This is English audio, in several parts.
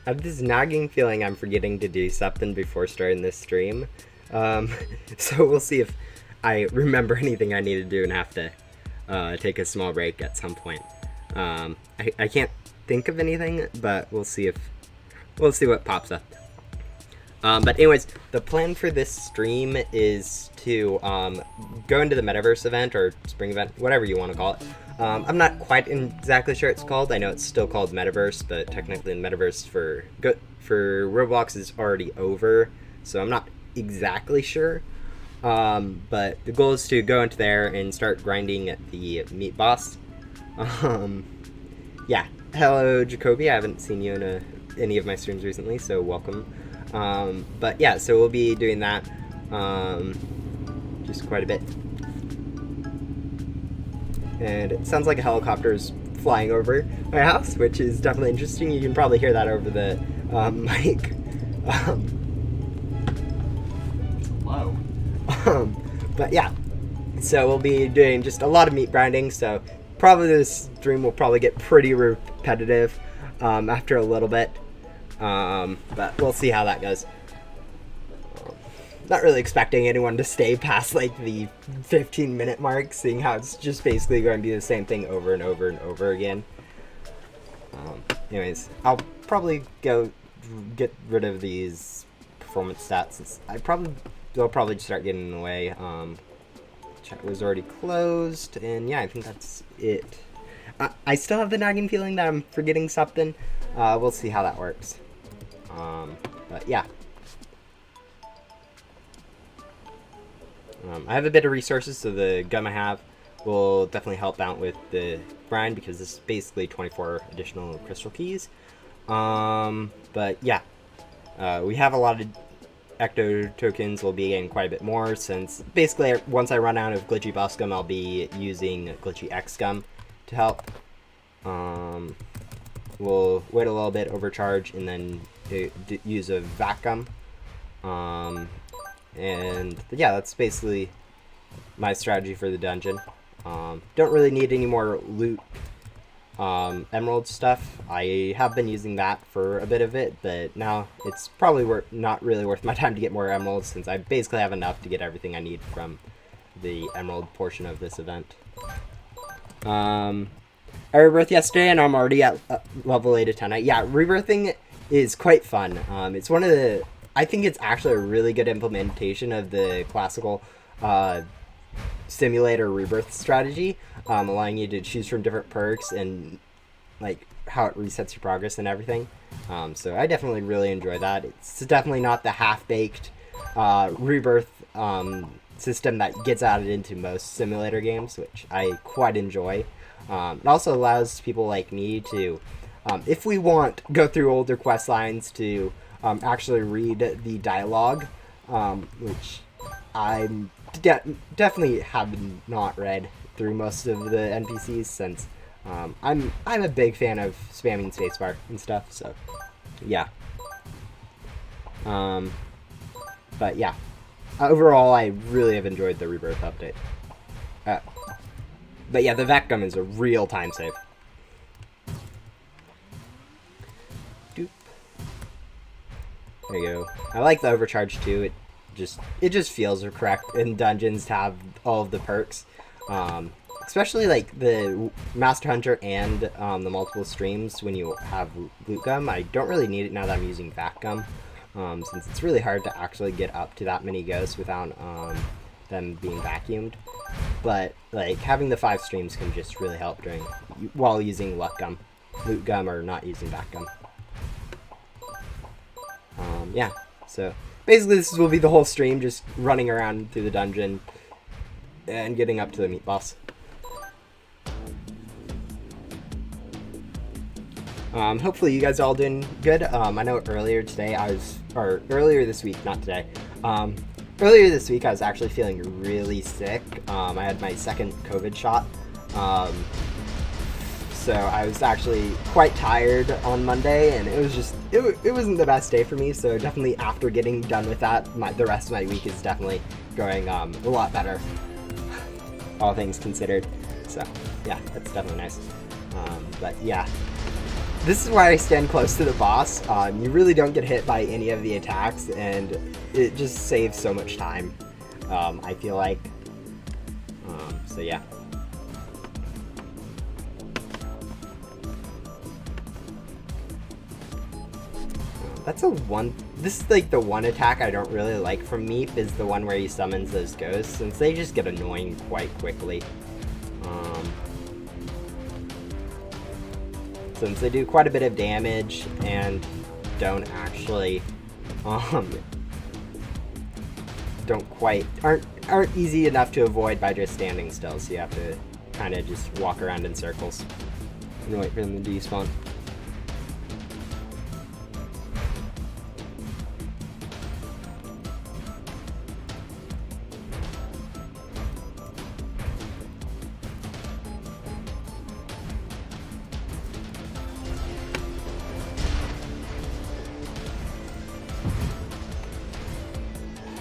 I have this nagging feeling I'm forgetting to do something before starting this stream. So we'll see if I remember anything I need to do and have to take a small break at some point. I can't think of anything, but we'll see what pops up. But anyways, the plan for this stream is to go into the Metaverse event or Spring event, whatever you want to call it. I'm not quite exactly sure it's called. I know it's still called Metaverse, but technically the Metaverse for Roblox is already over, so I'm not exactly sure. But the goal is to go into there and start grinding at the Meep boss. Yeah, hello Jacoby. I haven't seen you in any of my streams recently, so welcome. But yeah, so we'll be doing that just quite a bit. And it sounds like a helicopter is flying over my house, which is definitely interesting. You can probably hear that over the mic. It's low. But yeah, so we'll be doing just a lot of meat grinding, so probably this stream will probably get pretty repetitive after a little bit. But we'll see how that goes. Not really expecting anyone to stay past like the 15-minute mark, seeing how it's just basically going to be the same thing over and over and over again. Anyways, I'll probably go get rid of these performance stats since they'll probably just start getting in the way. Chat was already closed, and yeah, I think that's it. I still have the nagging feeling that I'm forgetting something. We'll see how that works. But yeah. I have a bit of resources, so the gum I have will definitely help out with the grind because this is basically 24 additional crystal keys. But yeah, we have a lot of ecto tokens. We'll be getting quite a bit more since basically once I run out of glitchy boss gum, I'll be using glitchy X gum to help. We'll wait a little bit, overcharge, and then use a vac gum. And yeah, that's basically my strategy for the dungeon. Don't really need any more loot emerald stuff. I have been using that for a bit of it, but now it's probably not really worth my time to get more emeralds since I basically have enough to get everything I need from the emerald portion of this event. I rebirthed yesterday and I'm already at level 8 of 10. Yeah, rebirthing is quite fun. It's one of the... I think it's actually a really good implementation of the classical simulator rebirth strategy, allowing you to choose from different perks and like how it resets your progress and everything. So I definitely really enjoy that. It's definitely not the half-baked rebirth system that gets added into most simulator games, which I quite enjoy. It also allows people like me to, if we want, go through older quest lines to actually read the dialogue, which I definitely have not read through most of the NPCs since I'm a big fan of spamming spacebar and stuff. So yeah. But yeah, overall I really have enjoyed the rebirth update. But yeah, the vac gum is a real time save. There you go. I like the overcharge too. It just feels correct in dungeons to have all of the perks, especially like the Master Hunter and the multiple streams when you have loot gum. I don't really need it now that I'm using vac gum, since it's really hard to actually get up to that many ghosts without them being vacuumed. But like having the 5 streams can just really help while using loot gum, or not using vac gum. Yeah, so basically this will be the whole stream, just running around through the dungeon and getting up to the meat boss. Hopefully you guys are all doing good. I know earlier this week, not today. Earlier this week I was actually feeling really sick. I had my second COVID shot. So I was actually quite tired on Monday, and it wasn't the best day for me. So definitely after getting done with that, the rest of my week is definitely going a lot better, all things considered. So yeah, that's definitely nice. But yeah, This is why I stand close to the boss. You really don't get hit by any of the attacks, and it just saves so much time, I feel like. So yeah. That's this is like the one attack I don't really like from Meep, is the one where he summons those ghosts, since they just get annoying quite quickly. Since they do quite a bit of damage and don't actually, aren't easy enough to avoid by just standing still, so you have to kind of just walk around in circles and wait for them to despawn.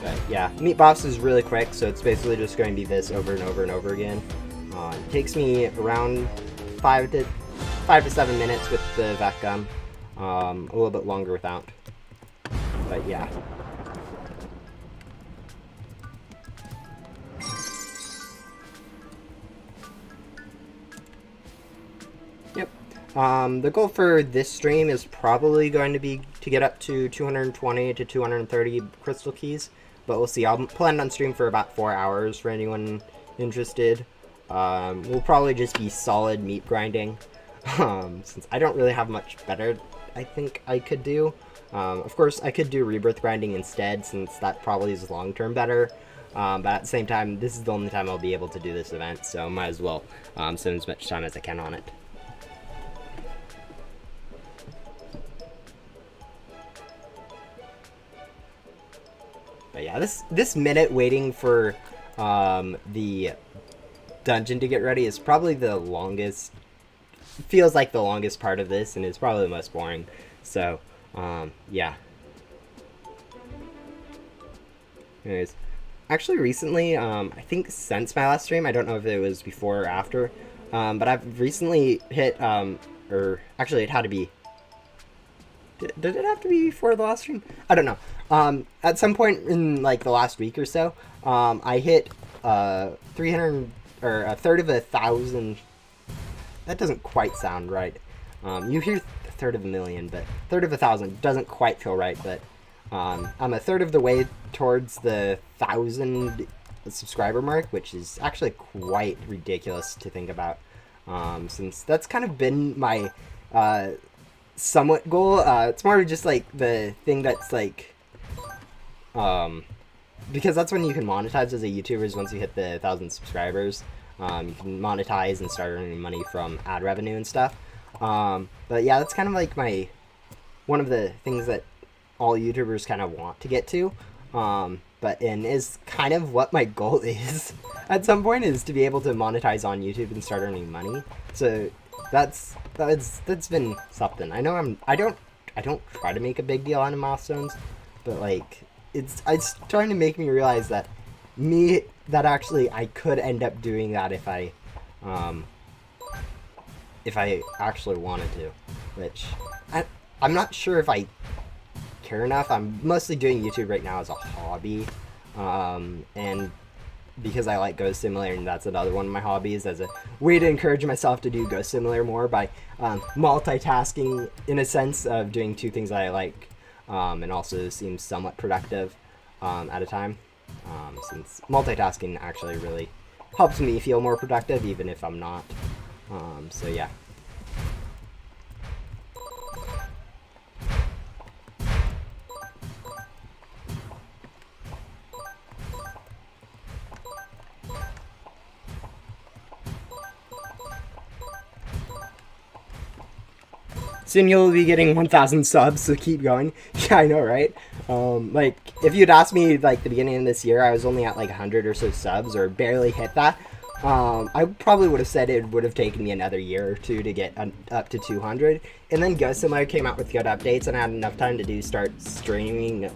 But yeah, Meat Boss is really quick, so it's basically just going to be this over and over and over again. It takes me around 5 to 7 minutes with the Vec Gum, a little bit longer without. But yeah. Yep. The goal for this stream is probably going to be to get up to 220 to 230 crystal keys. But we'll see. I'll plan on stream for about 4 hours for anyone interested. We'll probably just be solid meat grinding, since I don't really have much better I think I could do. Of course, I could do rebirth grinding instead, since that probably is long-term better. But at the same time, this is the only time I'll be able to do this event, so might as well spend as much time as I can on it. But yeah, this minute waiting for the dungeon to get ready is probably the longest, feels like the longest part of this, and it's probably the most boring. So, yeah. Anyways, actually recently, I think since my last stream, I don't know if it was before or after, but I've recently hit, or actually it had to be, did it have to be before the last stream? I don't know. At some point in like the last week or so, I hit 300 or a third of 1,000. That doesn't quite sound right. You hear a third of a million, but third of 1,000 doesn't quite feel right. But I'm a third of the way towards the 1,000 subscriber mark, which is actually quite ridiculous to think about, since that's kind of been my somewhat goal. It's more just like the thing that's like, because that's when you can monetize as a YouTuber, is once you hit the 1,000 subscribers. You can monetize and start earning money from ad revenue and stuff. But yeah, that's kind of like one of the things that all YouTubers kind of want to get to. And is kind of what my goal is at some point, is to be able to monetize on YouTube and start earning money. So that's been something. I know I don't try to make a big deal out of milestones, but like it's starting to make me realize that actually I could end up doing that if I actually wanted to, which I'm not sure if I care enough. I'm mostly doing YouTube right now as a hobby, and because I like Ghost Simulator, and that's another one of my hobbies, as a way to encourage myself to do Ghost Simulator more by multitasking, in a sense of doing two things that I like, and also seems somewhat productive at a time, since multitasking actually really helps me feel more productive even if I'm not. So yeah. Soon you'll be getting 1,000 subs, so keep going. Yeah, I know, right? Like, if you'd asked me, like, the beginning of this year, I was only at, like, 100 or so subs, or barely hit that. I probably would have said it would have taken me another year or two to get up to 200. And then Ghost Simulator came out with good updates, and I had enough time to start streaming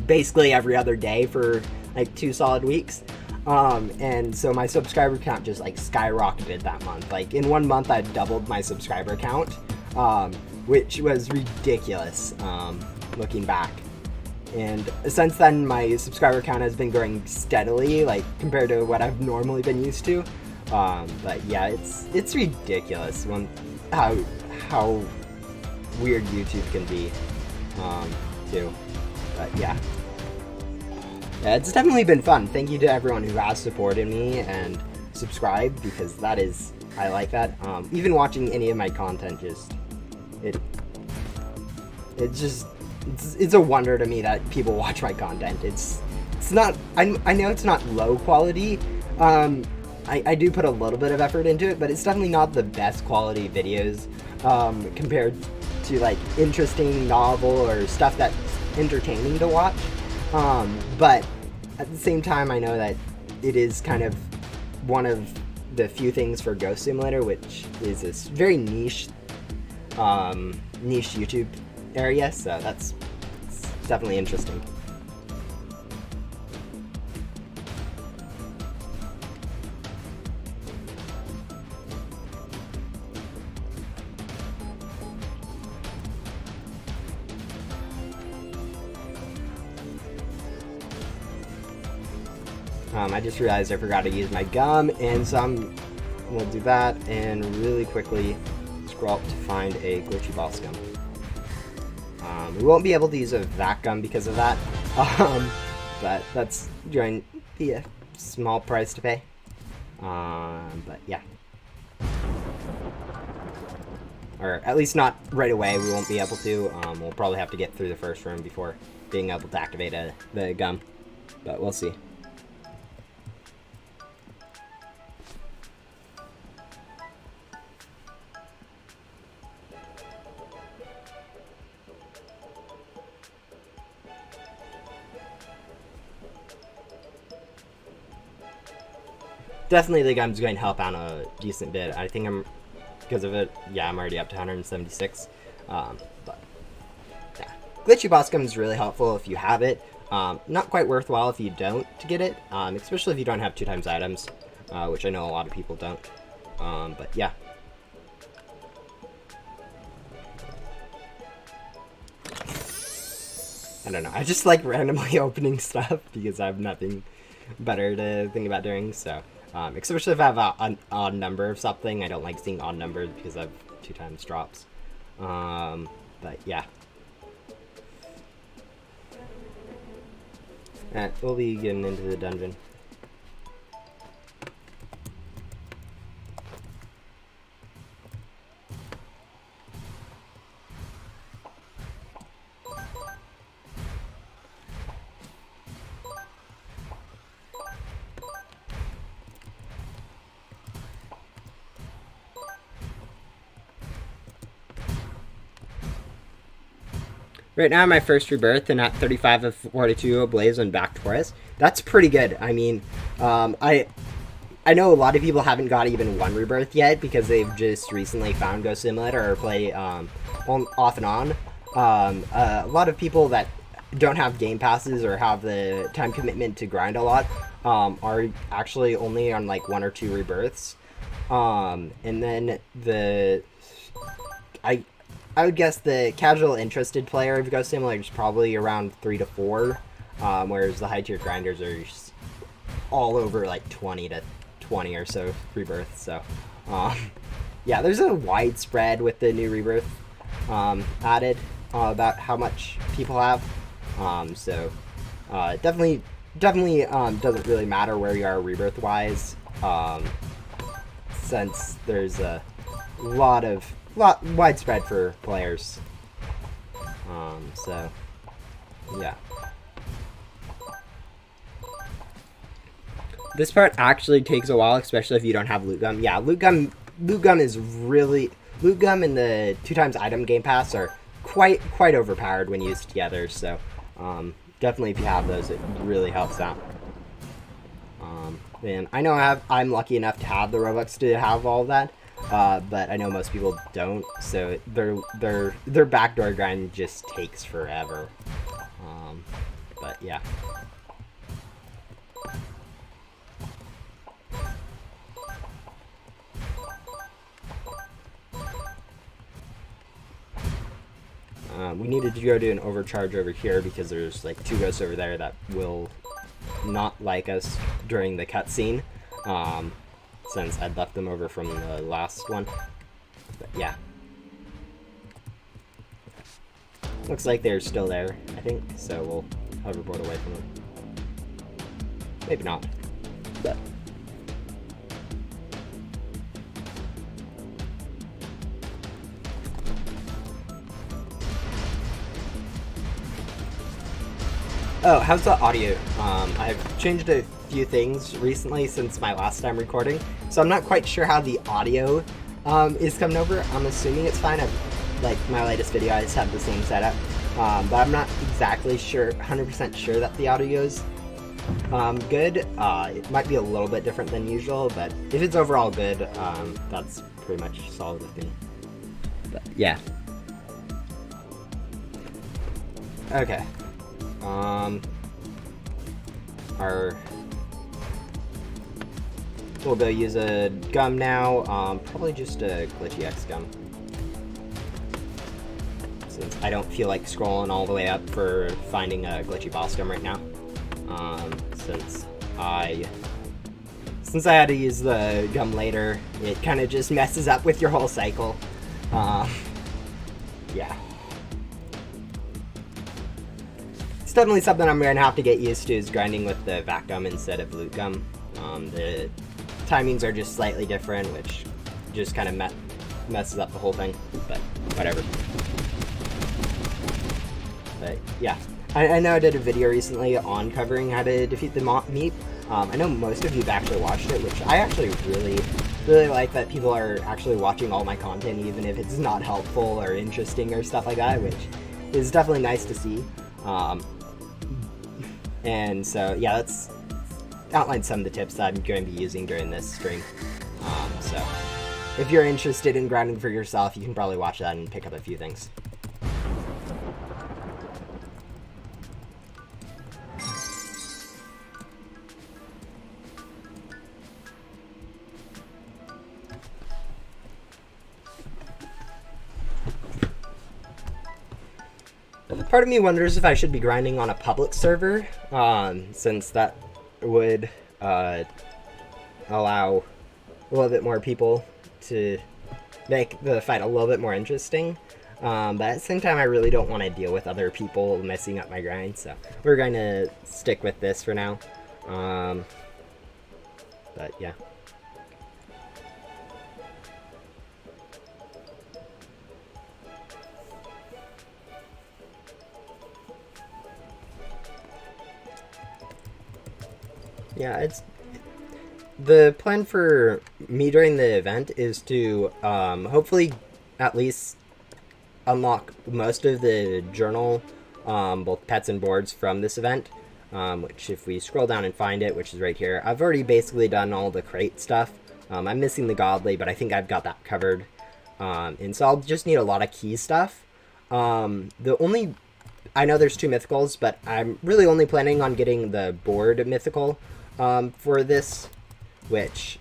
basically every other day for, like, 2 solid weeks. And so my subscriber count just, like, skyrocketed that month. Like, in 1 month, I doubled my subscriber count. which was ridiculous, looking back. And since then, my subscriber count has been growing steadily, like, compared to what I've normally been used to. But yeah, it's ridiculous how weird YouTube can be, too. But yeah. Yeah, it's definitely been fun. Thank you to everyone who has supported me and subscribed, because that is, I like that. Even watching any of my content, it's a wonder to me that people watch my content. It's not, I know it's not low quality. I do put a little bit of effort into it, but it's definitely not the best quality videos, compared to like interesting novel or stuff that's entertaining to watch. But at the same time, I know that it is kind of one of the few things for Ghost Simulator, which is this very niche YouTube area, so it's definitely interesting. I just realized I forgot to use my gum, and so we'll do that and really quickly scroll up to find a glitchy boss gum. We won't be able to use a vac gum because of that, but that's going to be a small price to pay. But yeah. Or at least not right away, we won't be able to. We'll probably have to get through the first room before being able to activate the gum, but we'll see. Definitely the gum's going to help out a decent bit. I think because of it, yeah, I'm already up to 176. But yeah, glitchy boss gum is really helpful if you have it. Not quite worthwhile if you don't to get it, especially if you don't have 2x items, which I know a lot of people don't. But yeah. I don't know, I just like randomly opening stuff because I have nothing better to think about doing, so. Especially if I have an odd number of something. I don't like seeing odd numbers because I have 2x drops. But yeah. We'll be getting into the dungeon. Right now, my first rebirth, and at 35 of 42 ablaze and back Taurus. That's pretty good. I mean, I know a lot of people haven't got even one rebirth yet because they've just recently found Ghost Simulator or play off and on. A lot of people that don't have game passes or have the time commitment to grind a lot are actually only on like 1 or 2 rebirths. And then I would guess the casual interested player of Ghost Simulator is probably around 3 to 4, whereas the high tier grinders are just all over like 20 to 20 or so rebirths. So, yeah, there's a wide spread with the new rebirth added about how much people have. So, definitely doesn't really matter where you are rebirth wise, since there's a lot widespread for players. So yeah. This part actually takes a while, especially if you don't have loot gum. Yeah, loot gum is really, loot gum and the 2x item game pass are quite overpowered when used together. So definitely if you have those, it really helps out. And I know I'm lucky enough to have the Robux to have all of that. But I know most people don't, so their backdoor grind just takes forever. But yeah. We needed to go do an overcharge over here because there's like 2 ghosts over there that will not like us during the cutscene, since I'd left them over from the last one. But yeah. Looks like they're still there, I think, so we'll hoverboard away from them. Maybe not, but... Oh, how's the audio? I've changed a few things recently since my last time recording, so I'm not quite sure how the audio is coming over. I'm assuming it's fine. Like my latest video, I just have the same setup, but I'm not exactly sure, 100% sure that the audio is good. It might be a little bit different than usual, but if it's overall good, that's pretty much solid with me. But yeah. Okay. We'll go use a gum now, probably just a glitchy X gum. Since I don't feel like scrolling all the way up for finding a glitchy boss gum right now. Since I had to use the gum later, it kind of just messes up with your whole cycle. Yeah. It's definitely something I'm going to have to get used to, is grinding with the vac gum instead of loot gum. The timings are just slightly different, which just kind of messes up the whole thing, but whatever. But yeah, I know I did a video recently on covering how to defeat the Meep. I know most of you've actually watched it, which I actually really like that people are actually watching all my content, even if it's not helpful or interesting or stuff like that, which is definitely nice to see. And so, yeah, let's outline some of the tips that I'm going to be using during this stream. So, if you're interested in grinding for yourself, you can probably watch that and pick up a few things. Part of me wonders if I should be grinding on a public server, since that would allow a little bit more people to make the fight a little bit more interesting. But at the same time, I really don't want to deal with other people messing up my grind, so we're going to stick with this for now. But yeah. Yeah, it's the plan for me during the event is to hopefully at least unlock most of the journal, both pets and boards from this event, which if we scroll down and find it, which is right here, I've already basically done all the crate stuff. I'm missing the godly, but I think I've got that covered, and so I'll just need a lot of key stuff. I know there's 2 mythicals, but I'm really only planning on getting the board mythical for this, which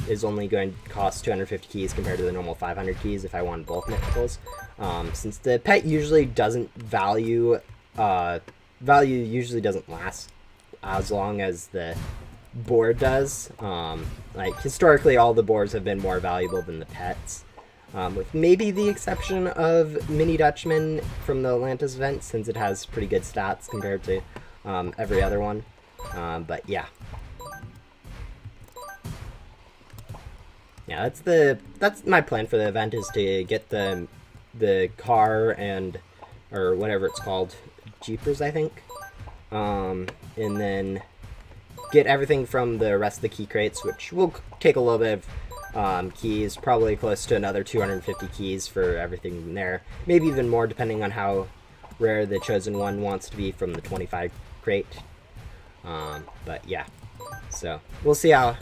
is only going to cost 250 keys compared to the normal 500 keys if I want both mythicals. Since the pet usually doesn't value usually doesn't last as long as the board does. Like historically, all the boards have been more valuable than the pets, with maybe the exception of Mini Dutchman from the Atlantis event, since it has pretty good stats compared to every other one. But yeah. Yeah, that's my plan for the event, is to get the car or whatever it's called, Jeepers, I think, and then get everything from the rest of the key crates, which will take a little bit of keys, probably close to another 250 keys for everything there, maybe even more depending on how rare the chosen one wants to be from the 25 crate. But yeah, so we'll see how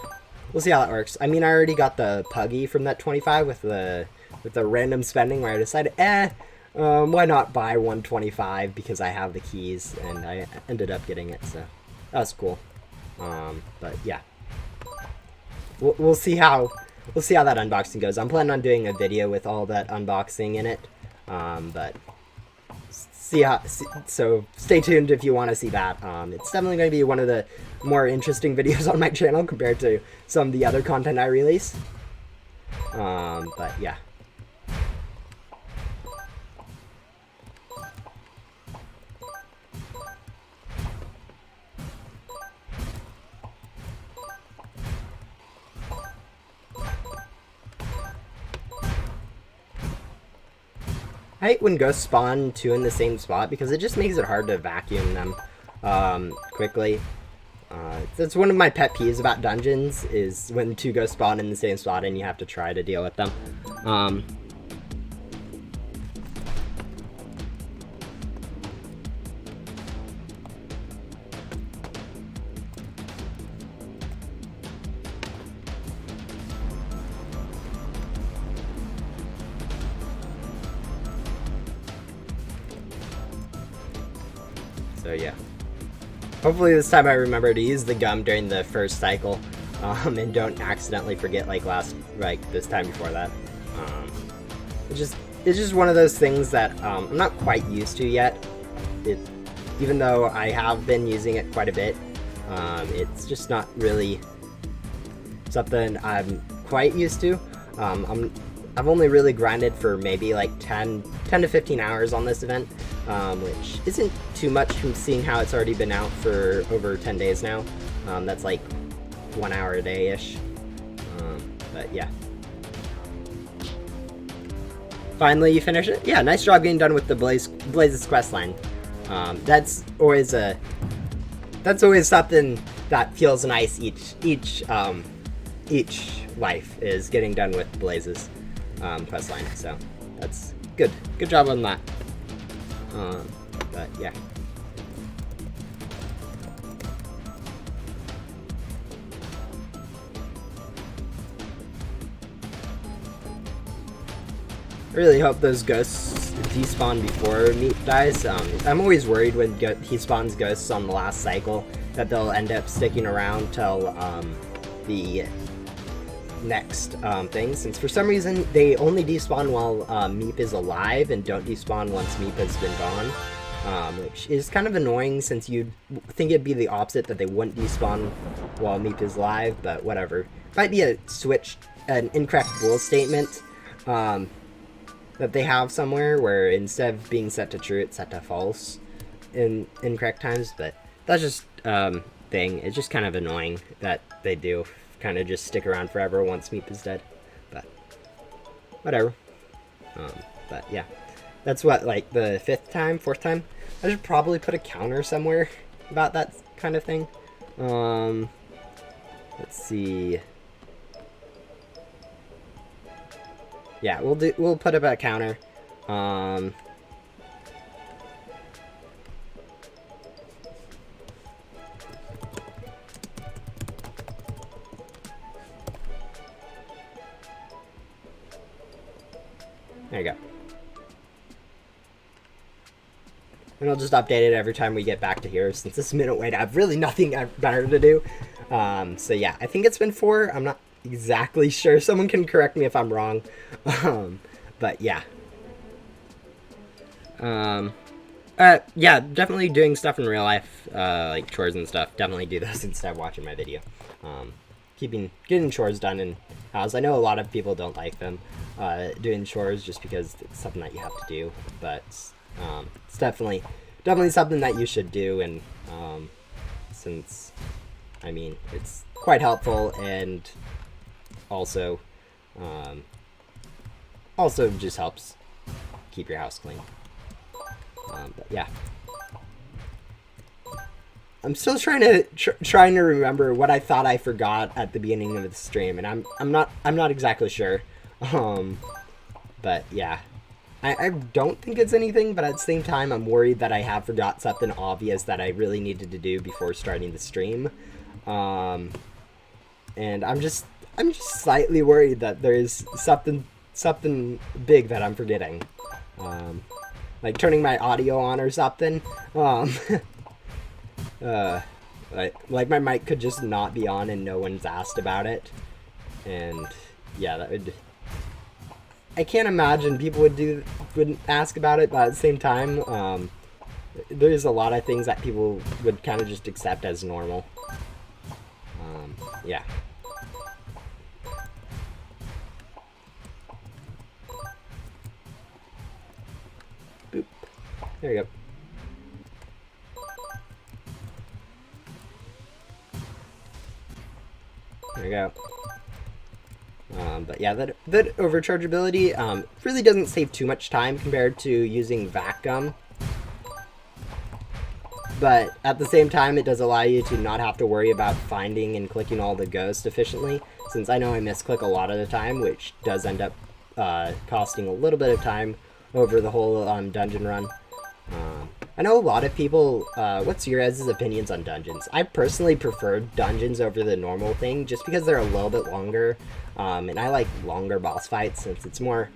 that works. I mean, I already got the Puggy from that 25 with the random spending, where I decided, why not buy 125 because I have the keys, and I ended up getting it, so that was cool. But yeah, we'll see how that unboxing goes. I'm planning on doing a video with all that unboxing in it, but so stay tuned if you want to see that. It's definitely going to be one of the more interesting videos on my channel compared to some of the other content I release. But yeah. I hate when ghosts spawn two in the same spot because it just makes it hard to vacuum them quickly. That's one of my pet peeves about dungeons, is when two ghosts spawn in the same spot and you have to try to deal with them. So yeah. Hopefully this time I remember to use the gum during the first cycle, and don't accidentally forget like this time before that. It's just one of those things that I'm not quite used to yet. Even though I have been using it quite a bit, it's just not really something I'm quite used to. I've only really grinded for maybe like 10 to 15 hours on this event, which isn't too much from seeing how it's already been out for over 10 days now. That's like 1 hour a day-ish. But yeah. Finally you finish it? Yeah, nice job getting done with the Blaze's questline. That's always something that feels nice each life, is getting done with Blaze's questline. So that's good. Good job on that. But yeah. I really hope those ghosts despawn before Meep dies. I'm always worried when he spawns ghosts on the last cycle that they'll end up sticking around till the next thing, since for some reason they only despawn while Meep is alive and don't despawn once Meep has been gone, which is kind of annoying since you'd think it'd be the opposite, that they wouldn't despawn while Meep is alive, but whatever. Might be an incorrect bool statement that they have somewhere, where instead of being set to true, it's set to false in incorrect times, but that's just thing. It's just kind of annoying that they do kind of just stick around forever once Meep is dead, but whatever. But yeah, that's what, like the fourth time. I should probably put a counter somewhere about that kind of thing. Let's see. Yeah, we'll put up a counter. There you go. And I'll just update it every time we get back to here, since this minute wait, I have really nothing better to do. So yeah, I think it's been 4. I'm not exactly sure. Someone can correct me if I'm wrong. But yeah. Yeah, definitely doing stuff in real life, like chores and stuff. Definitely do those instead of watching my video. Getting chores done in house. I know a lot of people don't like them, doing chores, just because it's something that you have to do, but it's definitely something that you should do, and since, I mean, it's quite helpful, and also just helps keep your house clean. But yeah. I'm still trying to remember what I thought I forgot at the beginning of the stream, and I'm not exactly sure. But yeah, I don't think it's anything, but at the same time, I'm worried that I have forgot something obvious that I really needed to do before starting the stream. And I'm just slightly worried that there's something big that I'm forgetting. Like turning my audio on or something. Like my mic could just not be on and no one's asked about it, and yeah, I can't imagine people would do would ask about it, but at the same time, there's a lot of things that people would kind of just accept as normal. Yeah. Boop. There you go. There we go. But yeah, that overchargeability really doesn't save too much time compared to using vac gum. But at the same time, it does allow you to not have to worry about finding and clicking all the ghosts efficiently, since I know I misclick a lot of the time, which does end up costing a little bit of time over the whole dungeon run. I know a lot of people, what's your guys' opinions on dungeons? I personally prefer dungeons over the normal thing, just because they're a little bit longer, and I like longer boss fights, since it's more,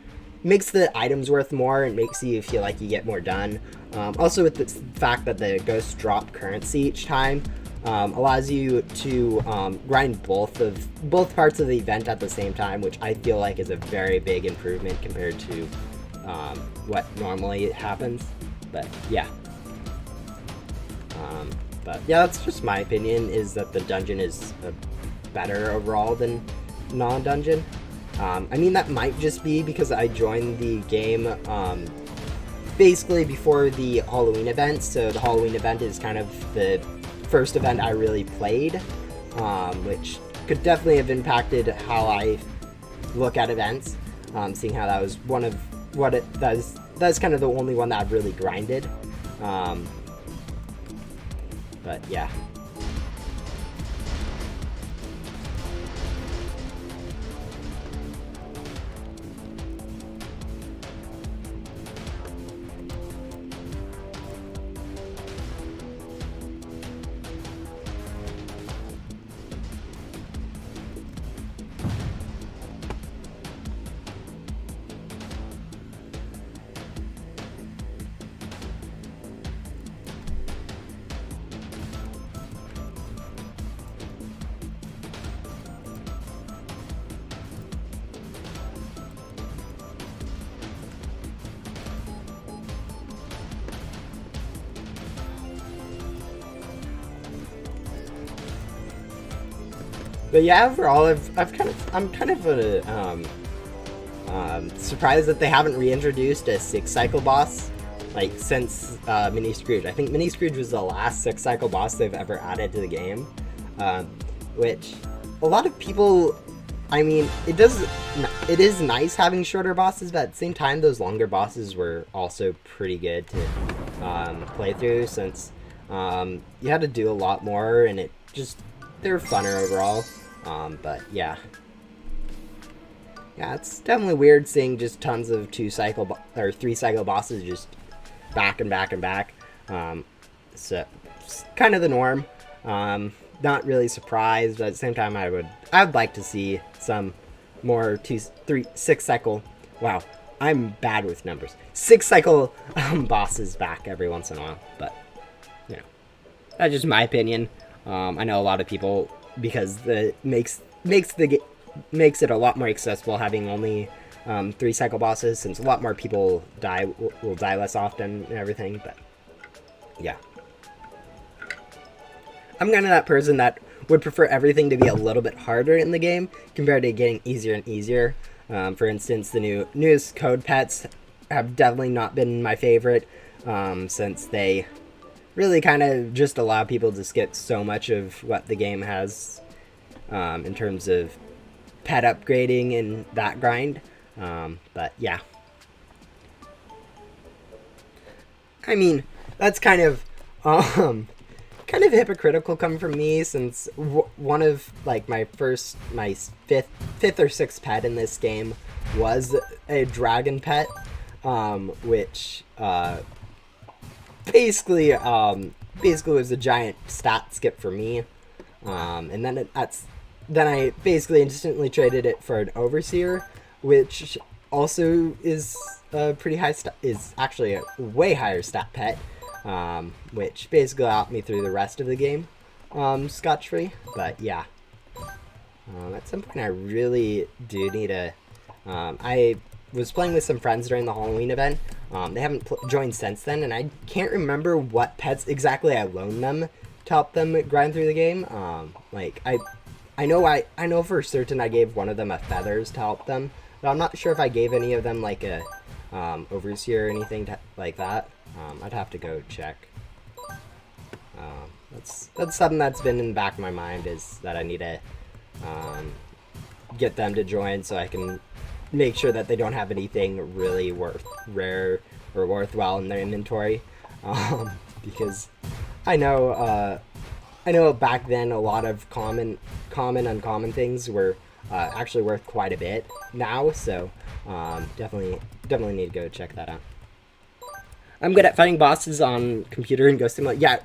makes the items worth more, and makes you feel like you get more done. Also with the fact that the ghosts drop currency each time, allows you to grind both parts of the event at the same time, which I feel like is a very big improvement compared to what normally happens. But yeah. But yeah, that's just my opinion, is that the dungeon is better overall than non-dungeon. I mean, that might just be because I joined the game basically before the Halloween event, so the Halloween event is kind of the first event I really played, which could definitely have impacted how I look at events, seeing how that was one of that's kind of the only one that I've really grinded. But yeah. But yeah, overall, I'm kind of surprised that they haven't reintroduced a 6-cycle boss, like, since Mini Scrooge. I think Mini Scrooge was the last 6-cycle boss they've ever added to the game, which a lot of people, I mean, it is nice having shorter bosses, but at the same time, those longer bosses were also pretty good to play through, since you had to do a lot more, and they're funner overall. But yeah. Yeah, it's definitely weird seeing just tons of 2-cycle or 3-cycle bosses just back and back and back. So it's kind of the norm. Not really surprised, but at the same time, I'd like to see some more 6-cycle. Wow, I'm bad with numbers. 6-cycle bosses back every once in a while, but you know, that's just my opinion. I know a lot of people, because makes it a lot more accessible having only 3-cycle bosses, since a lot more people will die less often and everything. But yeah, I'm kind of that person that would prefer everything to be a little bit harder in the game compared to getting easier and easier. For instance, the newest code pets have definitely not been my favorite, since they really kind of just allow people to skip so much of what the game has in terms of pet upgrading and that grind. But yeah. I mean, that's kind of hypocritical coming from me, since one of like my fifth or sixth pet in this game was a dragon pet, which basically was a giant stat skip for me, and then I basically instantly traded it for an overseer, which also is a pretty high is actually a way higher stat pet, which basically helped me through the rest of the game scotch free. But yeah, at some point I really do need I was playing with some friends during the Halloween event. They haven't joined since then, and I can't remember what pets exactly I loaned them to help them grind through the game. Like I know for certain I gave one of them a feathers to help them, but I'm not sure if I gave any of them like a overseer or anything like that. I'd have to go check. That's something that's been in the back of my mind, is that I need to get them to join so I can make sure that they don't have anything really rare or worthwhile in their inventory. Because I know back then a lot of uncommon things were actually worth quite a bit now, so definitely need to go check that out. I'm good at fighting bosses on computer and Ghost Simulator. Yeah,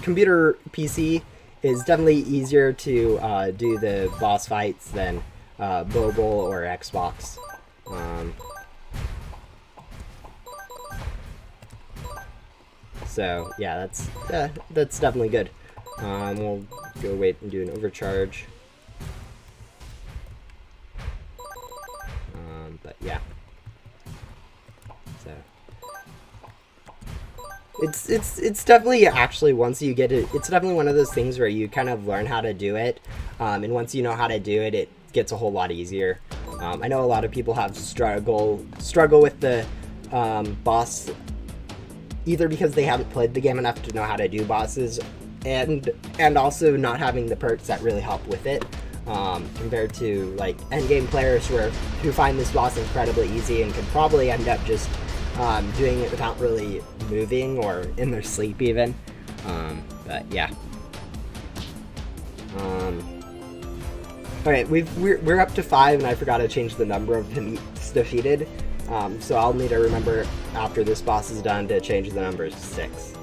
computer PC is definitely easier to do the boss fights than mobile or Xbox. So yeah, that's definitely good. We'll go wait and do an overcharge. But yeah. So it's definitely, actually, once you get it, it's definitely one of those things where you kind of learn how to do it, and once you know how to do it, it gets a whole lot easier. I know a lot of people have struggle with the boss, either because they haven't played the game enough to know how to do bosses, and also not having the perks that really help with it, compared to like endgame players who find this boss incredibly easy and can probably end up just doing it without really moving or in their sleep even. But yeah. Alright, we're up to 5, and I forgot to change the number of Meeps defeated. So I'll need to remember after this boss is done to change the number to 6.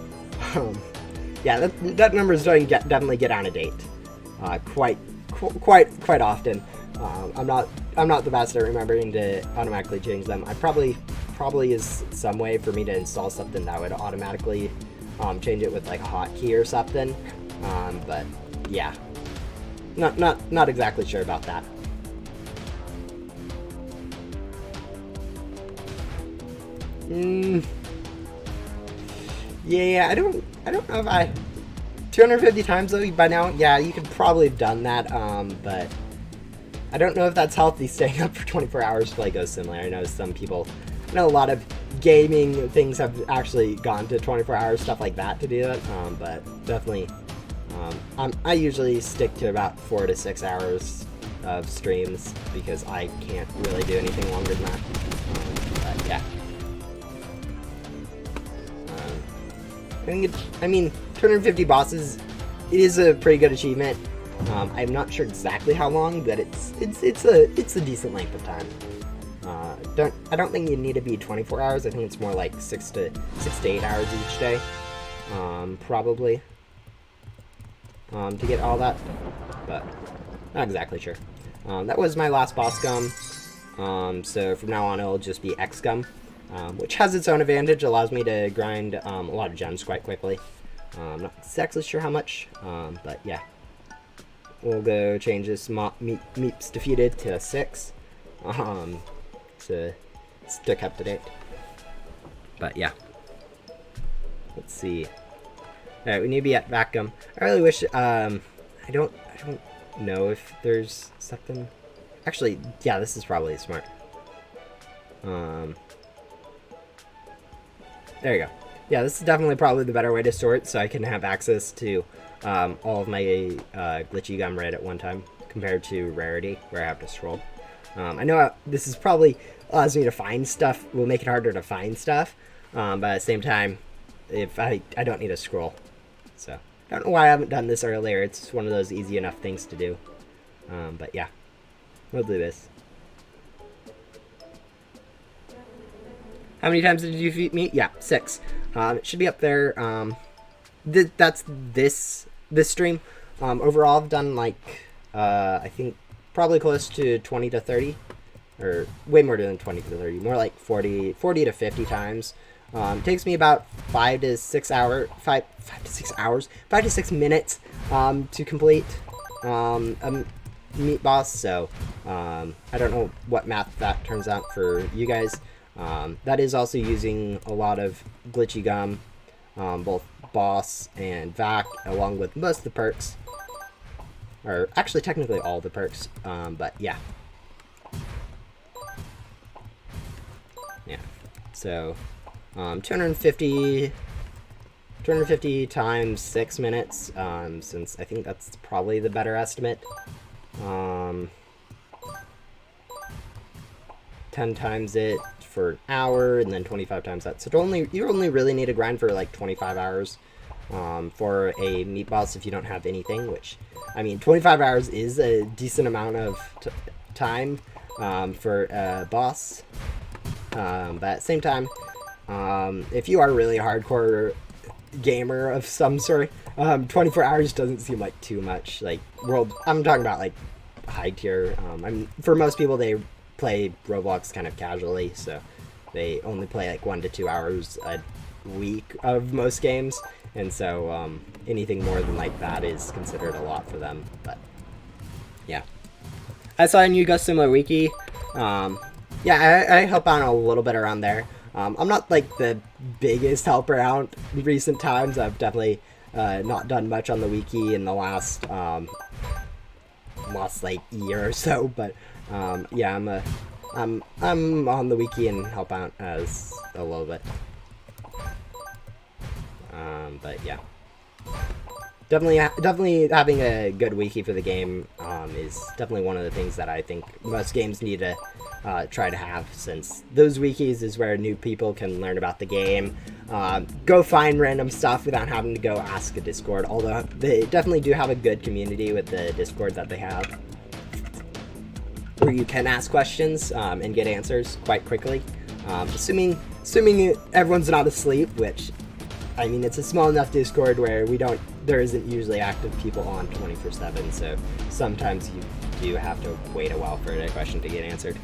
Yeah, that number is definitely get out of date. Quite often. I'm not the best at remembering to automatically change them. I probably is some way for me to install something that would automatically change it with like a hotkey or something. But yeah, not exactly sure about that. Yeah, I don't know if I 250 times though by now. Yeah, you could probably have done that, but I don't know if that's healthy, staying up for 24 hours to play Ghost Simulator. I know a lot of gaming things have actually gone to 24 hours, stuff like that, to do it, but definitely I usually stick to about 4 to 6 hours of streams because I can't really do anything longer than that. But yeah. I mean, 250 bosses is a pretty good achievement. I'm not sure exactly how long, but it's a decent length of time. I don't think you need to be 24 hours. I think it's more like 6 to 8 hours each day, probably, to get all that. But not exactly sure. That was my last boss gum. So from now on, it'll just be X gum. Which has its own advantage, allows me to grind a lot of gems quite quickly. I'm not exactly sure how much, but yeah. We'll go change this Meeps defeated to 6, to stick up to date. But yeah. Let's see. Alright, we need to be at Vacuum. I really wish, I don't know if there's something. Actually, yeah, this is probably smart. There you go. Yeah, this is definitely probably the better way to sort, so I can have access to all of my glitchy gum right at one time, compared to rarity, where I have to scroll. I know this is probably allows me to find stuff, will make it harder to find stuff, but at the same time, if I don't need to scroll. So, I don't know why I haven't done this earlier. It's one of those easy enough things to do. But yeah, we'll do this. How many times did you defeat me? Yeah, 6. It should be up there. That's this stream. Overall, I've done like I think probably close to 20 to 30, or way more than 20 to 30. More like 40 to 50 times. It takes me about 5 to 6 minutes to complete. meat boss, so I don't know what math that turns out for you guys. That is also using a lot of glitchy gum, both boss and vac, along with most of the perks, or actually technically all the perks, but yeah. So 250 times 6 minutes, since I think that's probably the better estimate. 10 times it for an hour, and then 25 times that. So you only really need to grind for like 25 hours for a meat boss if you don't have anything, which, I mean, 25 hours is a decent amount of time for a boss. But at the same time, if you are a really hardcore gamer of some sort, 24 hours doesn't seem like too much. Like I'm talking about like high tier. I mean, for most people, they play Roblox kind of casually, so they only play like 1 to 2 hours a week of most games, and so anything more than like that is considered a lot for them. But yeah, I saw a new Ghost Similar wiki. Yeah, I help out a little bit around there. I'm not like the biggest helper out in recent times. I've definitely not done much on the wiki in the last like year or so, but yeah, I'm on the wiki and help out as a little bit. But yeah, definitely having a good wiki for the game is definitely one of the things that I think most games need to try to have, since those wikis is where new people can learn about the game, go find random stuff without having to go ask a Discord, although they definitely do have a good community with the Discord that they have, where you can ask questions and get answers quite quickly, assuming everyone's not asleep, which, I mean, it's a small enough Discord where there isn't usually active people on 24/7, so sometimes you do have to wait a while for a question to get answered.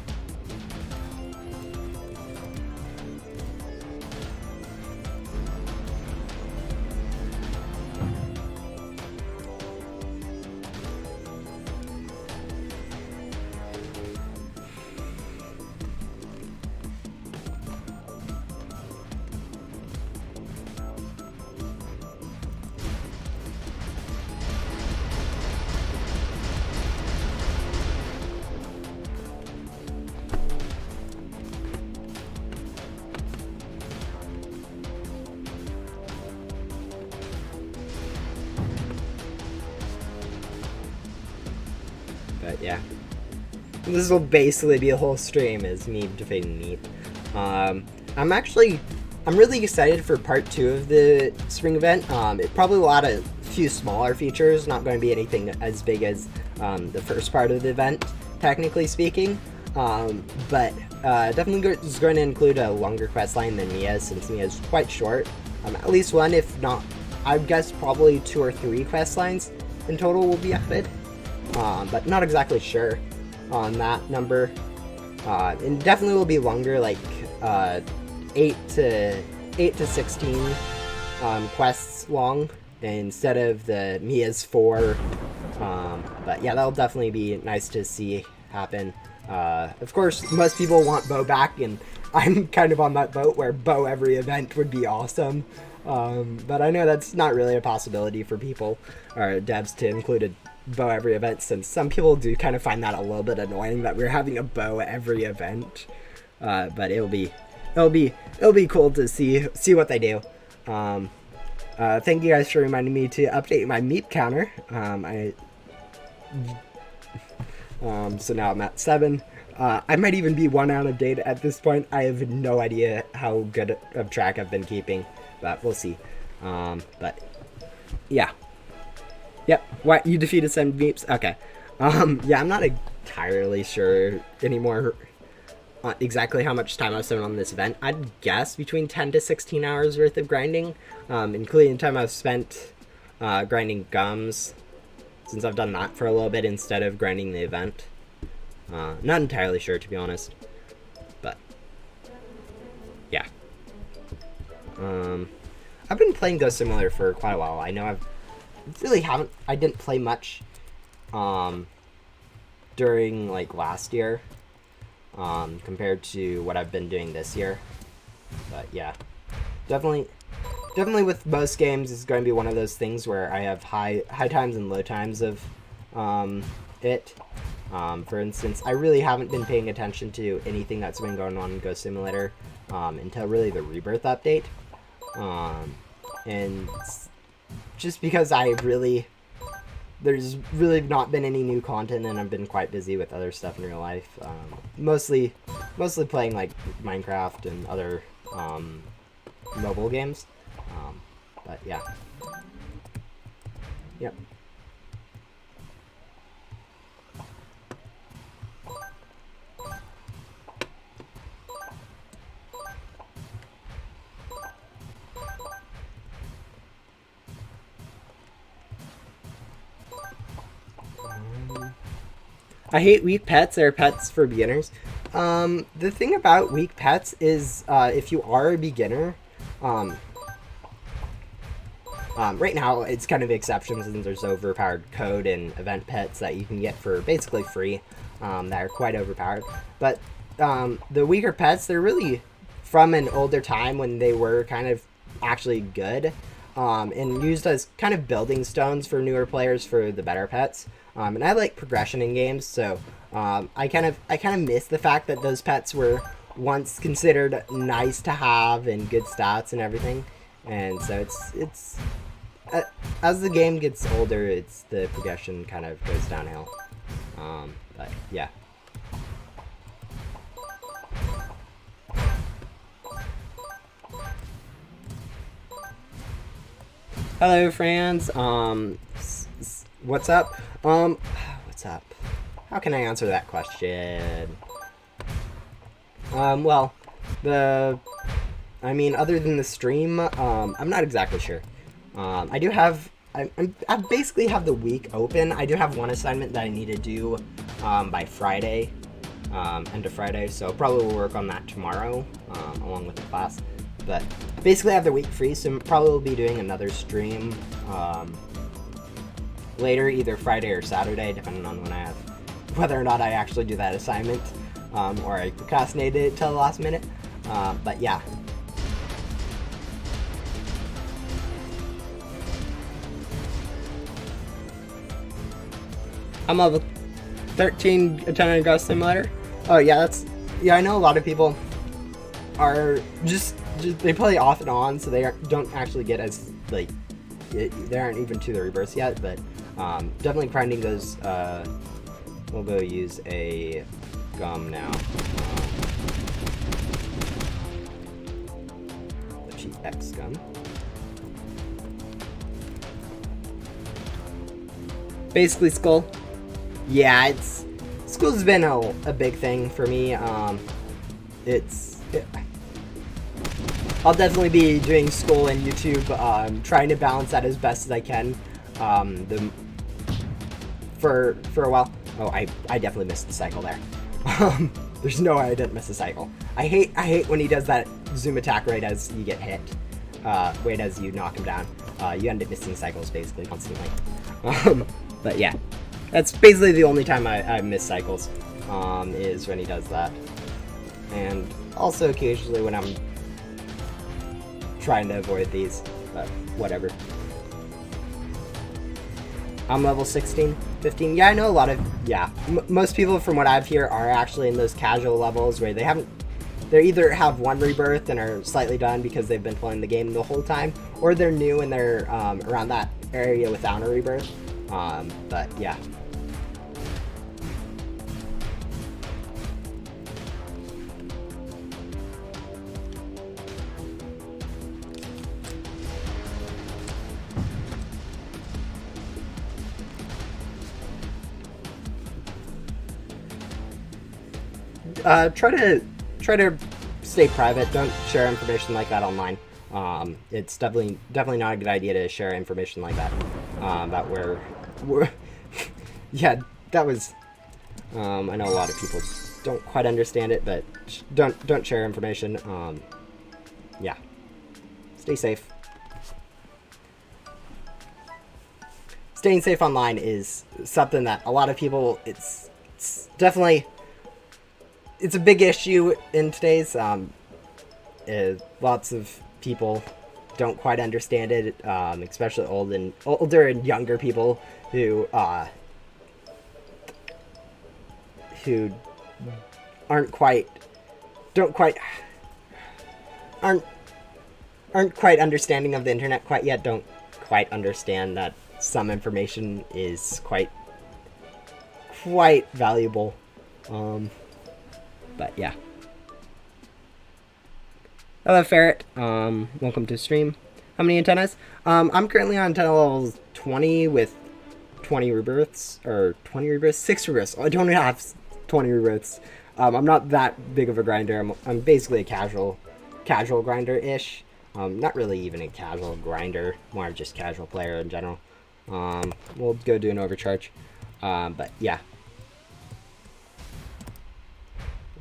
But yeah, this will basically be a whole stream as me defeating Meep. I'm really excited for part 2 of the spring event. It probably will add a few smaller features, not going to be anything as big as the first part of the event, technically speaking. But definitely is going to include a longer quest line than Mia's, since Mia's quite short. At least one, if not, I guess probably 2 or 3 quest lines in total will be added. But not exactly sure on that number. And definitely will be longer, like 8 to 16 quests long instead of the Mia's 4. But yeah, that'll definitely be nice to see happen. Of course, most people want Bo back, and I'm kind of on that boat where Bo every event would be awesome. But I know that's not really a possibility for people or devs to include a Bo every event, since some people do kind of find that a little bit annoying that we're having a Bo every event. But it'll be cool to see what they do. Thank you guys for reminding me to update my Meep counter. So now I'm at 7. I might even be 1 out of date at this point. I have no idea how good of track I've been keeping, but we'll see. But yeah. Yep. What, you defeated 7 Meeps? Okay. Yeah, I'm not entirely sure anymore exactly how much time I've spent on this event. I'd guess between 10 to 16 hours worth of grinding, including the time I've spent grinding gums, since I've done that for a little bit instead of grinding the event. Not entirely sure, to be honest, but yeah. I've been playing Ghost Simulator for quite a while. I know I didn't play much during like last year compared to what I've been doing this year. But yeah, definitely with most games, it's going to be one of those things where I have high times and low times of it. For instance, I really haven't been paying attention to anything that's been going on in Ghost Simulator until really the Rebirth update. And just because there's really not been any new content, and I've been quite busy with other stuff in real life. Mostly playing like Minecraft and other mobile games. But yeah. Yep. I hate weak pets. They're pets for beginners. The thing about weak pets is if you are a beginner, right now it's kind of exceptions, and there's overpowered code and event pets that you can get for basically free that are quite overpowered. But the weaker pets, they're really from an older time when they were kind of actually good and used as kind of building stones for newer players for the better pets. And I like progression in games, so I kind of miss the fact that those pets were once considered nice to have and good stats and everything. And so it's as the game gets older, the progression kind of goes downhill. But yeah. Hello, friends. What's up? What's up? How can I answer that question? Well, other than the stream, I'm not exactly sure. I basically have the week open. I do have one assignment that I need to do by Friday, end of Friday, so probably will work on that tomorrow, along with the class. But basically I have the week free, so probably will be doing another stream later, either Friday or Saturday, depending on whether or not I actually do that assignment, or I procrastinate it till the last minute. But yeah. I'm level 13 attending Ghost Simulator. Oh yeah, I know a lot of people are just they play off and on, so they don't actually get as like they aren't even to the rebirths yet, but definitely grinding those. We'll go use a gum now. The cheap X gum. Basically, Skull. Yeah, Skull's been a big thing for me. I'll definitely be doing Skull and YouTube, trying to balance that as best as I can. For a while. Oh, I definitely missed the cycle there. There's no way I didn't miss a cycle. I hate when he does that zoom attack right as you get hit. Right as you knock him down. You end up missing cycles basically constantly. But yeah, that's basically the only time I miss cycles, is when he does that. And also occasionally when I'm trying to avoid these, but whatever. I'm level 16, 15. Yeah, I know a lot of, most people from what I've heard are actually in those casual levels where they either have one rebirth and are slightly done because they've been playing the game the whole time, or they're new and they're around that area without a rebirth. But yeah. Try to stay private. Don't share information like that online. It's definitely not a good idea to share information like that. About where yeah, that was. I know a lot of people don't quite understand it, but don't share information. Yeah, stay safe. Staying safe online is something that a lot of people, it's definitely, it's a big issue in today's, lots of people don't quite understand it, especially older and younger people who aren't quite understanding of the internet quite yet, don't quite understand that some information is quite valuable. But yeah. Hello, Ferret. Welcome to stream. How many antennas? I'm currently on antenna level 20 with 20 rebirths, or 20 rebirths? 6 rebirths. I don't have 20 rebirths. I'm not that big of a grinder. I'm basically a casual grinder-ish. Not really even a casual grinder, more just casual player in general. We'll go do an overcharge. But yeah.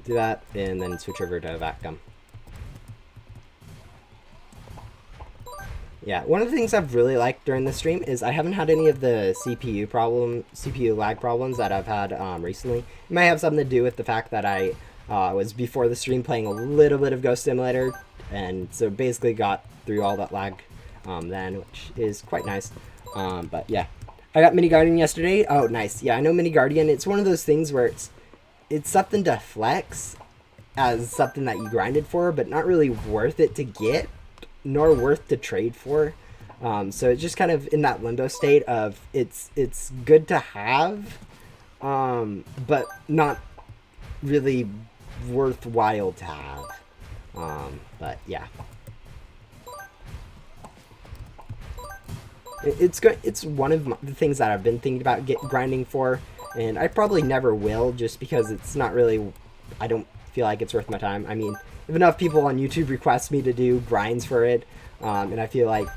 Do that, and then switch over to vacuum. Yeah, one of the things I've really liked during the stream is I haven't had any of the CPU lag problems that I've had recently. It might have something to do with the fact that I was before the stream playing a little bit of Ghost Simulator, and so basically got through all that lag then, which is quite nice. But yeah, I got Mini Guardian yesterday. Oh, nice. Yeah, I know Mini Guardian. It's one of those things where it's something to flex as something that you grinded for, but not really worth it to get, nor worth to trade for. So it's just kind of in that limbo state of it's good to have, but not really worthwhile to have. But yeah, it's one of the things that I've been thinking about grinding for, and I probably never will, just because it's not really, I don't feel like it's worth my time. I mean, if enough people on YouTube request me to do grinds for it, and I feel like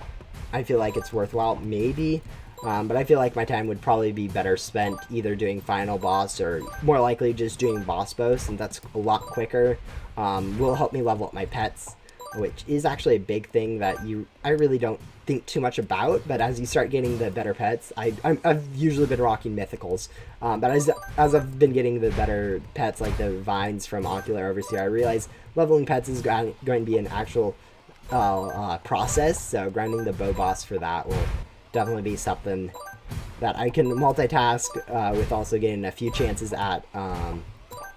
it's worthwhile, maybe. But I feel like my time would probably be better spent either doing final boss or more likely just doing boss bows, and that's a lot quicker. Will help me level up my pets, which is actually a big thing that I really don't think too much about. But as you start getting the better pets, I've usually been rocking mythicals, but as I've been getting the better pets like the vines from Ocular Overseer, I realize leveling pets is going to be an actual process. So grinding the bow boss for that will definitely be something that I can multitask with, also getting a few chances at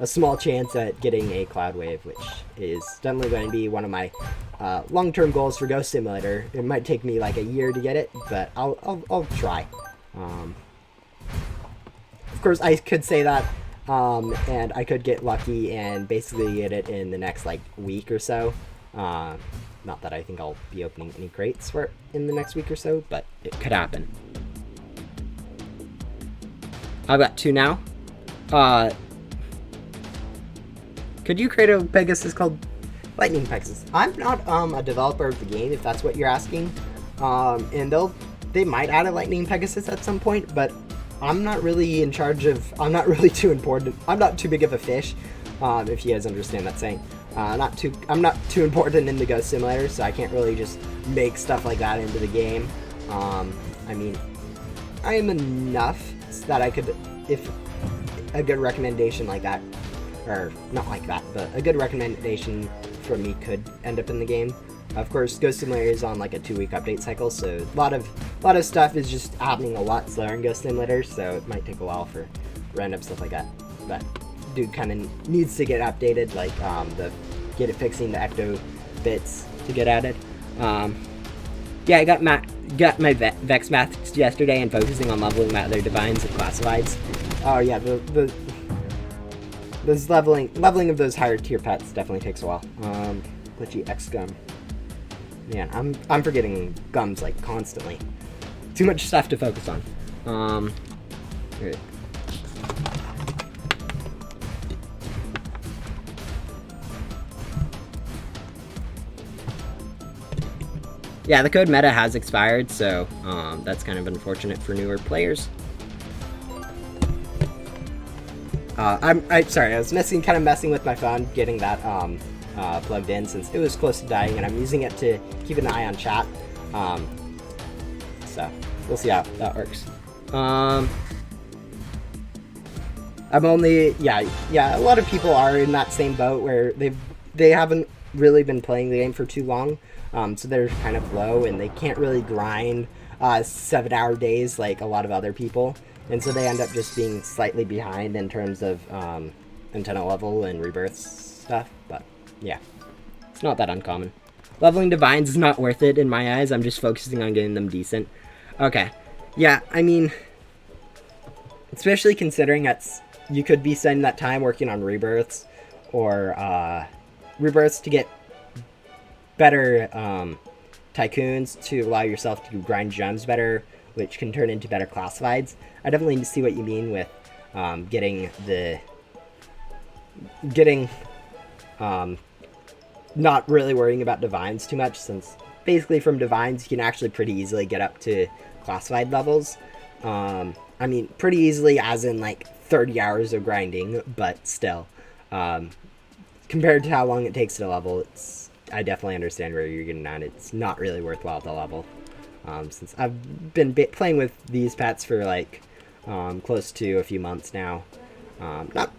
a small chance at getting a Cloud Wave, which is definitely going to be one of my long-term goals for Ghost Simulator. It might take me like a year to get it, but I'll try. Of course, I could say that, and I could get lucky and basically get it in the next like week or so. Not that I think I'll be opening any crates for it in the next week or so, but it could happen. I've got 2 now. Could you create a Pegasus called Lightning Pegasus? I'm not a developer of the game, if that's what you're asking. And they might add a Lightning Pegasus at some point, but I'm not really in charge of. I'm not really too important. I'm not too big of a fish, if you guys understand that saying. I'm not too important in the Ghost Simulator, so I can't really just make stuff like that into the game. I mean, I am enough that I could, if a good recommendation like that, or not like that, but a good recommendation from me could end up in the game. Of course, Ghost Simulator is on like a 2-week update cycle, so a lot of stuff is just happening a lot slower in Ghost Simulator, so it might take a while for random stuff like that. But dude kind of needs to get updated, like fixing the ecto bits to get added. Yeah, I got my Vex Maths yesterday and focusing on leveling my other divines and classifieds. Oh yeah, those leveling of those higher tier pets definitely takes a while. Glitchy X Gum. Man, I'm forgetting gums like constantly. Too much stuff to focus on. Here. Yeah, the code meta has expired, so that's kind of unfortunate for newer players. I'm sorry, I was kind of messing with my phone, getting that plugged in since it was close to dying, and I'm using it to keep an eye on chat. So we'll see how that works. I'm only, yeah, a lot of people are in that same boat where they haven't really been playing the game for too long, so they're kind of low and they can't really grind 7-hour days like a lot of other people, and so they end up just being slightly behind in terms of antenna level and rebirth stuff. But yeah, it's not that uncommon. Leveling divines is not worth it in my eyes. I'm just focusing on getting them decent. Okay, yeah, I mean, especially considering that's, you could be spending that time working on rebirths or rebirths to get better tycoons to allow yourself to grind gems better, which can turn into better classifieds. I definitely see what you mean with not really worrying about divines too much, since basically from divines you can actually pretty easily get up to classified levels. I mean, pretty easily as in like 30 hours of grinding, but still, compared to how long it takes to level, I definitely understand where you're getting at. It's not really worthwhile to level, since I've been playing with these pets for like close to a few months now. Not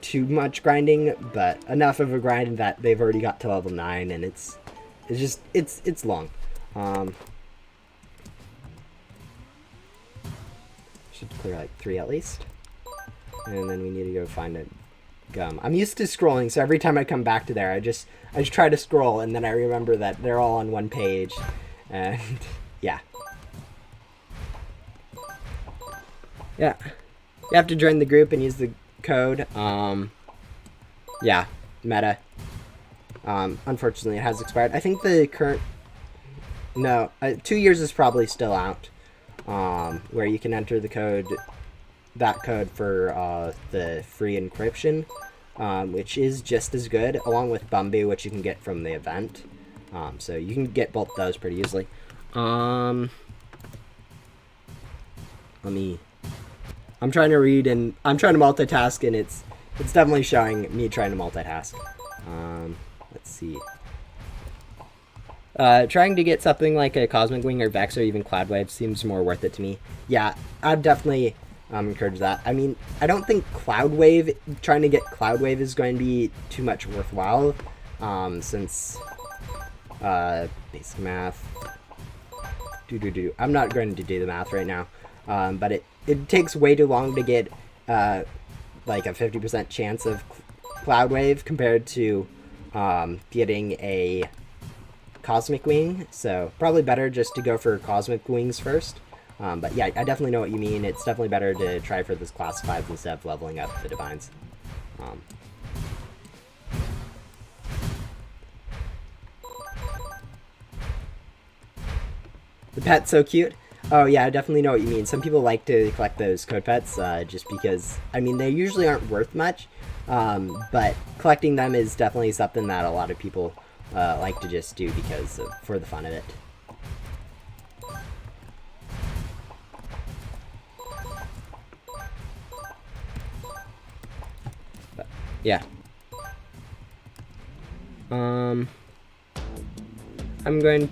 too much grinding, but enough of a grind that they've already got to level 9, and it's long. Should clear like 3 at least, and then we need to go find a gum. I'm used to scrolling, so every time I come back to there, I just try to scroll, and then I remember that they're all on one page, and yeah. Yeah, you have to join the group and use the code. Yeah, meta. Unfortunately, it has expired. I think the current, no, 2 years is probably still out, where you can enter the code, that code for the free encryption, which is just as good, along with Bumby, which you can get from the event. So you can get both those pretty easily. I'm trying to read and I'm trying to multitask, and it's definitely showing me trying to multitask. Let's see. Trying to get something like a Cosmic Wing or Vex or even Cloud Wave seems more worth it to me. Yeah, I'd definitely encourage that. I mean, I don't think trying to get Cloud Wave is going to be too much worthwhile, since basic math. I'm not going to do the math right now, but it takes way too long to get like a 50% chance of Cloud Wave compared to getting a Cosmic Wing, so probably better just to go for Cosmic Wings first. But yeah, I definitely know what you mean. It's definitely better to try for this class 5 instead of leveling up the Divines. The pet's so cute. Oh yeah, I definitely know what you mean. Some people like to collect those code pets just because, I mean, they usually aren't worth much, but collecting them is definitely something that a lot of people like to just do because for the fun of it. But, yeah. I'm going.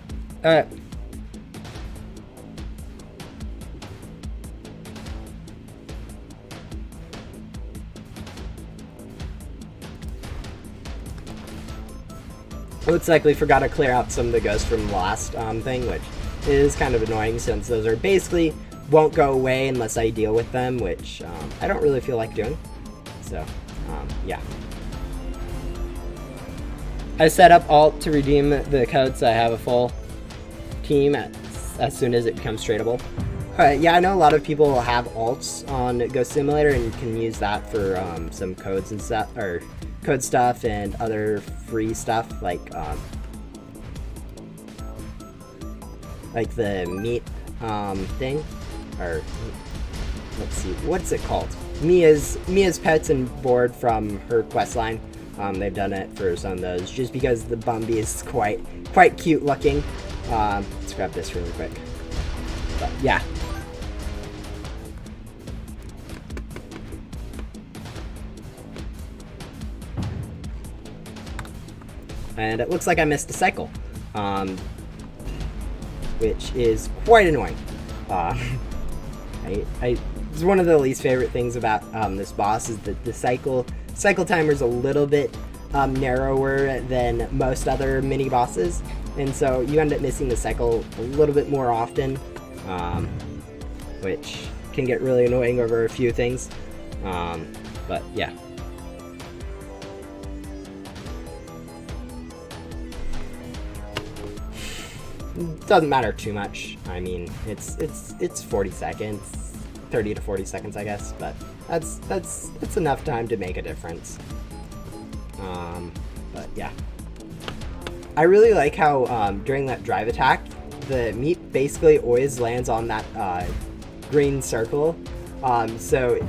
Looks like we forgot to clear out some of the ghosts from the last thing, which is kind of annoying since those are basically won't go away unless I deal with them, which I don't really feel like doing. So, yeah. I set up Alt to redeem the code so I have a full team as soon as it becomes tradable. Yeah, I know a lot of people have alts on Ghost Simulator and can use that for some codes and stuff, or code stuff and other free stuff like the Meep thing, or let's see, what's it called? Mia's Pets and Board from her questline. They've done it for some of those just because the Bumby is quite cute looking. Let's grab this really quick. But yeah. And it looks like I missed a cycle, which is quite annoying. it's one of the least favorite things about this boss is that the cycle timer is a little bit narrower than most other mini bosses, and so you end up missing the cycle a little bit more often, which can get really annoying over a few things. But yeah. Doesn't matter too much. I mean, it's 40 seconds, 30 to 40 seconds, I guess, but that's enough time to make a difference. But yeah, I really like how during that drive attack, the Meep basically always lands on that green circle. So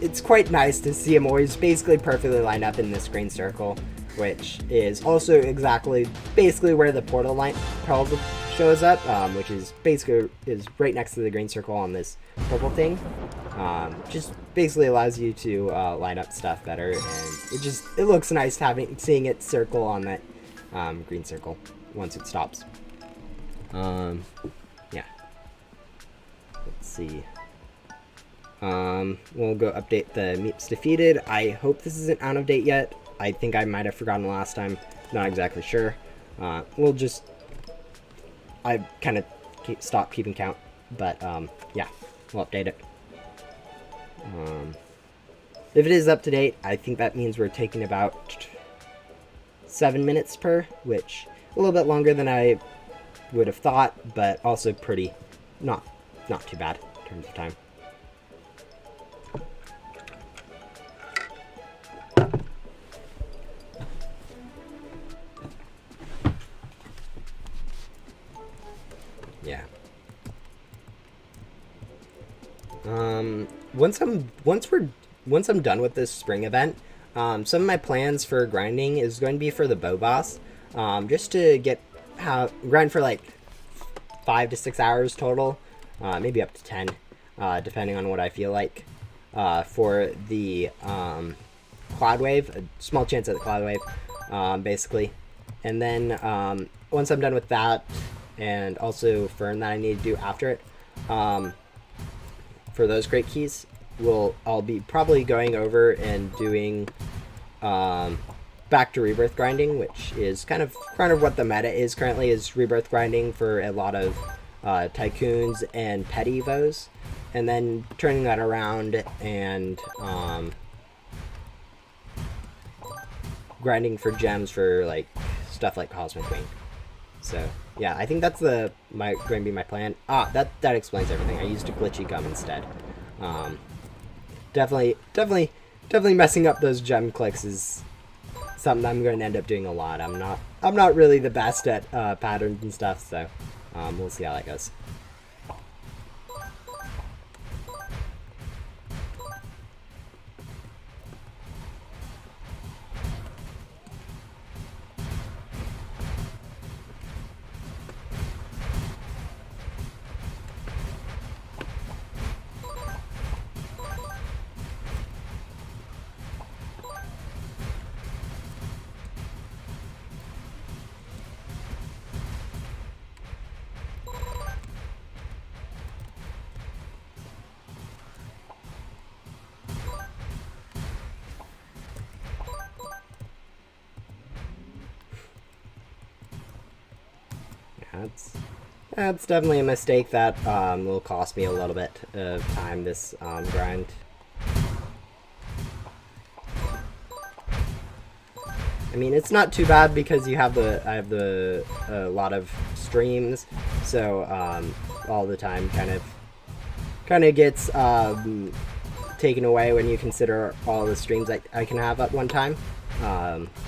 it's quite nice to see him always basically perfectly line up in this green circle, which is also basically where the portal line shows up, which is right next to the green circle on this purple thing. Just basically allows you to line up stuff better, and it looks nice seeing it circle on that green circle once it stops. Yeah. Let's see. We'll go update the Meeps defeated. I hope this isn't out of date yet. I think I might have forgotten last time. Not exactly sure. I kind of stopped keeping count, but yeah, we'll update it. If it is up to date, I think that means we're taking about 7 minutes per, which a little bit longer than I would have thought, but also pretty not too bad in terms of time. Yeah. Once I'm done with this spring event, some of my plans for grinding is going to be for the bow boss, just to grind for like 5 to 6 hours total, maybe up to 10, depending on what I feel like, for the cloud wave, a small chance at the cloud wave, basically. And then once I'm done with that, and also fern that I need to do after it, for those great keys, I'll be probably going over and doing back to rebirth grinding, which is kind of what the meta is currently, is rebirth grinding for a lot of tycoons and pet evos, and then turning that around and grinding for gems for like stuff like Cosmic Wing. So yeah, I think that's going to be my plan. That explains everything. I used a glitchy gum instead. Definitely messing up those gem clicks is something I'm going to end up doing a lot. I'm not really the best at patterns and stuff, so we'll see how that goes. That's definitely a mistake that will cost me a little bit of time this grind. I mean, it's not too bad because I have a lot of streams, so all the time kind of gets taken away when you consider all the streams I can have at one time.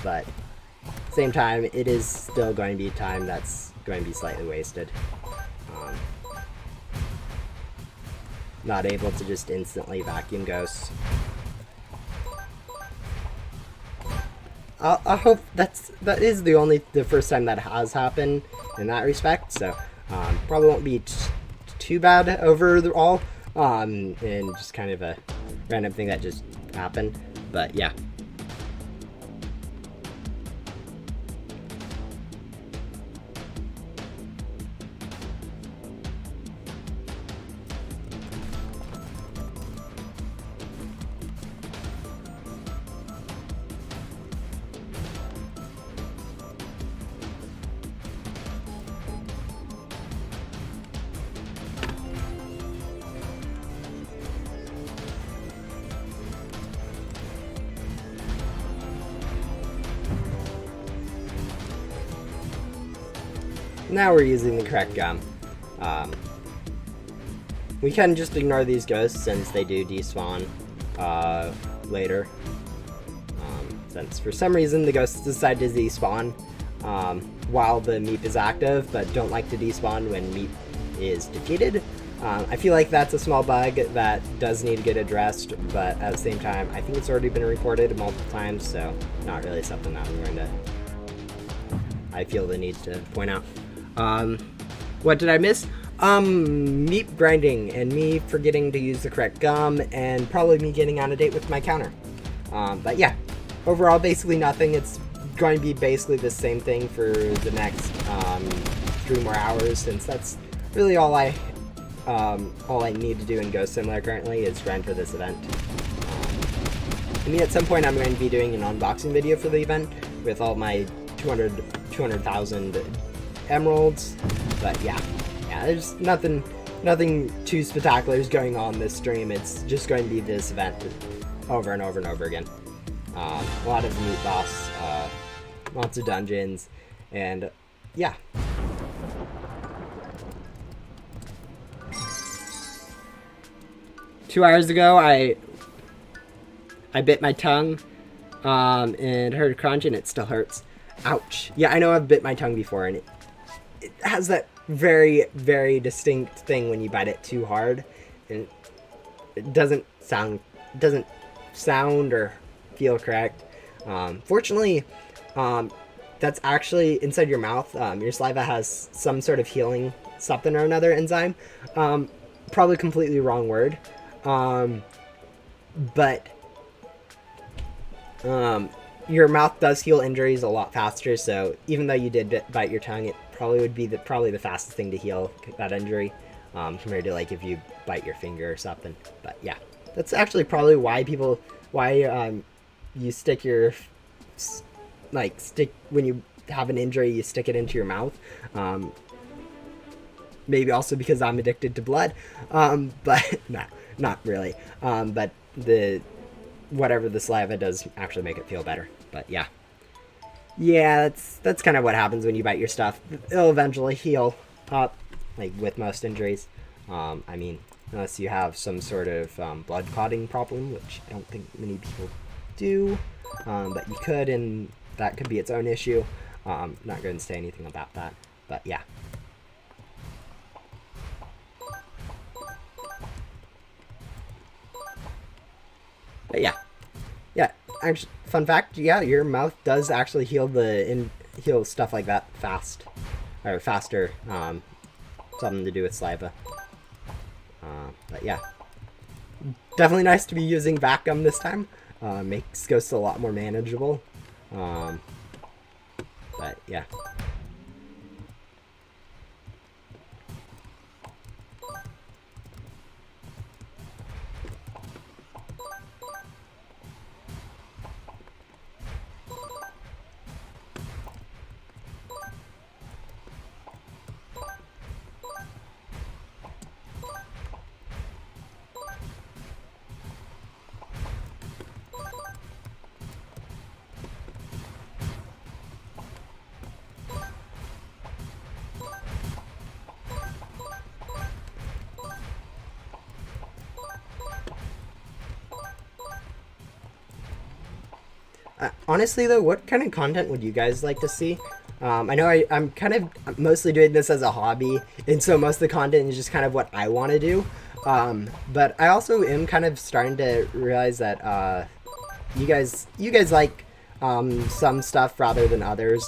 But same time, it is still going to be time that's going to be slightly wasted. Not able to just instantly vacuum ghosts. I hope that is the first time that has happened in that respect, so probably won't be too bad overall, and just kind of a random thing that just happened, but yeah. now we're using the correct gum. We can just ignore these ghosts since they do despawn later. Since for some reason the ghosts decide to despawn while the Meep is active, but don't like to despawn when Meep is defeated. I feel like that's a small bug that does need to get addressed, but at the same time, I think it's already been reported multiple times, so not really something that I'm going to... I feel the need to point out. What did I miss? Meep grinding, and me forgetting to use the correct gum, and probably me getting out of date with my counter. But yeah, overall, basically nothing. It's going to be basically the same thing for the next 3 more hours, since that's really all I need to do in Ghost Simulator currently is grind for this event. I mean, at some point I'm going to be doing an unboxing video for the event with all my 200,000 emeralds, but yeah, there's nothing too spectacular is going on this stream. It's just going to be this event over and over and over again. A lot of meat boss, lots of dungeons, and yeah. Two hours ago, I bit my tongue, and heard a crunch, and it still hurts. Ouch. Yeah, I know I've bit my tongue before, and it has that very, very distinct thing when you bite it too hard, and it doesn't sound or feel correct. Fortunately, that's actually inside your mouth. Your saliva has some sort of healing something or another enzyme. Probably completely wrong word. But your mouth does heal injuries a lot faster, so even though you did bite your tongue, it probably would be probably the fastest thing to heal that injury, compared to like if you bite your finger or something. But yeah, that's actually probably why you stick your when you have an injury, you stick it into your mouth. Maybe also because I'm addicted to blood, but no, not really. But whatever the saliva does actually make it feel better. But yeah, that's kind of what happens when you bite your stuff. It'll eventually heal up, like with most injuries. I mean, unless you have some sort of blood clotting problem, which I don't think many people do, but you could, and that could be its own issue. Not going to say anything about that, but yeah. But yeah, actually, fun fact, yeah, your mouth does actually heal heal stuff like that faster. Something to do with saliva. But yeah, definitely nice to be using vac gum this time. Makes Ghosts a lot more manageable. But yeah. Honestly though, what kind of content would you guys like to see? I know I'm kind of mostly doing this as a hobby, and so most of the content is just kind of what I want to do. But I also am kind of starting to realize that you guys like some stuff rather than others.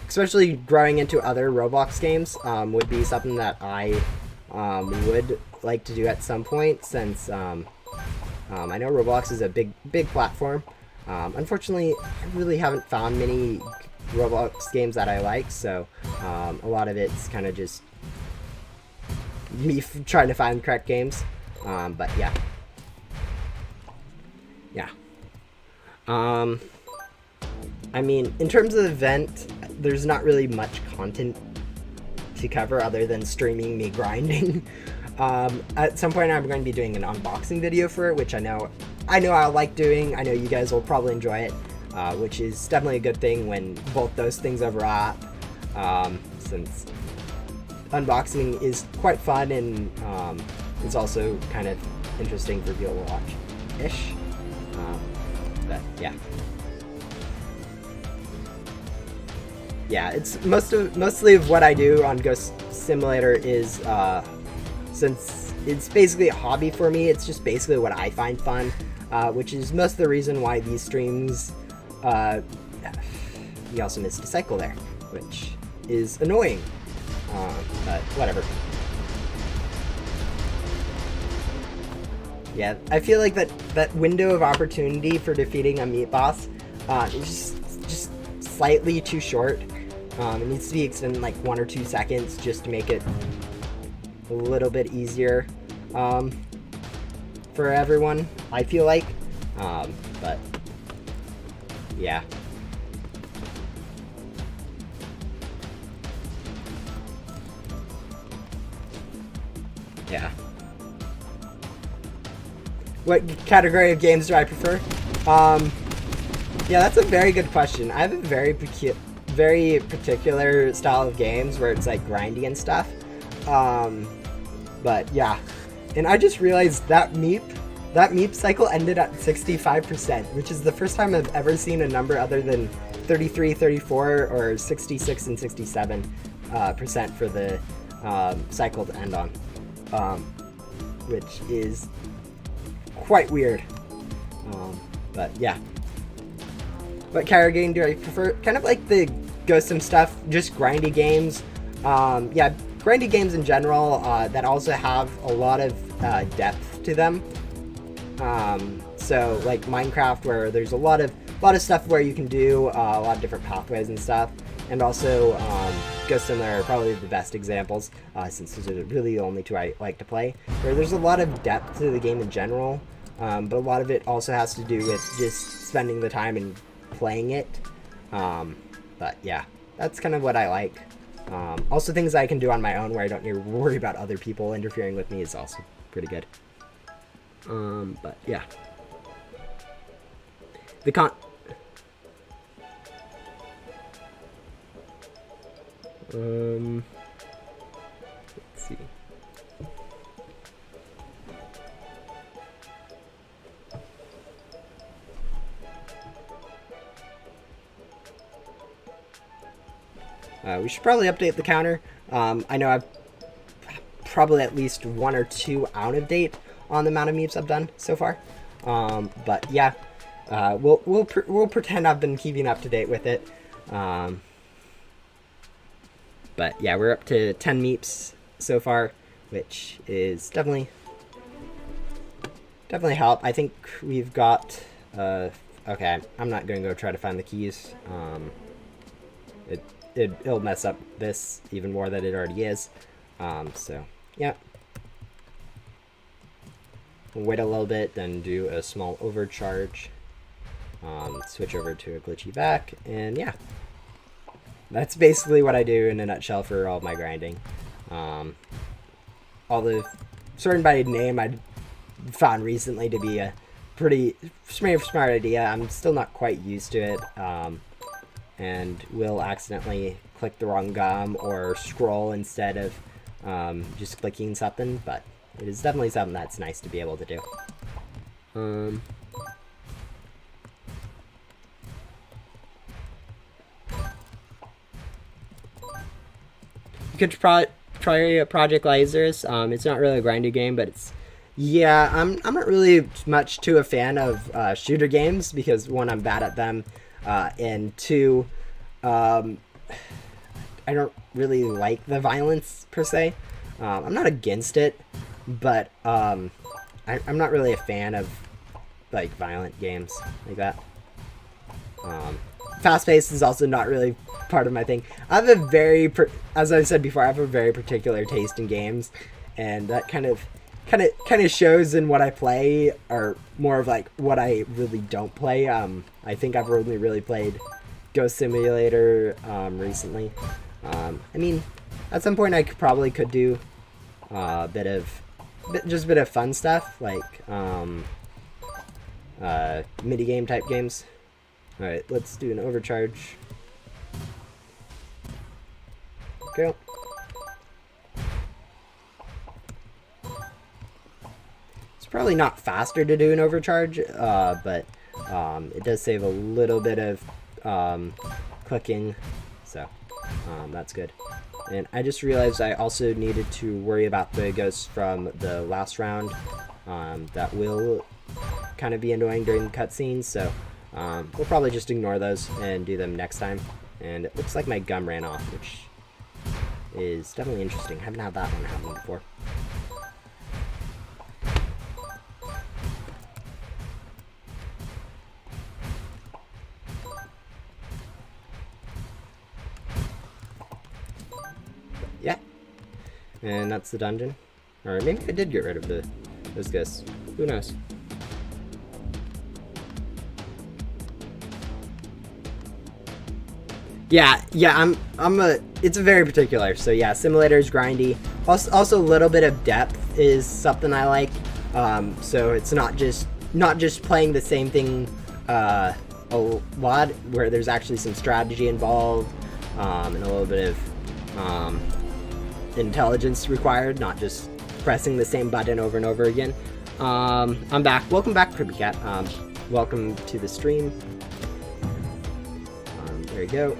Especially growing into other Roblox games would be something that I would like to do at some point, since I know Roblox is a big platform. Unfortunately, I really haven't found many Roblox games that I like, so a lot of it's kind of just me trying to find the correct games. But yeah. I mean, in terms of the event, there's not really much content to cover other than streaming me grinding. At some point I'm going to be doing an unboxing video for it, which I know I'll like doing. I know you guys will probably enjoy it, which is definitely a good thing when both those things overlap. since unboxing is quite fun and it's also kind of interesting for people to watch-ish. But yeah. Yeah, it's mostly of what I do on Ghost Simulator is, since it's basically a hobby for me, it's just basically what I find fun, which is most of the reason why these streams, you also missed a cycle there, which is annoying, but whatever. Yeah, I feel like that window of opportunity for defeating a Meep boss is just slightly too short. It needs to be extended like 1 or 2 seconds just to make it a little bit easier for everyone, I feel like. But yeah. Yeah. What category of games do I prefer? Yeah, that's a very good question. I have a very particular style of games where it's like grindy and stuff. But yeah, and I just realized that Meep cycle ended at 65%, which is the first time I've ever seen a number other than 33, 34, or 66 and 67 percent for the cycle to end on, which is quite weird. But yeah. What category game do I prefer? Kind of like the Ghost Sim stuff, just grindy games. Yeah, grindy games in general that also have a lot of depth to them. So like Minecraft, where there's a lot of stuff where you can do a lot of different pathways and stuff, and also Ghost Sim are probably the best examples, since those are really the only two I like to play, where there's a lot of depth to the game in general, but a lot of it also has to do with just spending the time and playing it. But yeah, that's kind of what I like. Also things I can do on my own where I don't need to worry about other people interfering with me is also pretty good. But yeah. Let's see. We should probably update the counter. I know I've probably at least 1 or 2 out of date on the amount of Meeps I've done so far. But yeah, we'll pretend I've been keeping up to date with it. But yeah, we're up to 10 Meeps so far, which is definitely help. I think we've got okay, I'm not gonna go try to find the keys. It'll mess up this even more than it already is. So yeah, we'll wait a little bit, then do a small overcharge, switch over to a glitchy back, and yeah, that's basically what I do in a nutshell for all my grinding. All the sorting by name I found recently to be a pretty smart idea. I'm still not quite used to it, and will accidentally click the wrong gum or scroll instead of just clicking something, but it is definitely something that's nice to be able to do. You could try Project Lasers. It's not really a grindy game, but it's, yeah, I'm not really much too a fan of shooter games because, one, I'm bad at them, and two, I don't really like the violence per se. I'm not against it, but I'm not really a fan of like violent games like that. Fast-paced is also not really part of my thing. I have a very, as I said before, I have a very particular taste in games, and that kind of shows in what I play, or more of like what I really don't play. I think I've only really played Ghost Simulator recently. I mean, at some point I probably could do a bit of fun stuff like mini game type games. All right, let's do an overcharge. go. It's probably not faster to do an overcharge, but it does save a little bit of clicking, so that's good. And I just realized I also needed to worry about the ghosts from the last round that will kind of be annoying during the cutscenes, so we'll probably just ignore those and do them next time. And it looks like my gum ran off, which is definitely interesting. I haven't had that one happen before. Yeah. And that's the dungeon. Or maybe I did get rid of those ghosts. Who knows? Yeah, it's very particular. So yeah, simulator is grindy. Also a little bit of depth is something I like. So it's not just playing the same thing a lot, where there's actually some strategy involved, and a little bit of intelligence required, not just pressing the same button over and over again. I'm back. Welcome back, Creepy Cat. Welcome to the stream. There we go.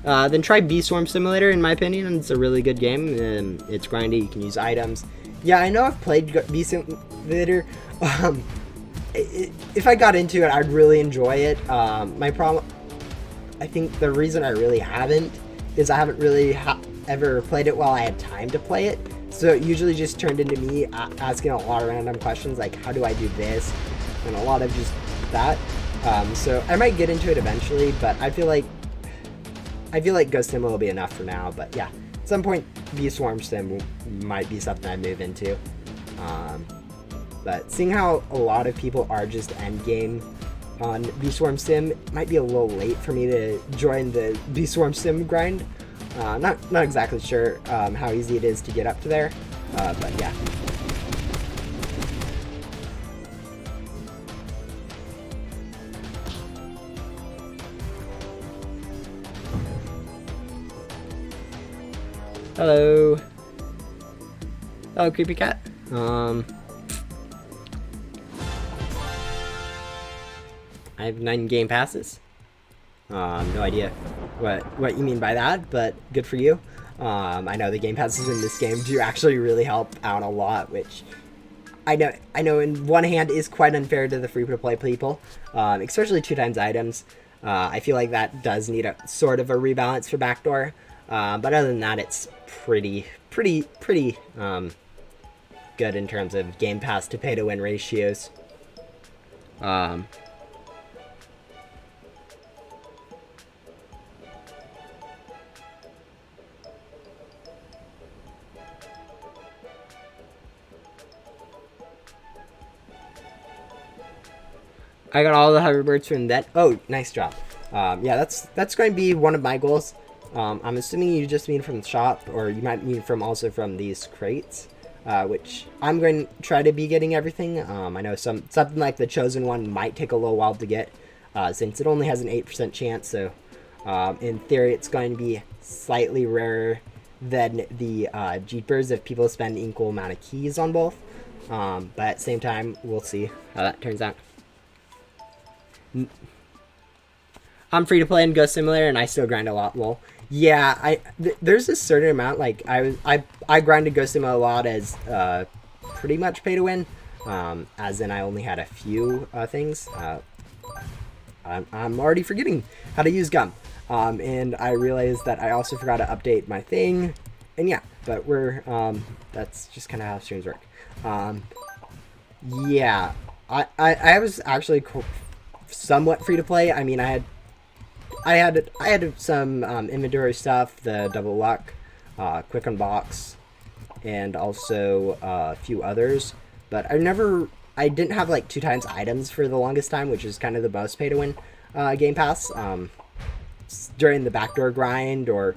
Then try Bee Swarm Simulator, in my opinion. It's a really good game, and it's grindy. You can use items. Yeah, I know I've played Bee Simulator. If I got into it, I'd really enjoy it. My problem, I think the reason I really haven't is I haven't really ever played it while I had time to play it. So it usually just turned into me asking a lot of random questions, like how do I do this, and a lot of just that. So I might get into it eventually, but I feel like Ghost Sim will be enough for now. But yeah, at some point, Bee Swarm Sim might be something I move into. But seeing how a lot of people are just endgame on Bee Swarm Sim, it might be a little late for me to join the Bee Swarm Sim grind. Not exactly sure how easy it is to get up to there, but yeah. Hello. Hello, Creepy Cat. I have 9 game passes. No idea what you mean by that, but good for you. I know the game passes in this game do actually really help out a lot, which I know in one hand is quite unfair to the free-to-play people, especially 2 times items. I feel like that does need a sort of a rebalance for backdoor, but other than that, it's pretty good in terms of game pass to pay to win ratios. I got all the hoverbirds from that. Oh, nice job. Yeah, that's going to be one of my goals. I'm assuming you just mean from the shop, or you might mean also from these crates, which I'm going to try to be getting everything. I know something like the Chosen One might take a little while to get, since it only has an 8% chance, so in theory it's going to be slightly rarer than the Jeepers if people spend equal amount of keys on both. But at the same time, we'll see how that turns out. I'm free to play in Ghost Simulator, and I still grind a lot. Well, yeah, there's a certain amount. Like I grinded Ghost Sim a lot as pretty much pay to win, as in I only had a few things. I'm already forgetting how to use gum, and I realized that I also forgot to update my thing, and yeah, but that's just kind of how streams work. Yeah, I was actually somewhat free to play. I mean, I had some inventory stuff, the double luck, quick unbox, and also a few others. But I didn't have like 2 times items for the longest time, which is kind of the most pay to win game pass during the backdoor grind, or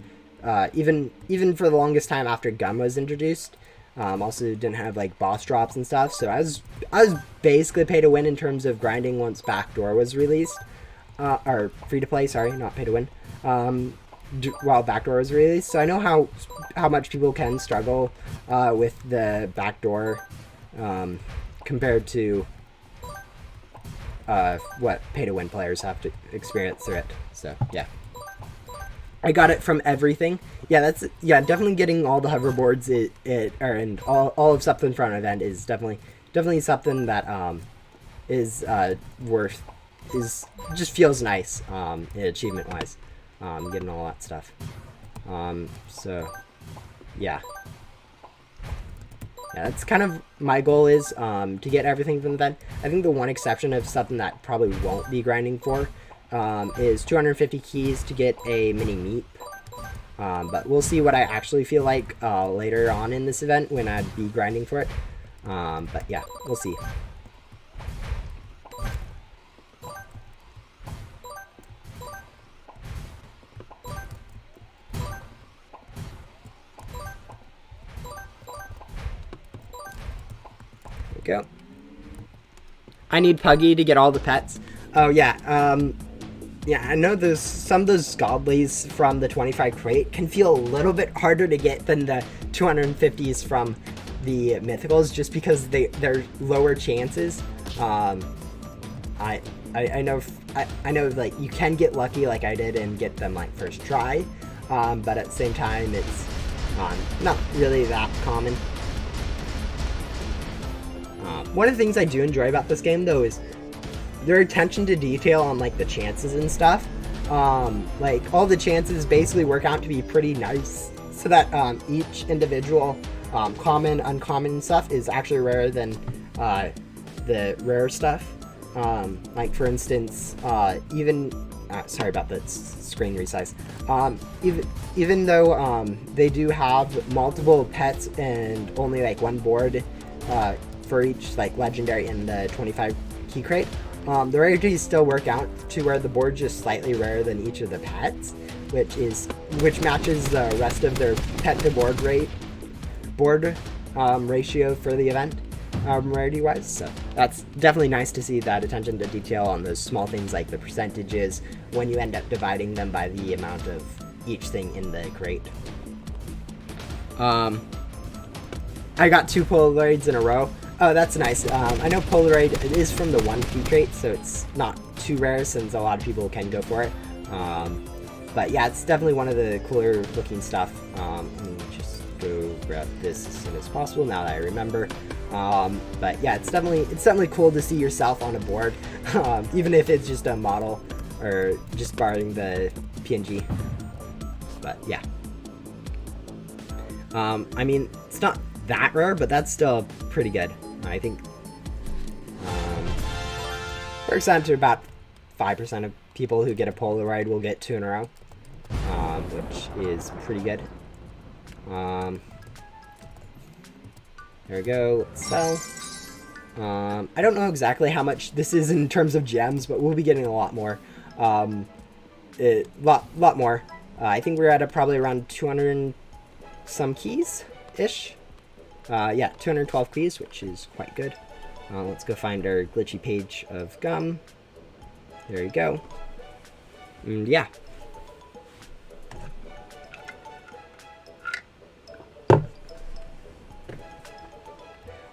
even for the longest time after gum was introduced. Also didn't have like boss drops and stuff, so I was basically pay to win in terms of grinding once backdoor was released. or free to play, sorry, not pay to win, while backdoor was released. So I know how much people can struggle with the backdoor compared to what pay to win players have to experience through it. So yeah, I got it from everything. Yeah, definitely getting all the hoverboards and all of something for an event is definitely something that is worth, is just feels nice achievement wise, getting all that stuff. So yeah, that's kind of my goal, is to get everything from the event. I think the one exception of something that probably won't be grinding for is 250 keys to get a mini Meep. But we'll see what I actually feel like later on in this event when I'd be grinding for it. But yeah, we'll see. Go. I need Puggy to get all the pets. Oh yeah, yeah, I know some of those godlies from the 25 crate can feel a little bit harder to get than the 250s from the mythicals, just because they're lower chances. I know like you can get lucky like I did and get them like first try, but at the same time it's not really that common. One of the things I do enjoy about this game, though, is their attention to detail on like the chances and stuff. Like all the chances basically work out to be pretty nice, so that each individual common, uncommon stuff is actually rarer than the rare stuff. Like for instance, even sorry about the screen resize. Even though they do have multiple pets and only like one board for each like legendary in the 25 key crate, the rarities still work out to where the board's just slightly rarer than each of the pets, which matches the rest of their pet to board ratio for the event, rarity wise. So that's definitely nice to see that attention to detail on those small things like the percentages when you end up dividing them by the amount of each thing in the crate. I got 2 Polaroids in a row. Oh, that's nice. I know Polaroid is from the 1 key crate, so it's not too rare since a lot of people can go for it. But yeah, it's definitely one of the cooler looking stuff. Let me just go grab this as soon as possible now that I remember. But yeah, it's definitely cool to see yourself on a board, even if it's just a model or just borrowing the PNG. But yeah. I mean, it's not that rare, but that's still pretty good. I think works out to about 5% of people who get a Polaroid will get 2 in a row, which is pretty good. There we go. Let's sell. I don't know exactly how much this is in terms of gems, but we'll be getting a lot more. Lot more. I think we're at probably around 200 and some keys ish. Yeah, 212 keys, which is quite good. Let's go find our glitchy page of gum. There you go. And yeah.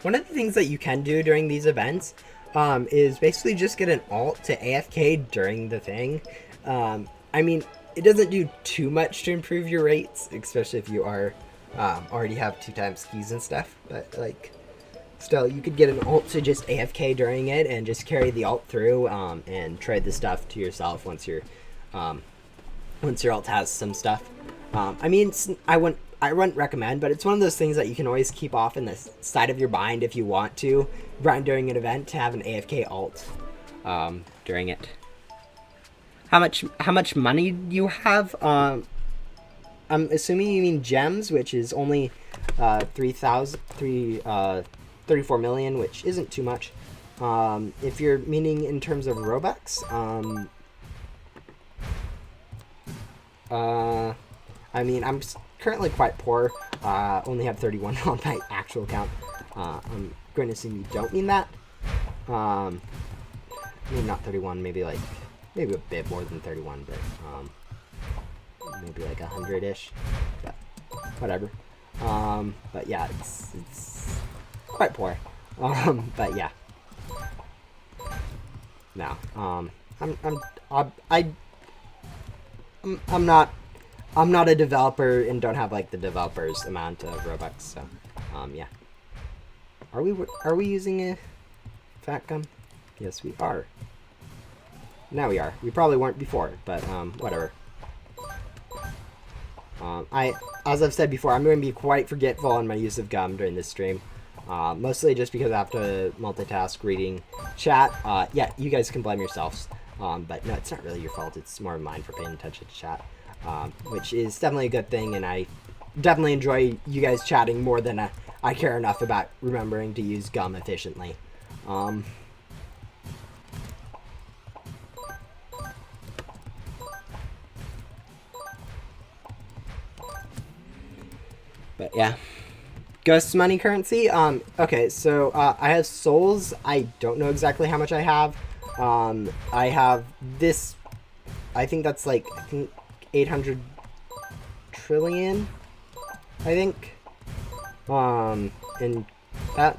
One of the things that you can do during these events is basically just get an alt to AFK during the thing. I mean, it doesn't do too much to improve your rates, especially if you are already have 2 times keys and stuff, but like still you could get an alt to just AFK during it and just carry the alt through and trade the stuff to yourself once your alt has some stuff. I mean, I wouldn't recommend, but it's one of those things that you can always keep off in the side of your mind if you want to grind during an event, to have an AFK alt during it. How much money you have? I'm assuming you mean gems, which is only 34 million, which isn't too much. If you're meaning in terms of Robux, I mean, I'm currently quite poor. Only have 31 on my actual account. I'm going to assume you don't mean that. I mean, not 31, maybe like maybe a bit more than 31, but maybe like 100-ish, but whatever. But yeah, it's quite poor. But yeah. No. I'm not a developer and don't have like the developer's amount of Robux, so yeah. Are we using a fat gum? Yes, we are. Now we are. We probably weren't before, but whatever. As I've said before, I'm going to be quite forgetful on my use of gum during this stream. Mostly just because I have to multitask reading chat. Yeah, you guys can blame yourselves. But no, it's not really your fault. It's more mine for paying attention to chat. Which is definitely a good thing, and I definitely enjoy you guys chatting more than I care enough about remembering to use gum efficiently. But yeah. Ghost money currency? Okay, so I have souls. I don't know exactly how much I have. I have this, I think that's like, 800 trillion, I think. And that,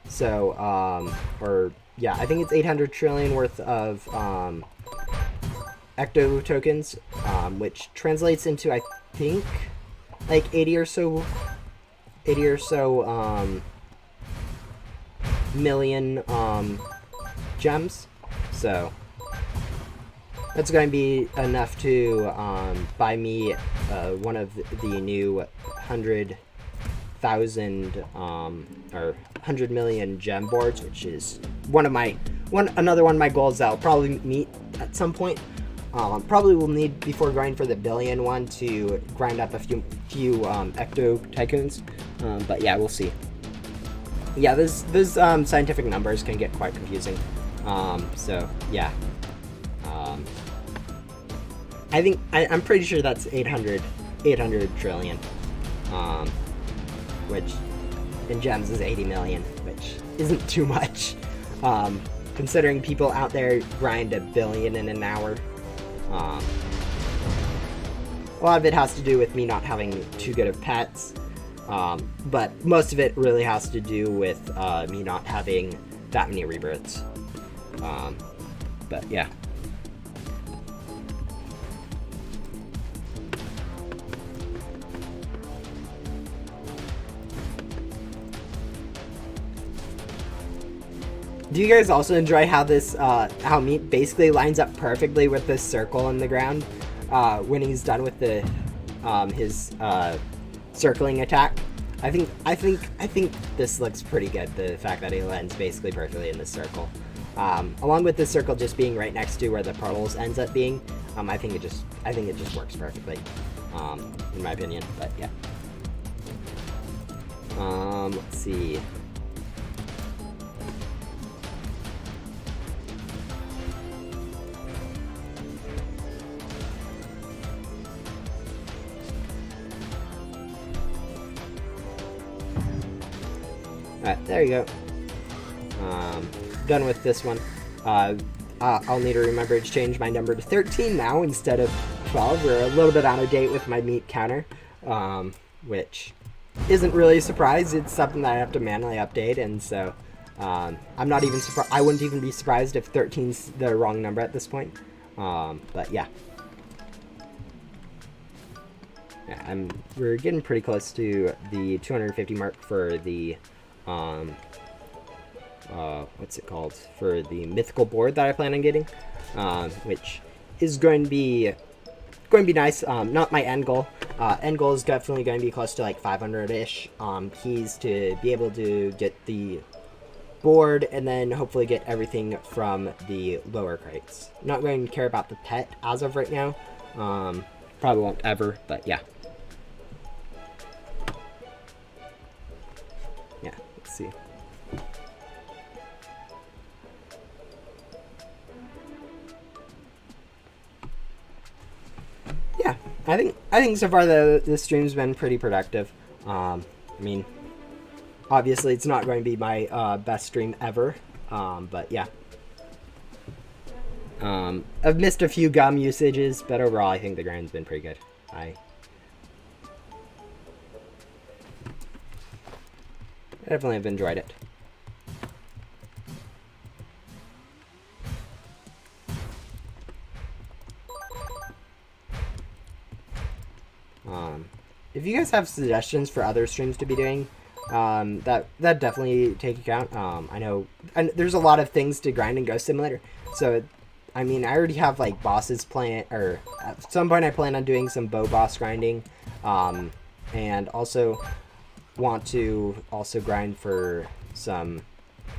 so, or, yeah, I think it's 800 trillion worth of, ecto tokens, which translates into, I think, like 80 or so million gems. So that's going to be enough to buy me one of the new 100,000 or 100 million gem boards, which is another one of my goals that I'll probably meet at some point. Probably will need before going for the billion one to grind up a few ecto tycoons. But yeah, we'll see. Yeah, those scientific numbers can get quite confusing. So yeah. I think I'm pretty sure that's 800 trillion. Which in gems is 80 million, which isn't too much. Considering people out there grind a billion in an hour. A lot of it has to do with me not having too good of pets, but most of it really has to do with me not having that many rebirths. But yeah. Do you guys also enjoy how this, how Meep basically lines up perfectly with this circle in the ground, when he's done with the, his, circling attack? I think this looks pretty good, the fact that he lands basically perfectly in this circle. Along with this circle just being right next to where the portals ends up being, I think it just works perfectly, in my opinion, but yeah. Let's see. Alright, there you go. Done with this one. I'll need to remember to change my number to 13 now instead of 12. We're a little bit out of date with my meat counter, which isn't really a surprise. It's something that I have to manually update, and so I'm not even surprised. I wouldn't even be surprised if 13's the wrong number at this point. But yeah. Yeah, we're getting pretty close to the 250 mark for the what's it called, for the mythical board that I plan on getting, which is going to be nice. Not my end goal. End goal is definitely going to be close to like 500-ish keys to be able to get the board and then hopefully get everything from the lower crates. Not going to care about the pet as of right now. Probably won't ever, but yeah. Yeah, let's see. Yeah, I think so far the stream's been pretty productive. I mean, obviously it's not going to be my best stream ever, but yeah. I've missed a few gum usages, but overall I think the grind's been pretty good. I definitely have enjoyed it. If you guys have suggestions for other streams to be doing, that definitely take account. I know there's a lot of things to grind in Ghost Simulator, so I mean I already have like bosses planned, or at some point I plan on doing some bow boss grinding, and also want to also grind for some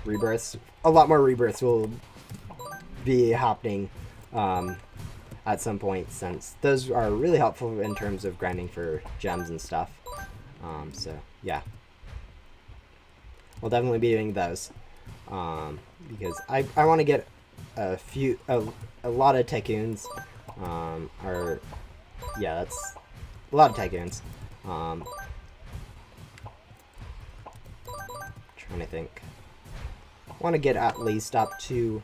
rebirths. A lot more rebirths will be happening at some point, since those are really helpful in terms of grinding for gems and stuff. So yeah, we'll definitely be doing those, because I want to get a lot of tycoons, or yeah, that's a lot of tycoons. Trying to think. I want to get at least up to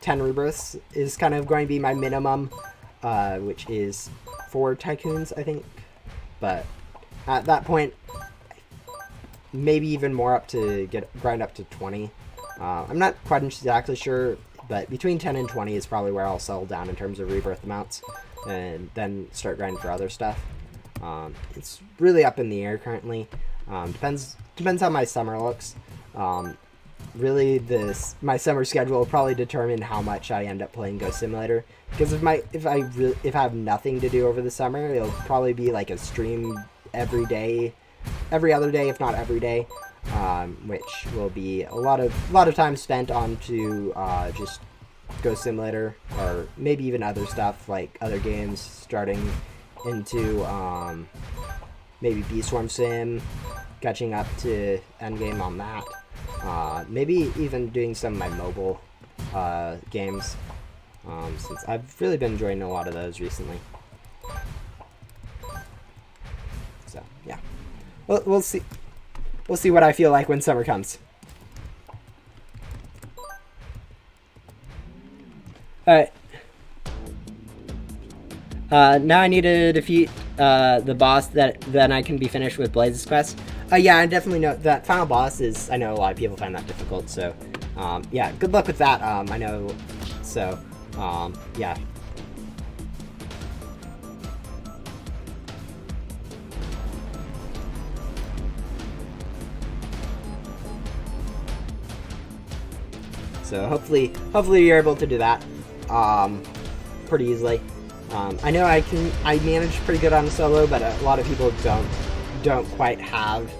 10 rebirths is kind of going to be my minimum, which is 4 tycoons, I think. But at that point, maybe even more, up to grind up to 20. I'm not quite exactly sure, but between 10 and 20 is probably where I'll settle down in terms of rebirth amounts, and then start grinding for other stuff. It's really up in the air currently. Depends how my summer looks. Really, my summer schedule will probably determine how much I end up playing Ghost Simulator. Because if I have nothing to do over the summer, it'll probably be like a stream every day, every other day, if not every day, which will be a lot of time spent on to just Ghost Simulator, or maybe even other stuff like other games, starting into maybe Beeswarm Sim, catching up to endgame on that. Maybe even doing some of my mobile games, since I've really been enjoying a lot of those recently. So yeah, we'll see. We'll see what I feel like when summer comes. Alright. Now I need to defeat the boss, that then I can be finished with Blaze's quest. Yeah, I definitely know that final boss is, I know a lot of people find that difficult, so yeah, good luck with that. I know, so yeah. So hopefully you're able to do that pretty easily. I know I manage pretty good on solo, but a lot of people don't quite have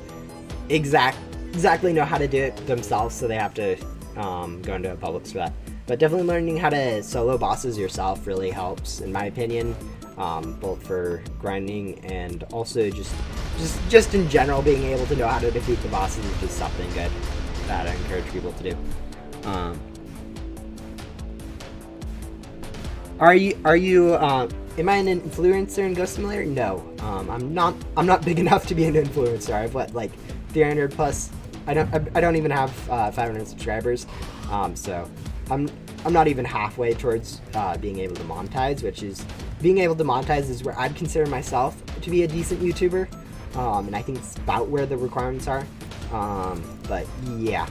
exactly know how to do it themselves, so they have to go into a Publix for that. But definitely learning how to solo bosses yourself really helps, in my opinion, both for grinding and also just in general, being able to know how to defeat the bosses is just something good that I encourage people to do. Are you am I an influencer in Ghost Simulator? No. I'm not big enough to be an influencer. I've let like 300 plus. I don't even have 500 subscribers. So I'm not even halfway towards being able to monetize, which is being able to monetize is where I'd consider myself to be a decent YouTuber. And I think it's about where the requirements are. But yeah.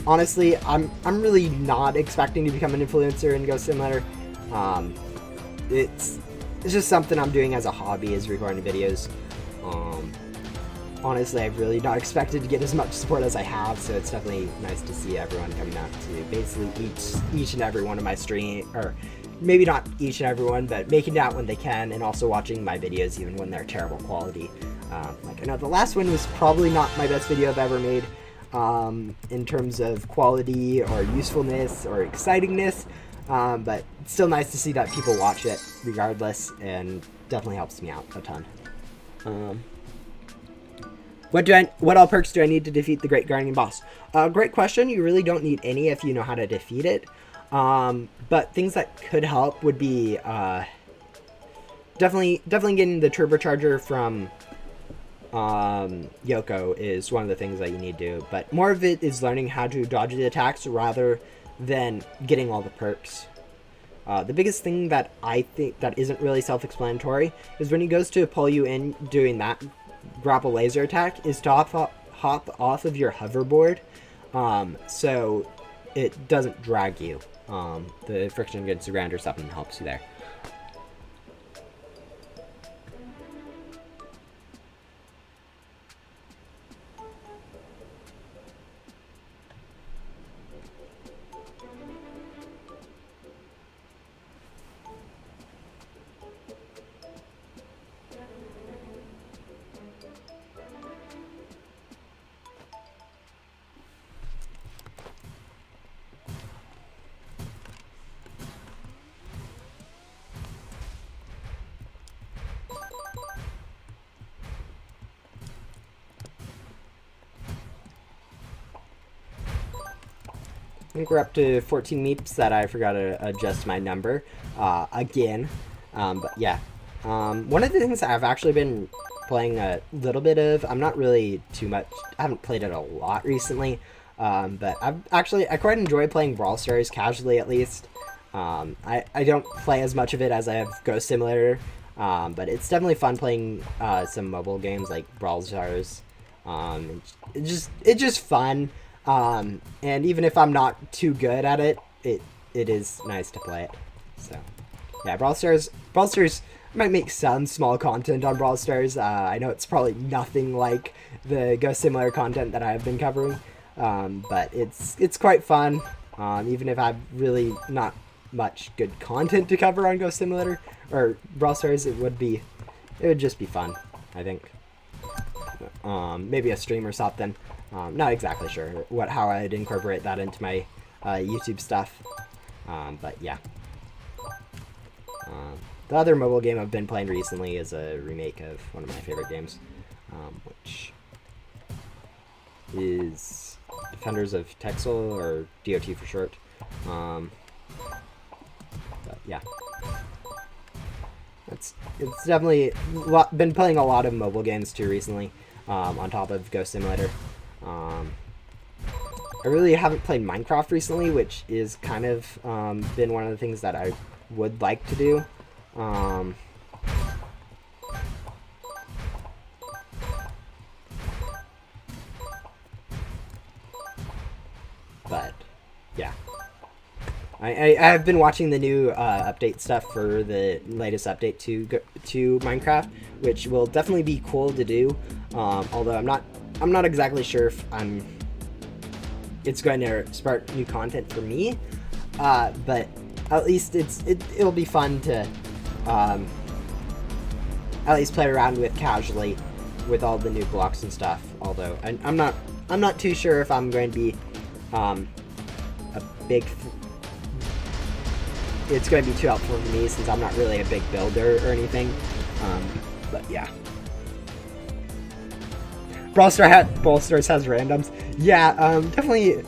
Honestly, I'm really not expecting to become an influencer in Ghost Simulator. It's just something I'm doing as a hobby, is recording videos. Honestly, I've really not expected to get as much support as I have, so it's definitely nice to see everyone coming out to basically each and every one of my stream, or maybe not each and every one, but making it out when they can, and also watching my videos even when they're terrible quality. Like, I know the last one was probably not my best video I've ever made, in terms of quality or usefulness or excitingness, but it's still nice to see that people watch it regardless, and definitely helps me out a ton. What all perks do I need to defeat the Great Guardian boss? Great question. You really don't need any if you know how to defeat it. But things that could help would be definitely getting the turbocharger from Yoko is one of the things that you need to do, but more of it is learning how to dodge the attacks rather than getting all the perks. The biggest thing that I think that isn't really self-explanatory is when he goes to pull you in doing that grapple laser attack is to hop off of your hoverboard, so it doesn't drag you. The friction against the ground or something helps you there. I think we're up to 14 meeps that I forgot to adjust my number again. But yeah, one of the things I've actually been playing a little bit of, I'm not really too much, I haven't played it a lot recently, but I quite enjoy playing Brawl Stars casually at least. I don't play as much of it as I have Ghost Simulator, but it's definitely fun playing some mobile games like Brawl Stars. It's just fun. And even if I'm not too good at it, it is nice to play it. So, yeah, Brawl Stars might make some small content on Brawl Stars. I know it's probably nothing like the Ghost Simulator content that I've been covering, but it's quite fun. Even if I've really not much good content to cover on Ghost Simulator or Brawl Stars, it would just be fun, I think. Maybe a stream or something. Not exactly sure how I'd incorporate that into my YouTube stuff, but yeah. The other mobile game I've been playing recently is a remake of one of my favorite games, which is Defenders of Texel, or DOT for short. But yeah. It's definitely been playing a lot of mobile games too recently, on top of Ghost Simulator. I really haven't played Minecraft recently, which is kind of been one of the things that I would like to do. But yeah, I've been watching the new update stuff for the latest update to Minecraft, which will definitely be cool to do. Although I'm not exactly sure if it's going to spark new content for me, but at least it'll be fun to at least play around with casually with all the new blocks and stuff. Although I'm not too sure if I'm going to be it's going to be too helpful for me since I'm not really a big builder or anything. But yeah. Brawl Stars has randoms. Yeah, definitely.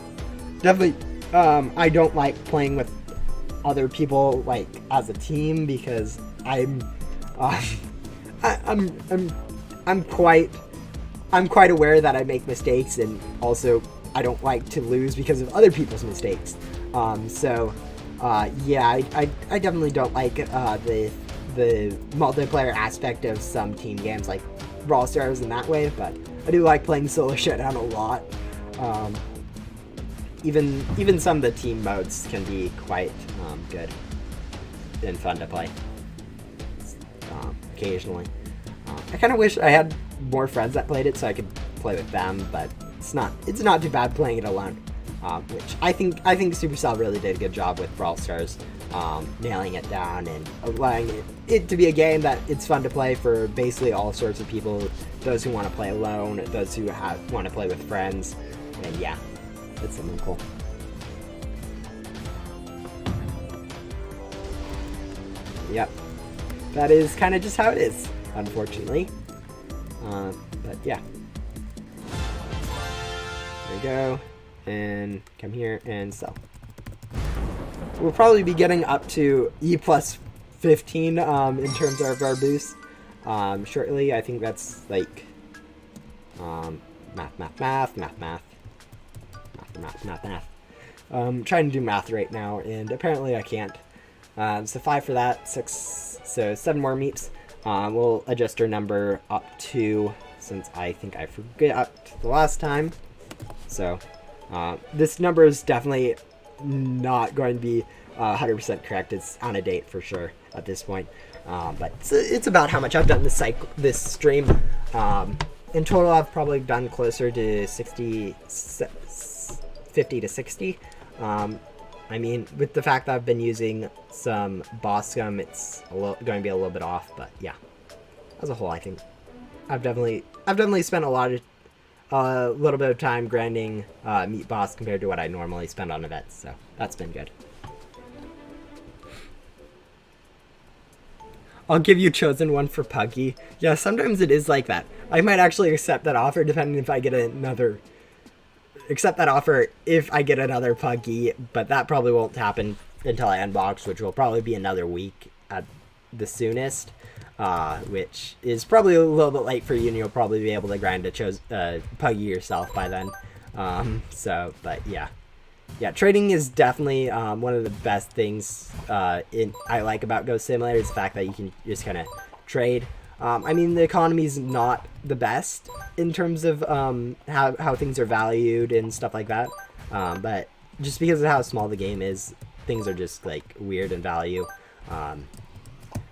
I don't like playing with other people like as a team because I'm quite aware that I make mistakes, and also I don't like to lose because of other people's mistakes. Yeah, I definitely don't like the multiplayer aspect of some team games like Brawl Stars in that way, but I do like playing Solo Showdown a lot. Even some of the team modes can be quite good and fun to play occasionally. I kind of wish I had more friends that played it so I could play with them, but it's not too bad playing it alone. Which I think Supercell really did a good job with Brawl Stars, nailing it down and allowing it to be a game that it's fun to play for basically all sorts of people. Those who want to play alone, those who want to play with friends, and yeah, it's something cool. Yep, that is kind of just how it is, unfortunately. But yeah, there we go. And come here and sell. We'll probably be getting up to E plus 15 in terms of our boost shortly. I think that's like Math. Trying to do math right now, and apparently I can't. So 5 for that, 6, so 7 more meeps. We'll adjust our number up to, since I think I forgot the last time. So this number is definitely not going to be 100% correct. It's on a date for sure at this point. But it's about how much I've done this stream. In total, I've probably done closer to 50 to 60. I mean, with the fact that I've been using some boss scum, it's going to be a little bit off. But yeah, as a whole, I think I've definitely spent a little bit of time grinding Meep boss compared to what I normally spend on events. So that's been good. I'll give you chosen one for Puggy. Yeah, sometimes it is like that. I might actually accept that offer depending if I get another... Accept that offer if I get another Puggy, but that probably won't happen until I unbox, which will probably be another week at the soonest. Which is probably a little bit late for you, and you'll probably be able to grind a Puggy yourself by then. But yeah. Yeah, trading is definitely one of the best things I like about Ghost Simulator is the fact that you can just kind of trade. I mean, the economy's not the best in terms of how things are valued and stuff like that. But just because of how small the game is, things are just like weird in value.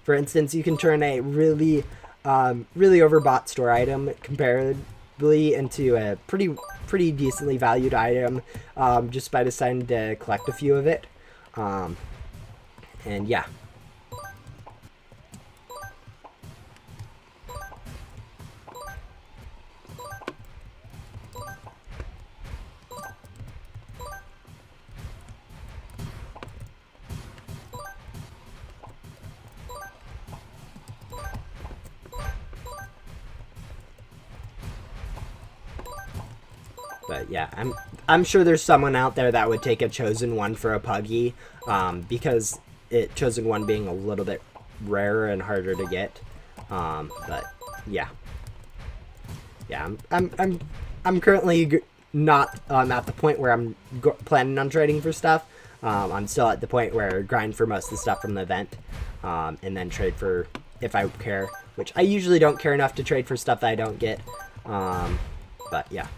For instance, you can turn a really overbought store item comparably into a pretty decently valued item just by deciding to collect a few of it. And yeah. But yeah, I'm sure there's someone out there that would take a chosen one for a Puggy, because chosen one being a little bit rarer and harder to get. But yeah, I'm currently not at the point where I'm planning on trading for stuff. I'm still at the point where I grind for most of the stuff from the event, and then trade for if I care, which I usually don't care enough to trade for stuff that I don't get. But yeah.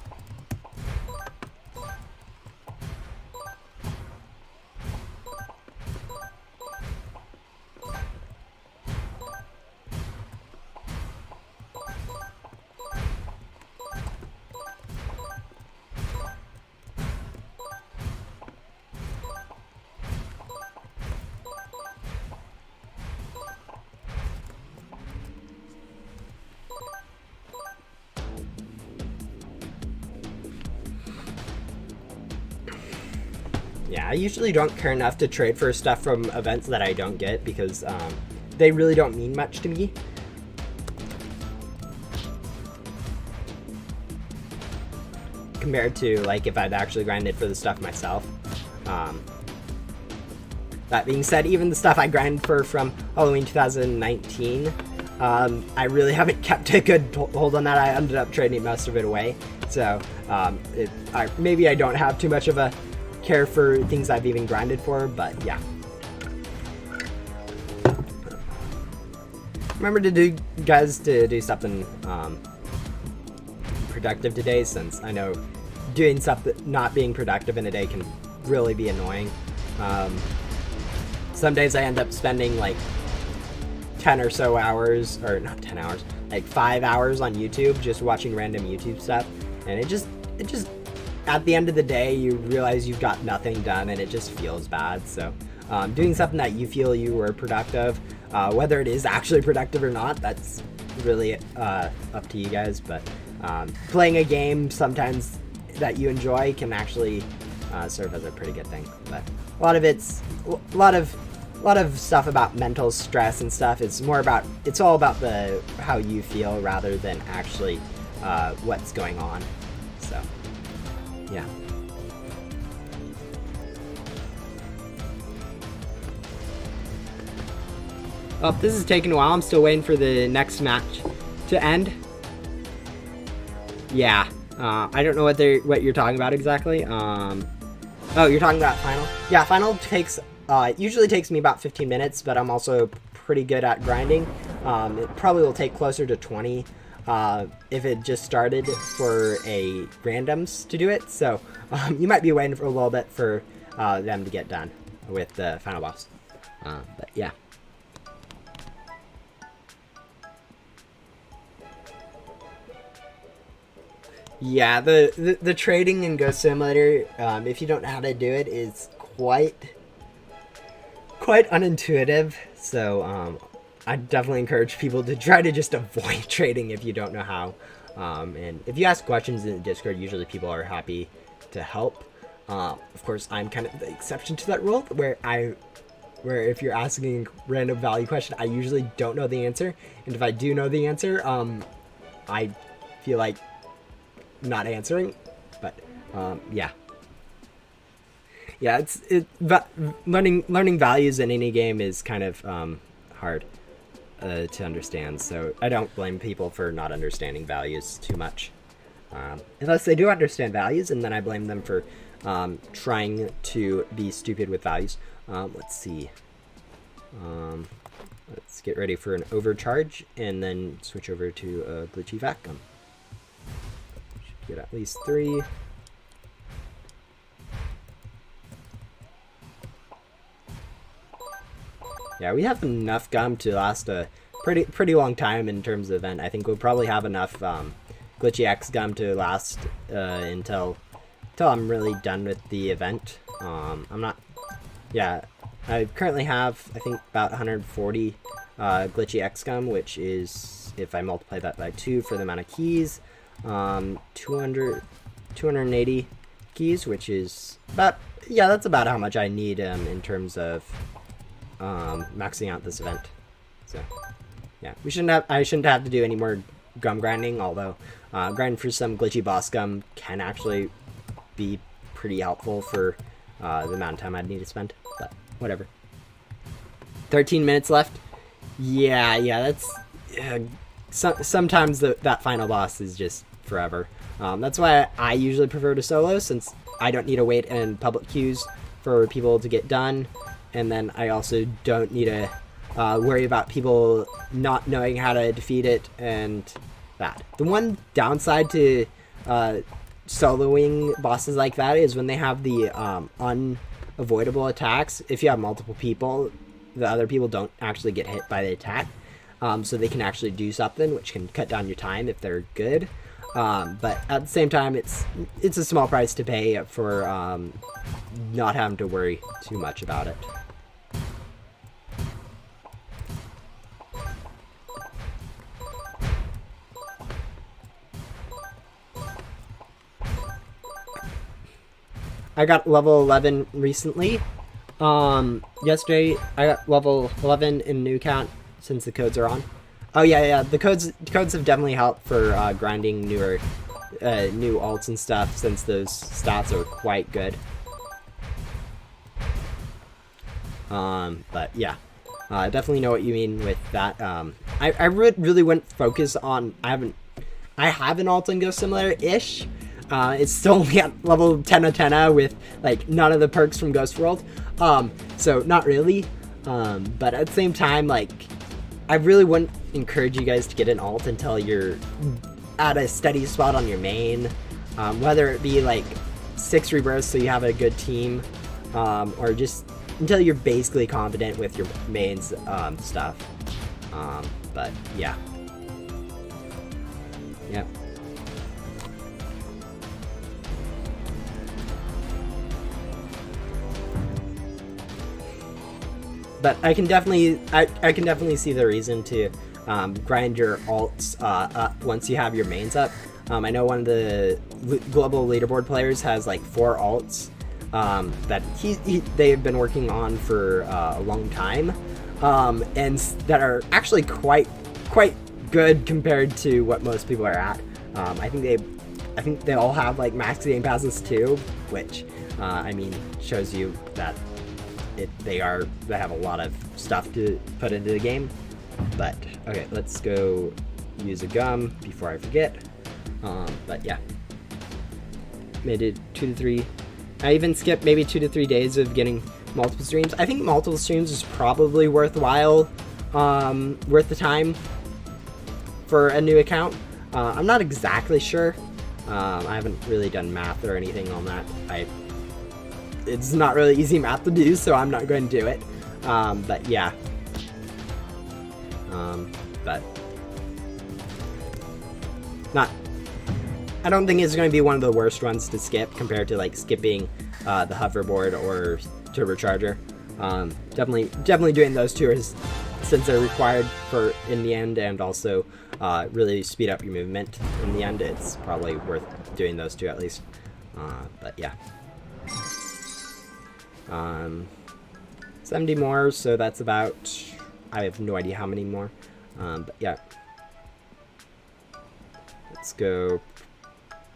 Yeah, I usually don't care enough to trade for stuff from events that I don't get because they really don't mean much to me. Compared to like if I'd actually grinded for the stuff myself. That being said, even the stuff I grind for from Halloween 2019, I really haven't kept a good hold on that. I ended up trading most of it away. So maybe I don't have too much of a care for things I've even grinded for, but yeah. Remember to do something productive today, since I know doing something not being productive in a day can really be annoying. Some days I end up spending like 10 or so hours, or not 10 hours, like 5 hours on YouTube just watching random YouTube stuff, and it just at the end of the day, you realize you've got nothing done, and it just feels bad. So doing something that you feel you were productive, whether it is actually productive or not, that's really up to you guys. But playing a game sometimes that you enjoy can actually serve as a pretty good thing. But a lot of stuff about mental stress and stuff. It's all about how you feel rather than actually what's going on. So. Yeah. Oh, this is taking a while. I'm still waiting for the next match to end. Yeah. I don't know what you're talking about exactly. Oh, you're talking about final? Yeah, final takes usually takes me about 15 minutes, but I'm also pretty good at grinding. It probably will take closer to 20 if it just started for a randoms to do it. So you might be waiting for a little bit for them to get done with the final boss. But yeah. Yeah, the trading in Ghost Simulator, if you don't know how to do it, is quite unintuitive. So I definitely encourage people to try to just avoid trading if you don't know how. And if you ask questions in the Discord, usually people are happy to help. Of course, I'm kind of the exception to that rule, where if you're asking a random value question, I usually don't know the answer, and if I do know the answer, I feel like not answering. But yeah, learning values in any game is kind of hard to understand. So I don't blame people for not understanding values too much, unless they do understand values, and then I blame them for trying to be stupid with values. Let's see. Let's get ready for an overcharge and then switch over to a glitchy vacuum. Should get at least 3. Yeah, we have enough gum to last a pretty long time in terms of event. I think we'll probably have enough glitchy X gum to last until I'm really done with the event. I'm not. Yeah, I currently have, I think, about 140 glitchy X gum, which is, if I multiply that by 2 for the amount of keys, 280 keys, which is about, yeah, that's about how much I need in terms of maxing out this event. So yeah, I shouldn't have to do any more gum grinding, although grinding for some glitchy boss gum can actually be pretty helpful for the amount of time I'd need to spend, but whatever. 13 minutes left. Yeah, that's sometimes that final boss is just forever. That's why I usually prefer to solo, since I don't need to wait in public queues for people to get done, and then I also don't need to worry about people not knowing how to defeat it and that. The one downside to soloing bosses like that is when they have the unavoidable attacks. If you have multiple people, the other people don't actually get hit by the attack, so they can actually do something, which can cut down your time if they're good. But at the same time, it's a small price to pay for not having to worry too much about it. I got level 11 recently. Yesterday I got level 11 in new count since the codes are on. Oh yeah, the codes have definitely helped for grinding new alts and stuff, since those stats are quite good. But yeah, I definitely know what you mean with that. I really wouldn't focus on. I have an alt in Ghost Simulator-ish. It's still only at level 10 of 10 with like none of the perks from Ghost World. So not really. But at the same time, like, I really wouldn't encourage you guys to get an alt until you're at a steady spot on your main. Whether it be like 6 rebirths so you have a good team, or just until you're basically confident with your mains stuff. But yeah. Yep. But I can definitely see the reason to grind your alts up once you have your mains up. I know one of the global leaderboard players has like 4 alts that they've been working on for a long time, and that are actually quite good compared to what most people are at. I think they all have like max game passes too, which I mean shows you that they have a lot of stuff to put into the game. But okay, let's go use a gum before I forget. But yeah, made it 2 to 3. I even skipped maybe 2 to 3 days of getting multiple streams. I think multiple streams is probably worthwhile, worth the time for a new account. I'm not exactly sure. I haven't really done math or anything on that. It's not really easy math to do, so I'm not going to do it. But yeah. But I don't think it's going to be one of the worst ones to skip compared to like skipping the hoverboard or turbocharger. Definitely doing those two since they're required for in the end, and also really speed up your movement in the end. It's probably worth doing those two at least. But yeah. 70 more, so that's about, I have no idea how many more. But yeah. Let's go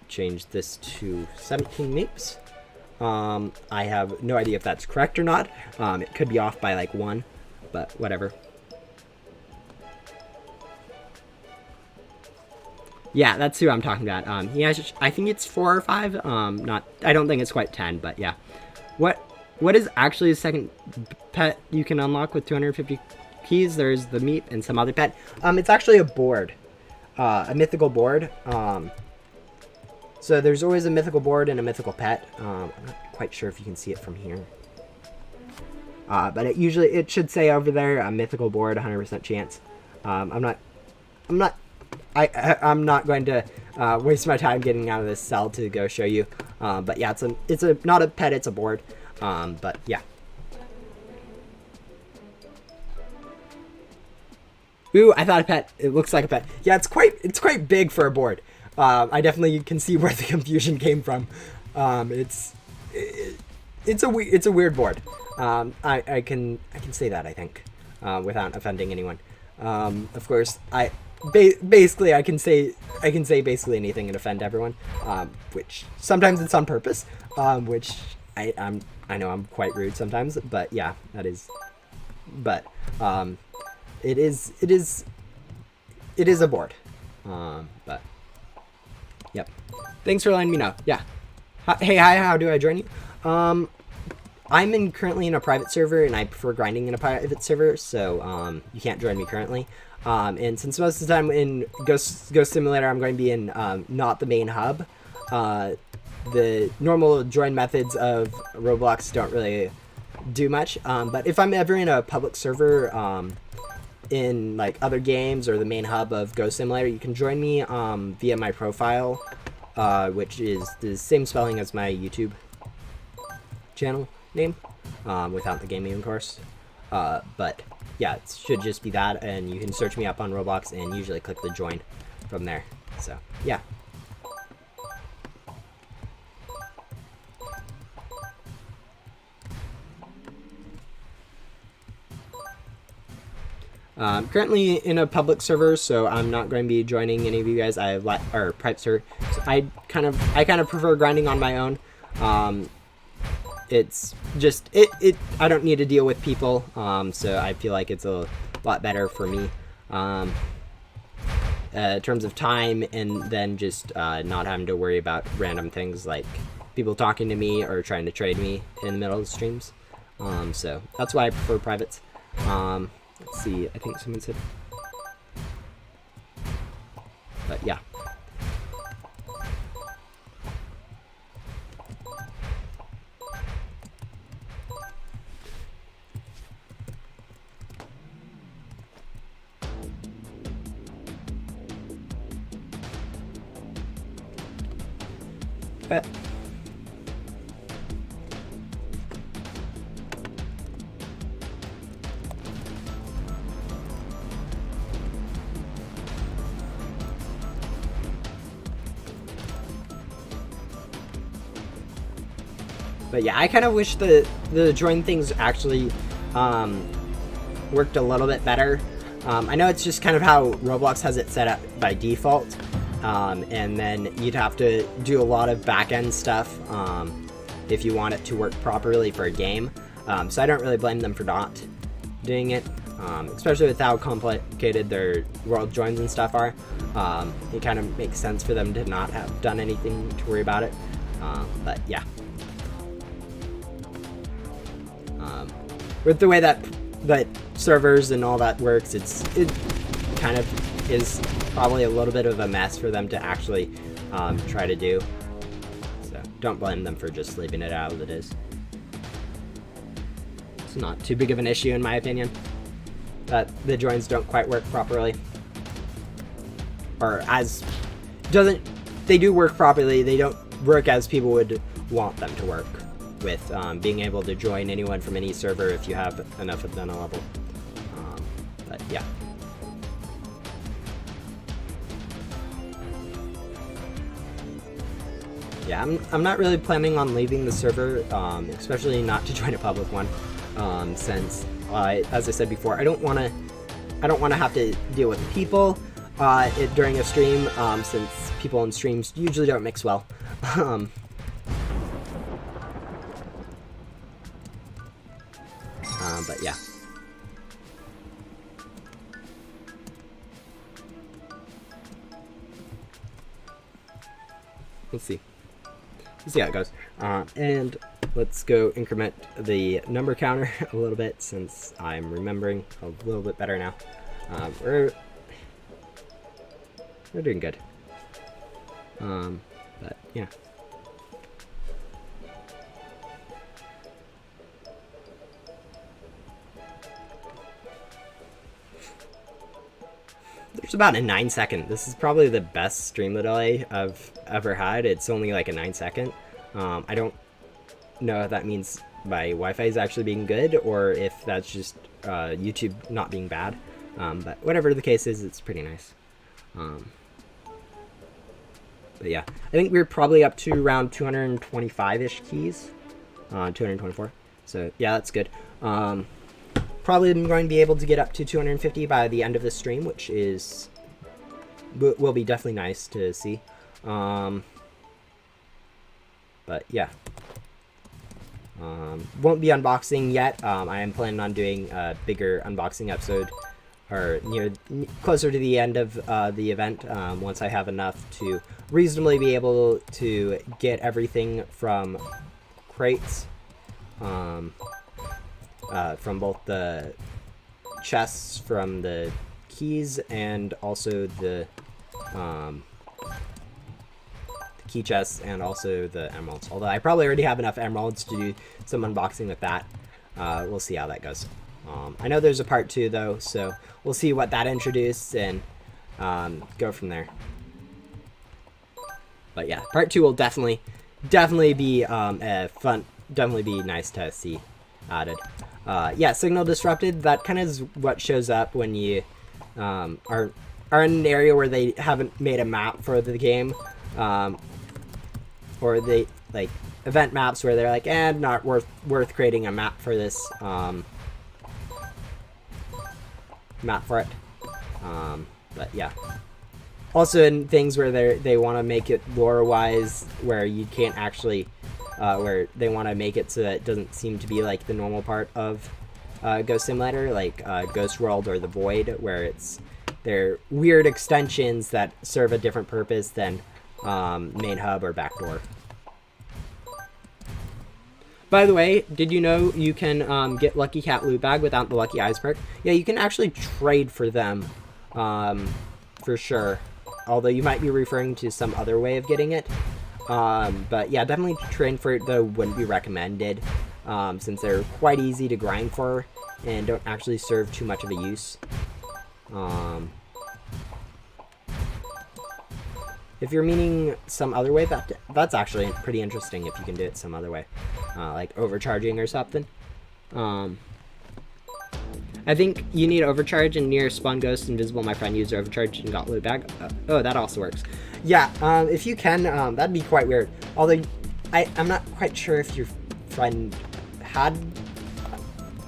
change this to 17 Meeps. I have no idea if that's correct or not. It could be off by like 1, but whatever. Yeah, that's who I'm talking about. He has, I think it's 4 or 5. I don't think it's quite 10, but yeah. What is actually the second pet you can unlock with 250 keys? There's the Meep and some other pet. It's actually a board, a mythical board. So there's always a mythical board and a mythical pet. I'm not quite sure if you can see it from here. But it should say over there a mythical board, 100% chance. I'm not going to waste my time getting out of this cell to go show you. But yeah, it's not a pet, it's a board. But yeah. Ooh, I thought a pet. It looks like a pet. Yeah, it's quite big for a board. I definitely can see where the confusion came from. It's a weird board. I can say that, I think, without offending anyone. Of course, basically I can say basically anything and offend everyone, which sometimes it's on purpose, which I know I'm quite rude sometimes, but yeah, that is. But it is a board. But yep. Thanks for letting me know. Yeah. Hey, hi. How do I join you? I'm currently in a private server, and I prefer grinding in a private server, so you can't join me currently. And since most of the time in Ghost Simulator, I'm going to be in not the main hub. The normal join methods of Roblox don't really do much. But if I'm ever in a public server, in like other games or the main hub of Ghost Simulator, you can join me via my profile, which is the same spelling as my YouTube channel name, without the gaming, of course. But yeah, it should just be that, and you can search me up on Roblox and usually click the join from there. So yeah. Currently in a public server, so I'm not going to be joining any of you guys. Or private server. So I kind of prefer grinding on my own. It's just I don't need to deal with people, so I feel like it's a lot better for me in terms of time, and then just not having to worry about random things like people talking to me or trying to trade me in the middle of the streams. So that's why I prefer privates. Let's see, I think someone said, but yeah. But yeah, I kind of wish the join things actually worked a little bit better. I know it's just kind of how Roblox has it set up by default, and then you'd have to do a lot of back-end stuff if you want it to work properly for a game. So I don't really blame them for not doing it. especially with how complicated their world joins and stuff are. It kind of makes sense for them to not have done anything to worry about it. But yeah. With the way that servers and all that works, it kind of is probably a little bit of a mess for them to actually try to do. So don't blame them for just leaving it out as it is. It's not too big of an issue in my opinion that the joins don't quite work properly. Or they do work properly, they don't work as people would want them to work, with being able to join anyone from any server if you have enough of them a level. But yeah. Yeah, I'm not really planning on leaving the server, especially not to join a public one, since as I said before, I don't want to have to deal with people during a stream, since people in streams usually don't mix well. But yeah. Let's see how it goes. And let's go increment the number counter a little bit, since I'm remembering a little bit better now. We're doing good. But yeah. There's about a 9-second. This is probably the best stream delay I've ever had. It's only like a 9-second. I don't know if that means my Wi-Fi is actually being good, or if that's just YouTube not being bad. But whatever the case is, it's pretty nice. But yeah, I think we're probably up to around 225-ish keys. 224. So yeah, that's good. Probably I'm going to be able to get up to 250 by the end of the stream, which will be definitely nice to see. But yeah. Won't be unboxing yet. I am planning on doing a bigger unboxing episode, or closer to the end of the event, once I have enough to reasonably be able to get everything from crates, from both the chests, from the keys, and also the key chests, and also the emeralds. Although I probably already have enough emeralds to do some unboxing with that. We'll see how that goes. I know there's a part 2 though, so we'll see what that introduced and go from there. But yeah, part 2 will definitely be fun. Definitely be nice to see added. Yeah, signal disrupted. That kind of is what shows up when you are in an area where they haven't made a map for the game, or they like event maps where they're like, not worth creating a map for this. Map for it. But yeah. Also in things where they want to make it lore-wise, where you can't actually, where they want to make it so that it doesn't seem to be like the normal part of Ghost Simulator, like Ghost World or The Void, where they're weird extensions that serve a different purpose than main hub or backdoor. By the way, did you know you can get Lucky Cat Loot Bag without the Lucky Eyes perk? Yeah, you can actually trade for them, for sure. Although you might be referring to some other way of getting it. But yeah, definitely trade for it, though wouldn't be recommended, since they're quite easy to grind for and don't actually serve too much of a use. If you're meaning some other way, that's actually pretty interesting if you can do it some other way. Like overcharging or something. I think you need overcharge, and near Spawn Ghost Invisible, my friend used overcharge and got loot bag. Oh, that also works. Yeah, if you can, that'd be quite weird. Although, I'm not quite sure if your friend had,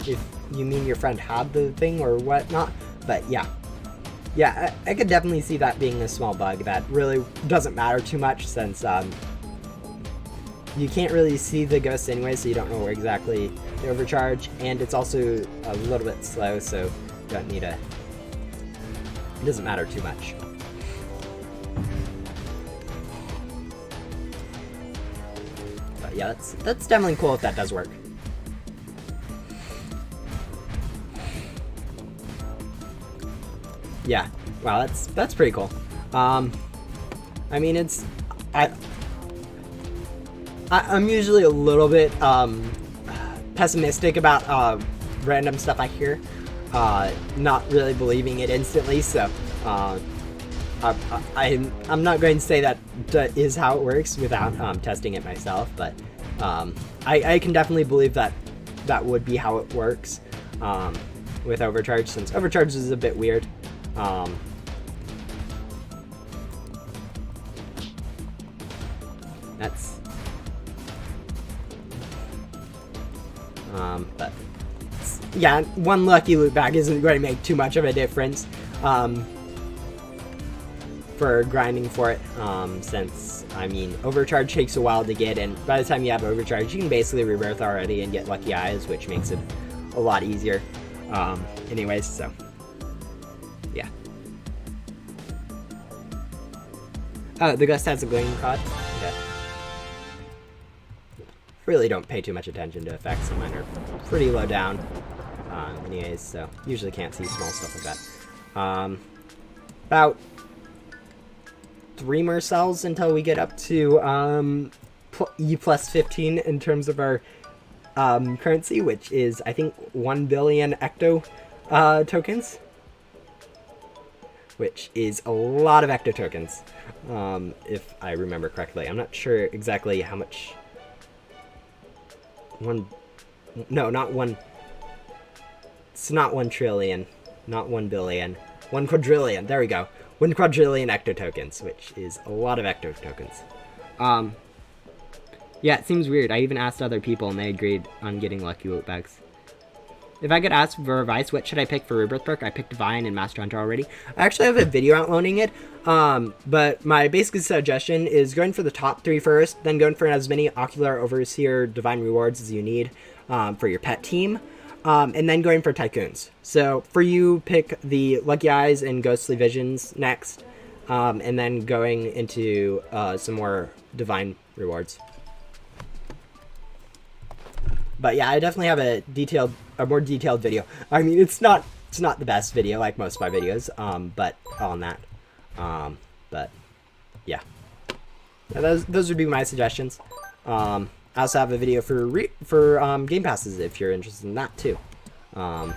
if you mean your friend had the thing or whatnot, but yeah. Yeah, I could definitely see that being a small bug that really doesn't matter too much, since you can't really see the ghosts anyway, so you don't know where exactly they overcharge, and it's also a little bit slow, so Don't need a... It doesn't matter too much. But yeah, that's definitely cool if that does work. Yeah, wow, that's pretty cool. I mean, it's... I'm usually a little bit pessimistic about random stuff I hear, not really believing it instantly. So I'm not going to say that is how it works without testing it myself, but I can definitely believe that that would be how it works with overcharge, since overcharge is a bit weird. That's but yeah, one lucky loot bag isn't going to make too much of a difference for grinding for it, since, I mean, overcharge takes a while to get, and by the time you have overcharge, you can basically rebirth already and get lucky eyes, which makes it a lot easier. Anyways, so yeah. Oh, the ghost has a gleaming cod. Okay. Really don't pay too much attention to effects, and mine are pretty low down. Anyways, so usually can't see small stuff like that. About 3 more cells until we get up to E plus 15 in terms of our currency, which is, I think, 1 billion ecto tokens, which is a lot of ecto tokens, if I remember correctly. I'm not sure exactly how much. No, not one. It's not 1 trillion, not 1 billion, 1 quadrillion. There we go. 1 quadrillion ecto tokens, which is a lot of ecto tokens. Yeah, it seems weird. I even asked other people, and they agreed on getting lucky loot bags. If I could ask for advice, what should I pick for Rebirth perk? I picked Divine and Master Hunter already. I actually have a video outlining it, but my basic suggestion is going for the top 3 first, then going for as many Ocular, Overseer, Divine rewards as you need for your pet team, and then going for Tycoons. So for you, pick the Lucky Eyes and Ghostly Visions next, and then going into some more Divine rewards. But yeah, I definitely have a more detailed video. I mean, it's not the best video like most of my videos, but on that. But yeah, those would be my suggestions. I also have a video for game passes if you're interested in that too. Yeah,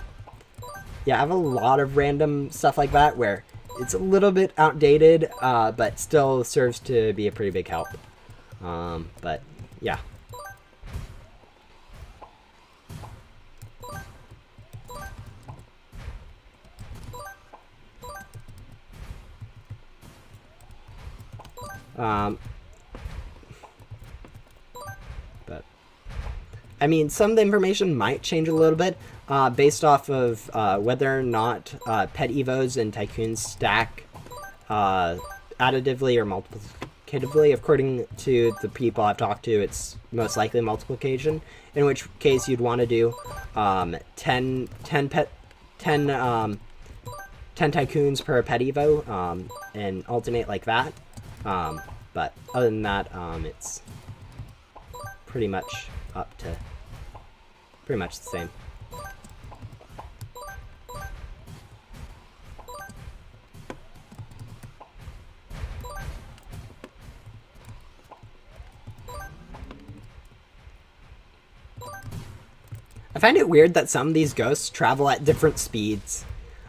I have a lot of random stuff like that where it's a little bit outdated, but still serves to be a pretty big help. But yeah. But I mean, some of the information might change a little bit based off of whether or not pet evos and tycoons stack additively or multiplicatively. According to the people I've talked to, it's most likely multiplication, in which case you'd want to do 10 tycoons per pet evo and alternate like that. But other than that, it's pretty much up to pretty much the same. I find it weird that some of these ghosts travel at different speeds.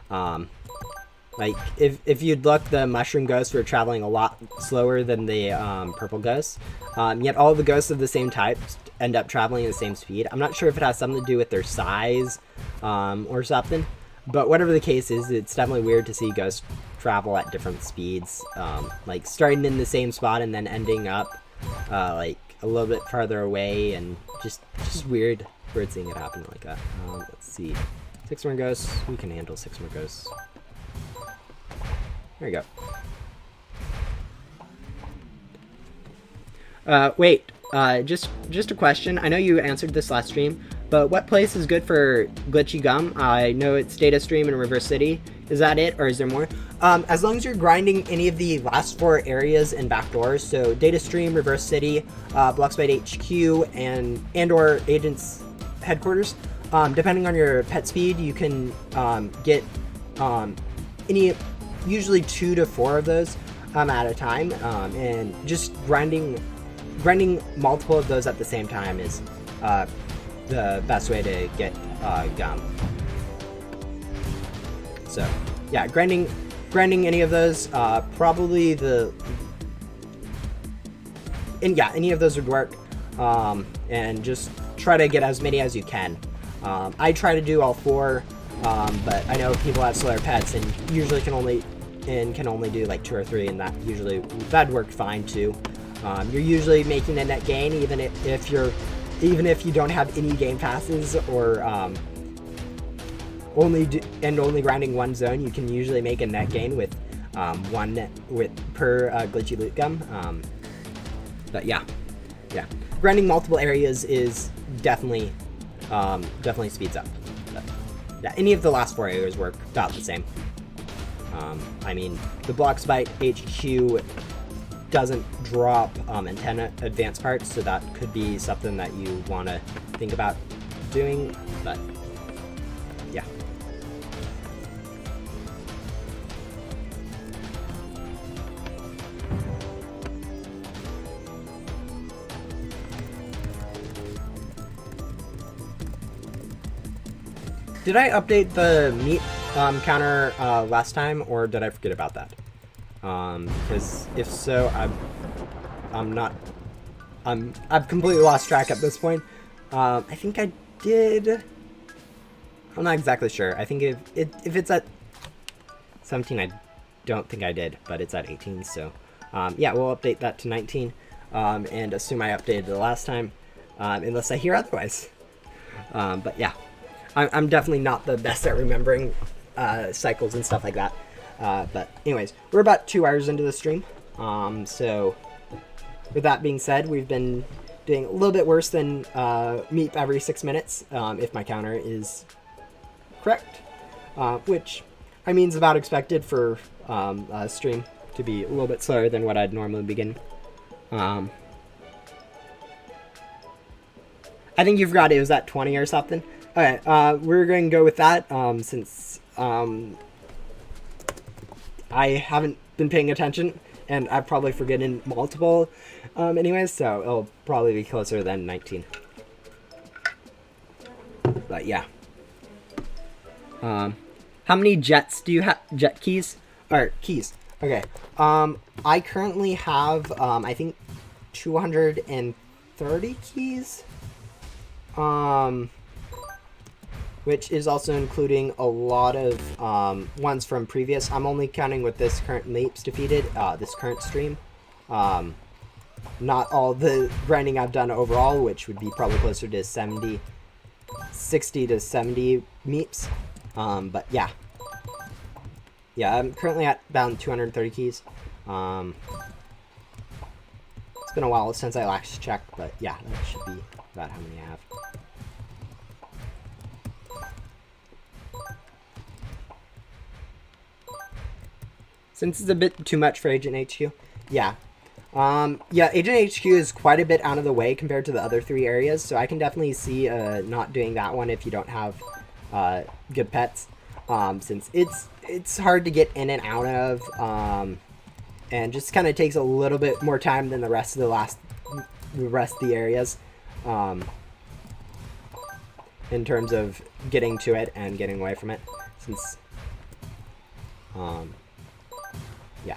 Like, if you'd look, the mushroom ghosts were traveling a lot slower than the purple ghosts. Yet all the ghosts of the same type end up traveling at the same speed. I'm not sure if it has something to do with their size or something. But whatever the case is, it's definitely weird to see ghosts travel at different speeds. Like, starting in the same spot and then ending up, like, a little bit farther away. And just weird seeing it happen like that. Let's see. 6 more ghosts. We can handle 6 more ghosts. There you go. Wait, just a question. I know you answered this last stream, But what place is good for glitchy gum? I know it's Data Stream and River City. Is that it, or is there more? As long as you're grinding any of the last 4 areas and backdoors, so Data Stream, Reverse City, Bloxbite HQ, and or Agent's Headquarters, depending on your pet speed, you can get usually 2 to 4 of those at a time, and just grinding multiple of those at the same time is the best way to get gum. So yeah, grinding any of those, probably any of those would work, and just try to get as many as you can. I try to do all 4, but I know people have slower pets and usually can only do like 2 or 3, and that'd work fine too. You're usually making a net gain even if you don't have any game passes, or only grinding 1 zone. You can usually make a net gain with per glitchy loot gum. But yeah, grinding multiple areas is definitely speeds up. But yeah, any of the last 4 areas work about the same. I mean, the Bloxbite HQ doesn't drop antenna advanced parts, so that could be something that you want to think about doing, but yeah. Did I update the Meep counter last time, or did I forget about that? Because if so, I've completely lost track at this point. I think I did. I'm not exactly sure. I think if it's at 17, I don't think I did, but it's at 18. So yeah, we'll update that to 19, and assume I updated the last time, unless I hear otherwise. But yeah, I'm definitely not the best at remembering cycles and stuff like that. But anyways, we're about 2 hours into the stream. So with that being said, we've been doing a little bit worse than Meep every 6 minutes, if my counter is correct, which I mean is about expected for a stream to be a little bit slower than what I'd normally begin. I think you forgot it was at 20 or something. Okay, we're going to go with that, since I haven't been paying attention, and I've probably forgotten multiple anyways, so it'll probably be closer than 19. But yeah. How many jets do you have? Jet keys? Or keys. Okay. I currently have, I think 230 keys. Which is also including a lot of ones from previous. I'm only counting with this current Meeps defeated, this current stream. Not all the grinding I've done overall, which would be probably closer to 60 to 70 Meeps. But yeah. Yeah, I'm currently at about 230 keys. It's been a while since I last checked, but yeah, that should be about how many I have. Since it's a bit too much for Agent HQ. Yeah. Yeah, Agent HQ is quite a bit out of the way compared to the other 3 areas, so I can definitely see not doing that one if you don't have good pets. Since it's hard to get in and out of, and just kind of takes a little bit more time than the rest of the areas, in terms of getting to it and getting away from it. Since yeah.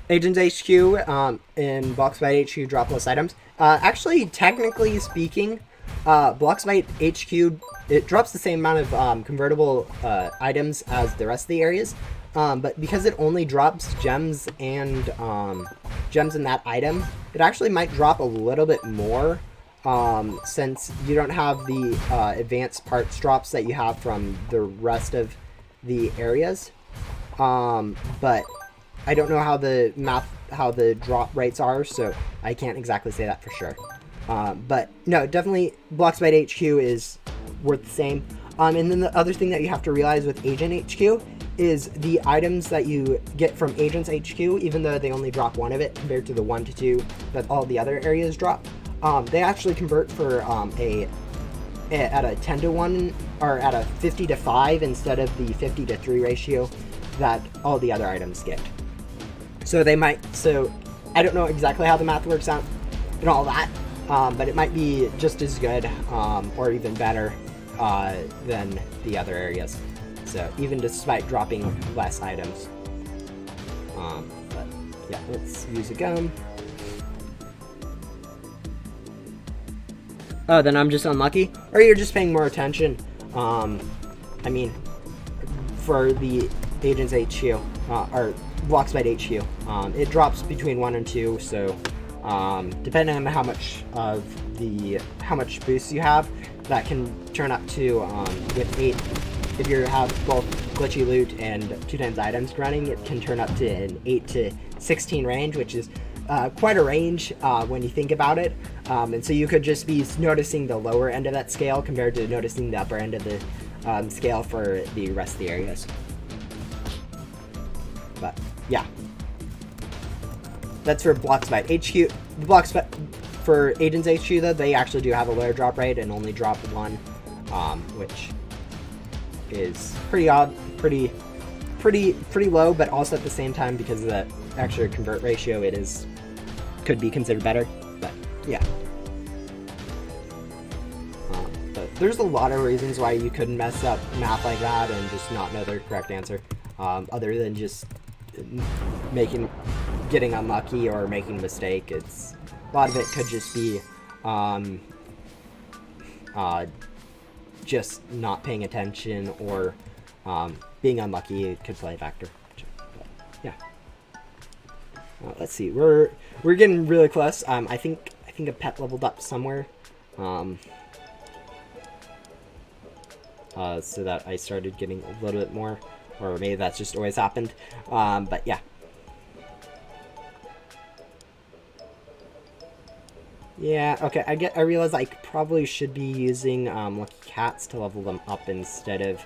Agents HQ and Bloxbite HQ drop less items. Actually, technically speaking, Bloxbite HQ, it drops the same amount of convertible items as the rest of the areas, but because it only drops gems and gems in that item, it actually might drop a little bit more, since you don't have the advanced parts drops that you have from the rest of the areas. But I don't know how the drop rates are, so I can't exactly say that for sure. But no, definitely Bloxbite HQ is worth the same. And then the other thing that you have to realize with Agent HQ is the items that you get from Agents HQ, even though they only drop one of it compared to the 1 to 2 that all the other areas drop, they actually convert for at a 10 to 1 or at a 50 to 5 instead of the 50 to 3 ratio that all the other items get. So I don't know exactly how the math works out and all that, but it might be just as good or even better than the other areas. So even despite dropping less items. But yeah, let's use a gum. Oh, then I'm just unlucky? Or you're just paying more attention. I mean, for the Agents HQ, or Bloxbite HQ, it drops between 1 and 2, so depending on how much boost you have, that can turn up to, with 8, if you have both glitchy loot and 2 times items running, it can turn up to an 8 to 16 range, which is quite a range when you think about it. And so you could just be noticing the lower end of that scale compared to noticing the upper end of the scale for the rest of the areas. But yeah, that's for Bloxbite HQ. The Bloxbite for Agents HQ though, they actually do have a lower drop rate and only drop 1, which is pretty odd, pretty low, but also at the same time, because of that extra convert ratio, could be considered better. But yeah, but there's a lot of reasons why you could mess up math like that and just not know the correct answer, other than just getting unlucky or making a mistake. A lot of it could just be just not paying attention or being unlucky. It could play a factor. But, yeah. Let's see. We're getting really close. I think a pet leveled up somewhere. So that I started getting a little bit more, or maybe that's just always happened. But yeah. Yeah, okay, I realize I probably should be using Lucky Cats to level them up instead of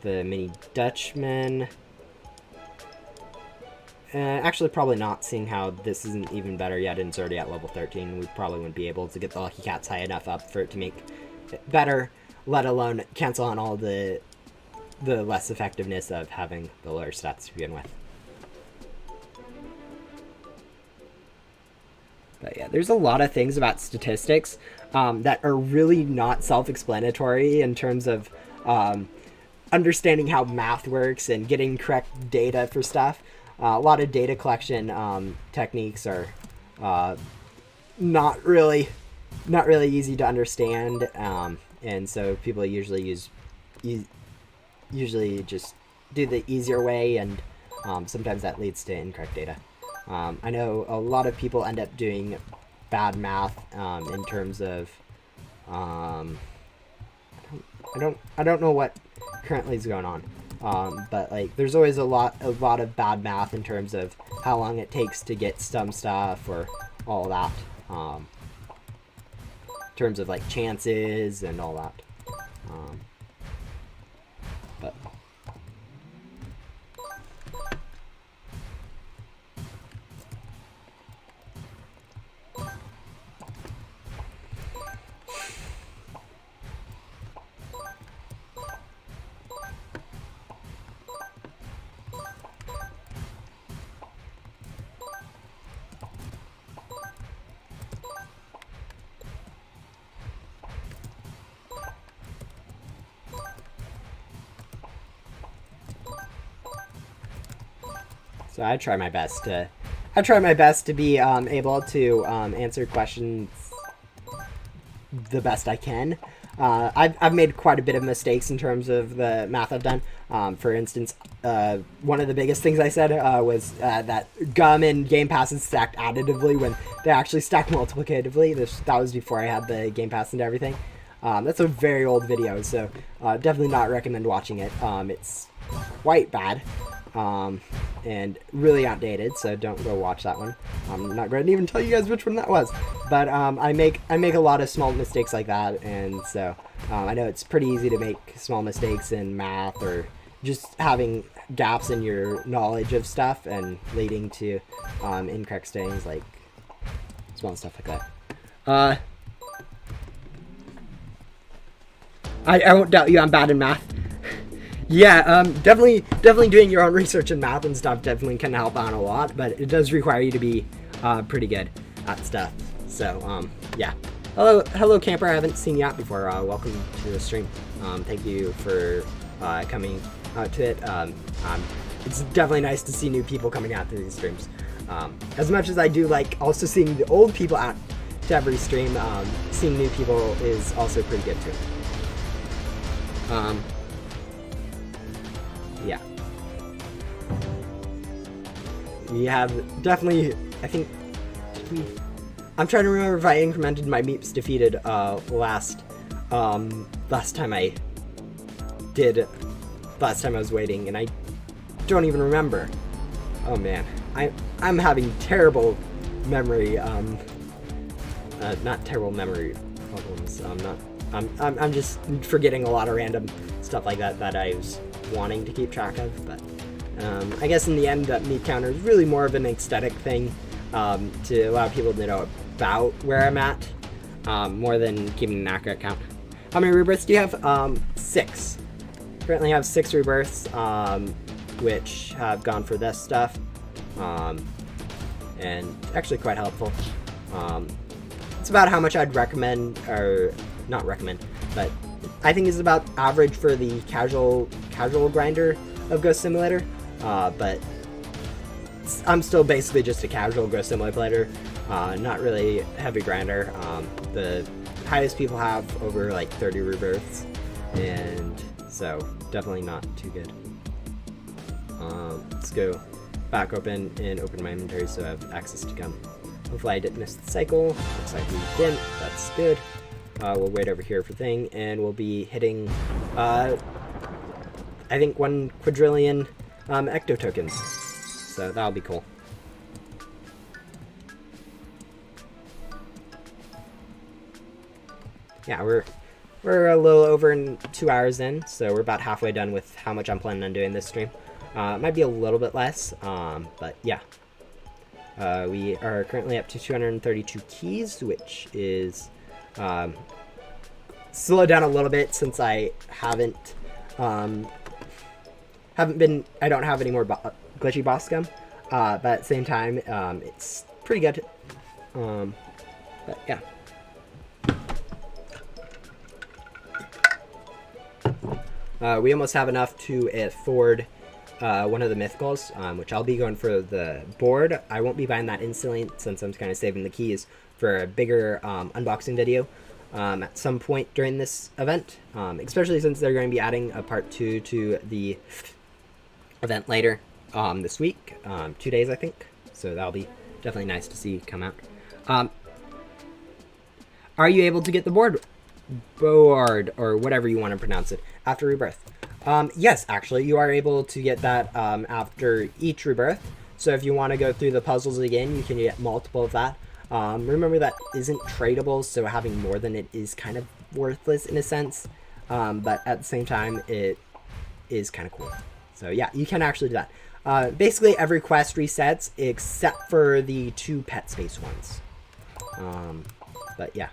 the Mini Dutchman. Actually, probably not, seeing how this isn't even better yet and it's already at level 13. We probably wouldn't be able to get the Lucky Cats high enough up for it to make it better, let alone cancel on all the less effectiveness of having the lower stats to begin with. But yeah, there's a lot of things about statistics that are really not self-explanatory in terms of understanding how math works and getting correct data for stuff. A lot of data collection techniques are not really easy to understand, and so people usually just do the easier way, and sometimes that leads to incorrect data. I know a lot of people end up doing bad math in terms of I don't know what currently is going on, but like there's always a lot of bad math in terms of how long it takes to get some stuff or all that, in terms of like chances and all that, but so I try my best to be able to answer questions the best I can. I've made quite a bit of mistakes in terms of the math I've done. For instance, one of the biggest things I said was that gum and Game Pass is stacked additively when they actually stack multiplicatively. That was before I had the Game Pass and everything. That's a very old video, so definitely not recommend watching it. It's quite bad and really outdated, so don't go watch that one. I'm not going to even tell you guys which one that was, but I make a lot of small mistakes like that, and so I know it's pretty easy to make small mistakes in math or just having gaps in your knowledge of stuff and leading to incorrect things like small stuff like that. I won't doubt you, I'm bad in math. Yeah, definitely doing your own research in math and stuff definitely can help out a lot, but it does require you to be pretty good at stuff. So, yeah. Hello, camper. I haven't seen you out before. Welcome to the stream. Thank you for coming out to it. It's definitely nice to see new people coming out to these streams. As much as I do like also seeing the old people out to every stream, seeing new people is also pretty good too. Yeah. We have definitely, I think, I'm trying to remember if I incremented my Meeps defeated last time I was waiting, and I don't even remember. Oh man, I'm having terrible memory, not terrible memory problems. I'm just forgetting a lot of random stuff like that I was wanting to keep track of, but I guess in the end that Meep counter is really more of an aesthetic thing to allow people to know about where I'm at, more than keeping an accurate count. How many rebirths do you have? 6. Currently have 6 rebirths, which have gone for this stuff, and actually quite helpful. It's about how much I'd recommend, or not recommend, but I think is about average for the casual grinder of Ghost Simulator, but I'm still basically just a casual Ghost Simulator player, not really heavy grinder. The highest people have over like 30 rebirths, and so definitely not too good. Let's go back open and open my inventory so I have access to gum. Hopefully I didn't miss the cycle. Looks like we didn't. That's good. We'll wait over here for thing, and we'll be hitting, I think 1 quadrillion ecto tokens. So that'll be cool. Yeah, we're a little over 2 hours in, so we're about halfway done with how much I'm planning on doing this stream. It might be a little bit less, but yeah. We are currently up to 232 keys, which is slowed down a little bit since I I don't have any more glitchy boss gum, but at the same time, it's pretty good. But yeah. We almost have enough to afford one of the mythicals, which I'll be going for the board. I won't be buying that instantly since I'm kind of saving the keys for a bigger unboxing video at some point during this event, especially since they're going to be adding a part 2 to the event later this week, 2 days I think, so that'll be definitely nice to see come out. Are you able to get the board, or whatever you want to pronounce it, after rebirth? Yes, actually, you are able to get that after each rebirth. So if you want to go through the puzzles again, you can get multiple of that. Remember that isn't tradable, so having more than it is kind of worthless in a sense. But at the same time, it is kind of cool. So yeah, you can actually do that. Basically, every quest resets except for the 2 pet space ones. But yeah.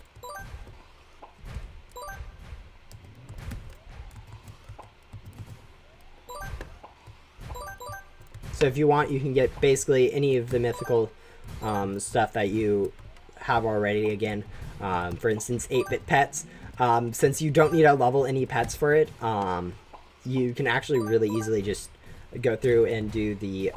So if you want, you can get basically any of the mythical stuff that you have already again. For instance, 8-bit pets. Since you don't need to level any pets for it, you can actually really easily just go through and do the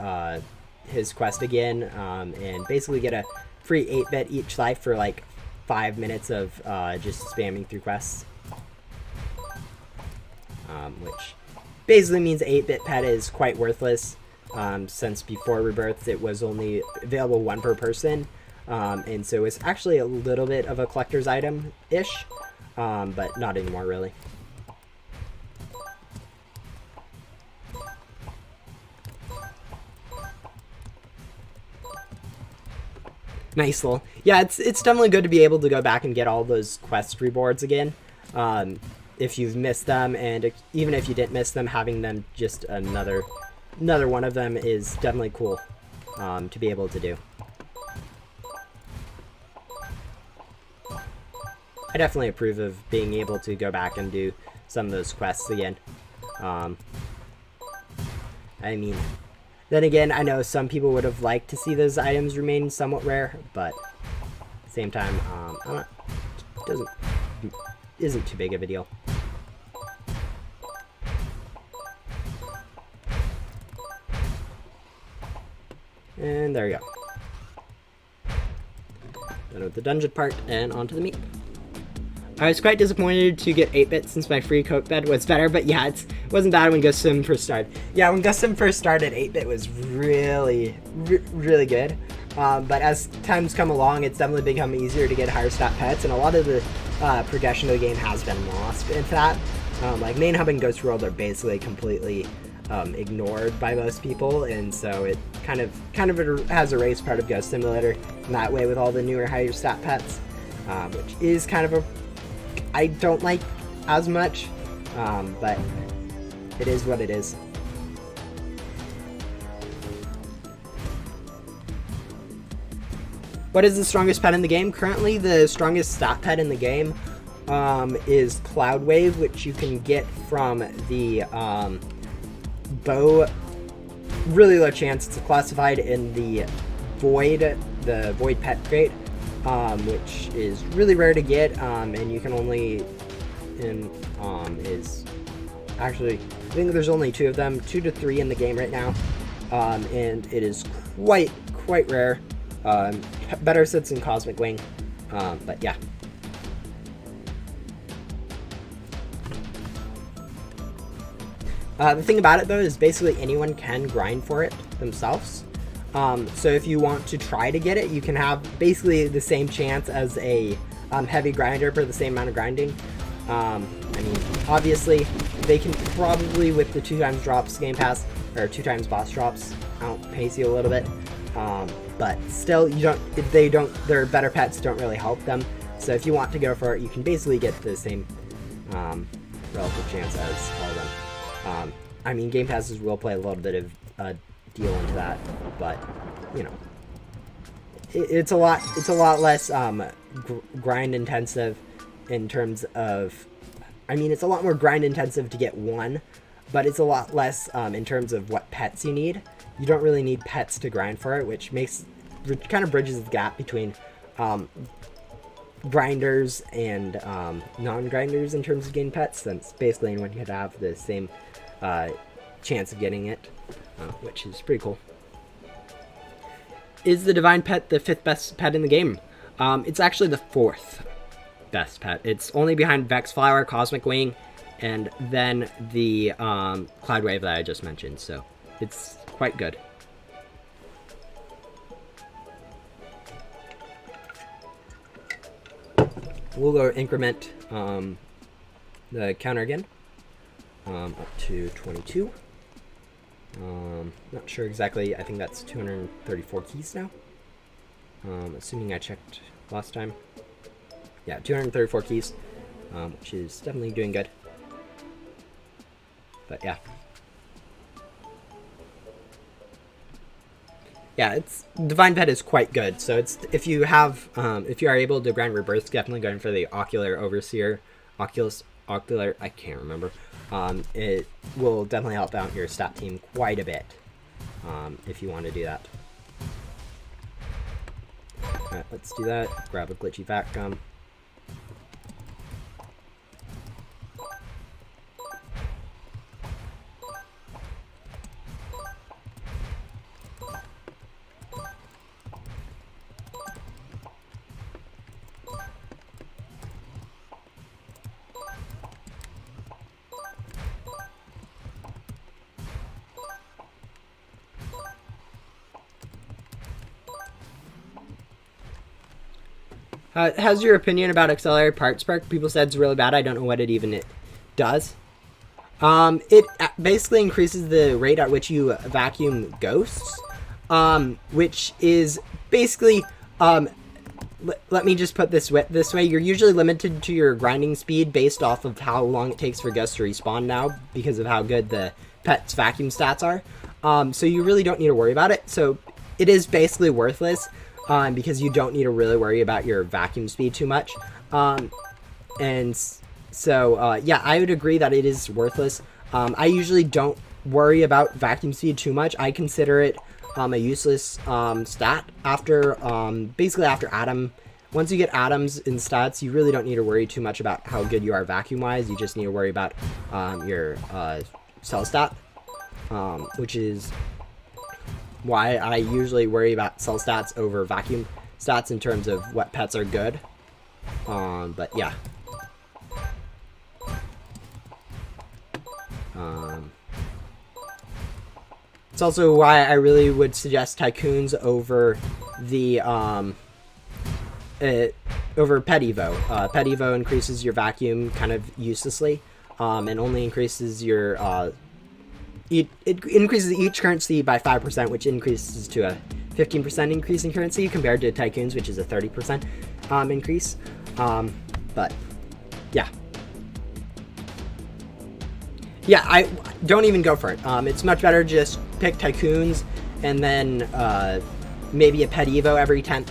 his quest again, and basically get a free 8-bit each life for like 5 minutes of just spamming through quests. which basically means 8-bit pet is quite worthless, since before Rebirth it was only available one per person, and so it's actually a little bit of a collector's item-ish, but not anymore really. Nice little, yeah. It's definitely good to be able to go back and get all those quest rewards again, if you've missed them, and even if you didn't miss them, having them just another one of them is definitely cool, to be able to do. I definitely approve of being able to go back and do some of those quests again. I mean, then again, I know some people would have liked to see those items remain somewhat rare, but at the same time, isn't too big of a deal. And there we go. Done with the dungeon part, and onto the meat. I was quite disappointed to get 8-bit since my free coat bed was better, but yeah, it wasn't bad when Ghost Sim first started. Yeah, when Ghost Sim first started, 8-bit was really good. But as time's come along, it's definitely become easier to get higher stat pets, and a lot of the progression of the game has been lost in that. Like Main Hub and Ghost World are basically completely ignored by most people, and so it kind of has erased part of Ghost Simulator in that way with all the newer higher stat pets, which is kind of I don't like as much, but it is what it is. What is the strongest pet in the game? Currently, the strongest stat pet in the game is Cloud Wave, which you can get from the bow. Really low chance. It's classified in the Void pet crate, which is really rare to get, and you can only is actually, I think there's only 2 of them, 2 to 3 in the game right now, and it is quite rare. Better sits in Cosmic Wing, but yeah. The thing about it though is basically anyone can grind for it themselves. So if you want to try to get it, you can have basically the same chance as a heavy grinder for the same amount of grinding. I mean, obviously, they can probably, with the 2x drops game pass, or 2x boss drops, outpace you a little bit. But still, their better pets don't really help them. So if you want to go for it, you can basically get the same relative chance as all of them. I mean, game passes will play a little bit of a deal into that, but you know, it's a lot less grind intensive in terms of, I mean, it's a lot more grind intensive to get one, but it's a lot less in terms of what pets you need. You don't really need pets to grind for it, which kind of bridges the gap between grinders and non-grinders in terms of getting pets, since basically anyone could have the same chance of getting it, which is pretty cool. Is the Divine Pet the 5th best pet in the game? It's actually the 4th best pet. It's only behind Vex Flower, Cosmic Wing, and then the Cloud Wave that I just mentioned, so it's quite good. We'll go increment the counter again, up to 22. Not sure exactly. I think that's 234 keys now. Assuming I checked last time. Yeah, 234 keys, which is definitely doing good. But yeah. Yeah, Divine Pet is quite good. So if you are able to grind Rebirth, definitely going for the Ocular Overseer, Ocular, I can't remember. It will definitely help out your stat team quite a bit, if you want to do that. Alright, let's do that. Grab a glitchy vac gum. How's your opinion about accelerated part spark? People said it's really bad. I don't know what it does. It basically increases the rate at which you vacuum ghosts, which is basically, let me just put this way. You're usually limited to your grinding speed based off of how long it takes for ghosts to respawn now because of how good the pet's vacuum stats are. So you really don't need to worry about it. So it is basically worthless because you don't need to really worry about your vacuum speed too much. And so, yeah, I would agree that it is worthless. I usually don't worry about vacuum speed too much. I consider it a useless stat after, basically after Atom. Once you get Atoms in stats, you really don't need to worry too much about how good you are vacuum-wise. You just need to worry about your cell stat, which is why I usually worry about cell stats over vacuum stats in terms of what pets are good. But yeah. It's also why I really would suggest Tycoons over the over Pet Evo. Pet Evo increases your vacuum kind of uselessly, and only increases your it increases each currency by 5%, which increases to a 15% increase in currency compared to Tycoons, which is a 30% increase. But yeah. Yeah, I don't even go for it. It's much better to just pick Tycoons and then maybe a Pet Evo every 10th,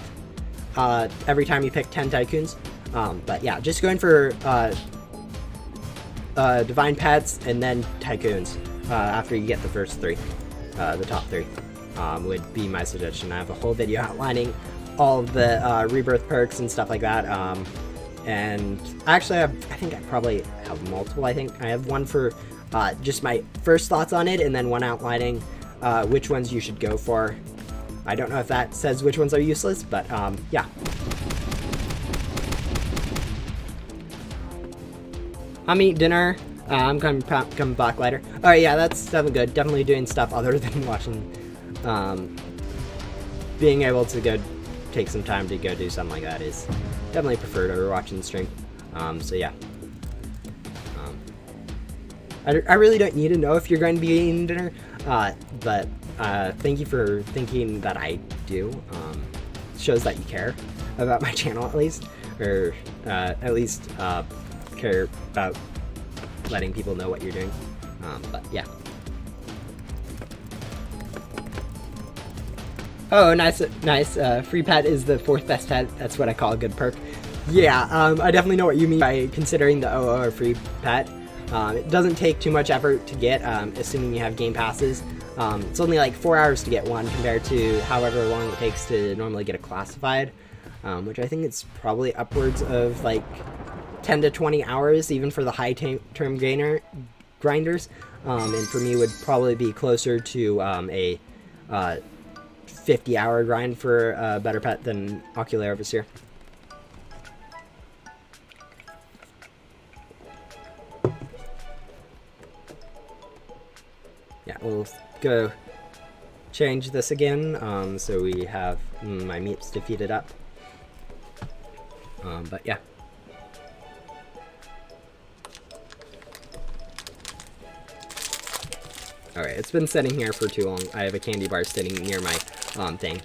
every time you pick 10 Tycoons. But yeah, just going for Divine Pets and then Tycoons after you get the first three, the top three, would be my suggestion. I have a whole video outlining all of the rebirth perks and stuff like that. And actually, I think I probably have multiple. I think I have one for just my first thoughts on it, and then one outlining which ones you should go for. I don't know if that says which ones are useless, but yeah. I'm eating dinner. I'm coming back later. All right, yeah, that's definitely good. Definitely doing stuff other than watching. Being able to go take some time to go do something like that is definitely preferred over watching the stream. So yeah. I really don't need to know if you're going to be eating dinner, but thank you for thinking that I do. Shows that you care about my channel at least, or at least care about letting people know what you're doing. But yeah. Oh, nice. Free pet is the 4th best pet. That's what I call a good perk. Yeah, I definitely know what you mean by considering the OO a free pet. It doesn't take too much effort to get, assuming you have game passes. It's only like 4 hours to get one compared to however long it takes to normally get a classified, which I think it's probably upwards of like 10 to 20 hours, even for the high term grinders. And for me would probably be closer to a 50-hour grind for a better pet than Ocular Overseer. Yeah, we'll go change this again, so we have my Meeps defeated up. But yeah. Alright, it's been sitting here for too long. I have a candy bar sitting near my thing.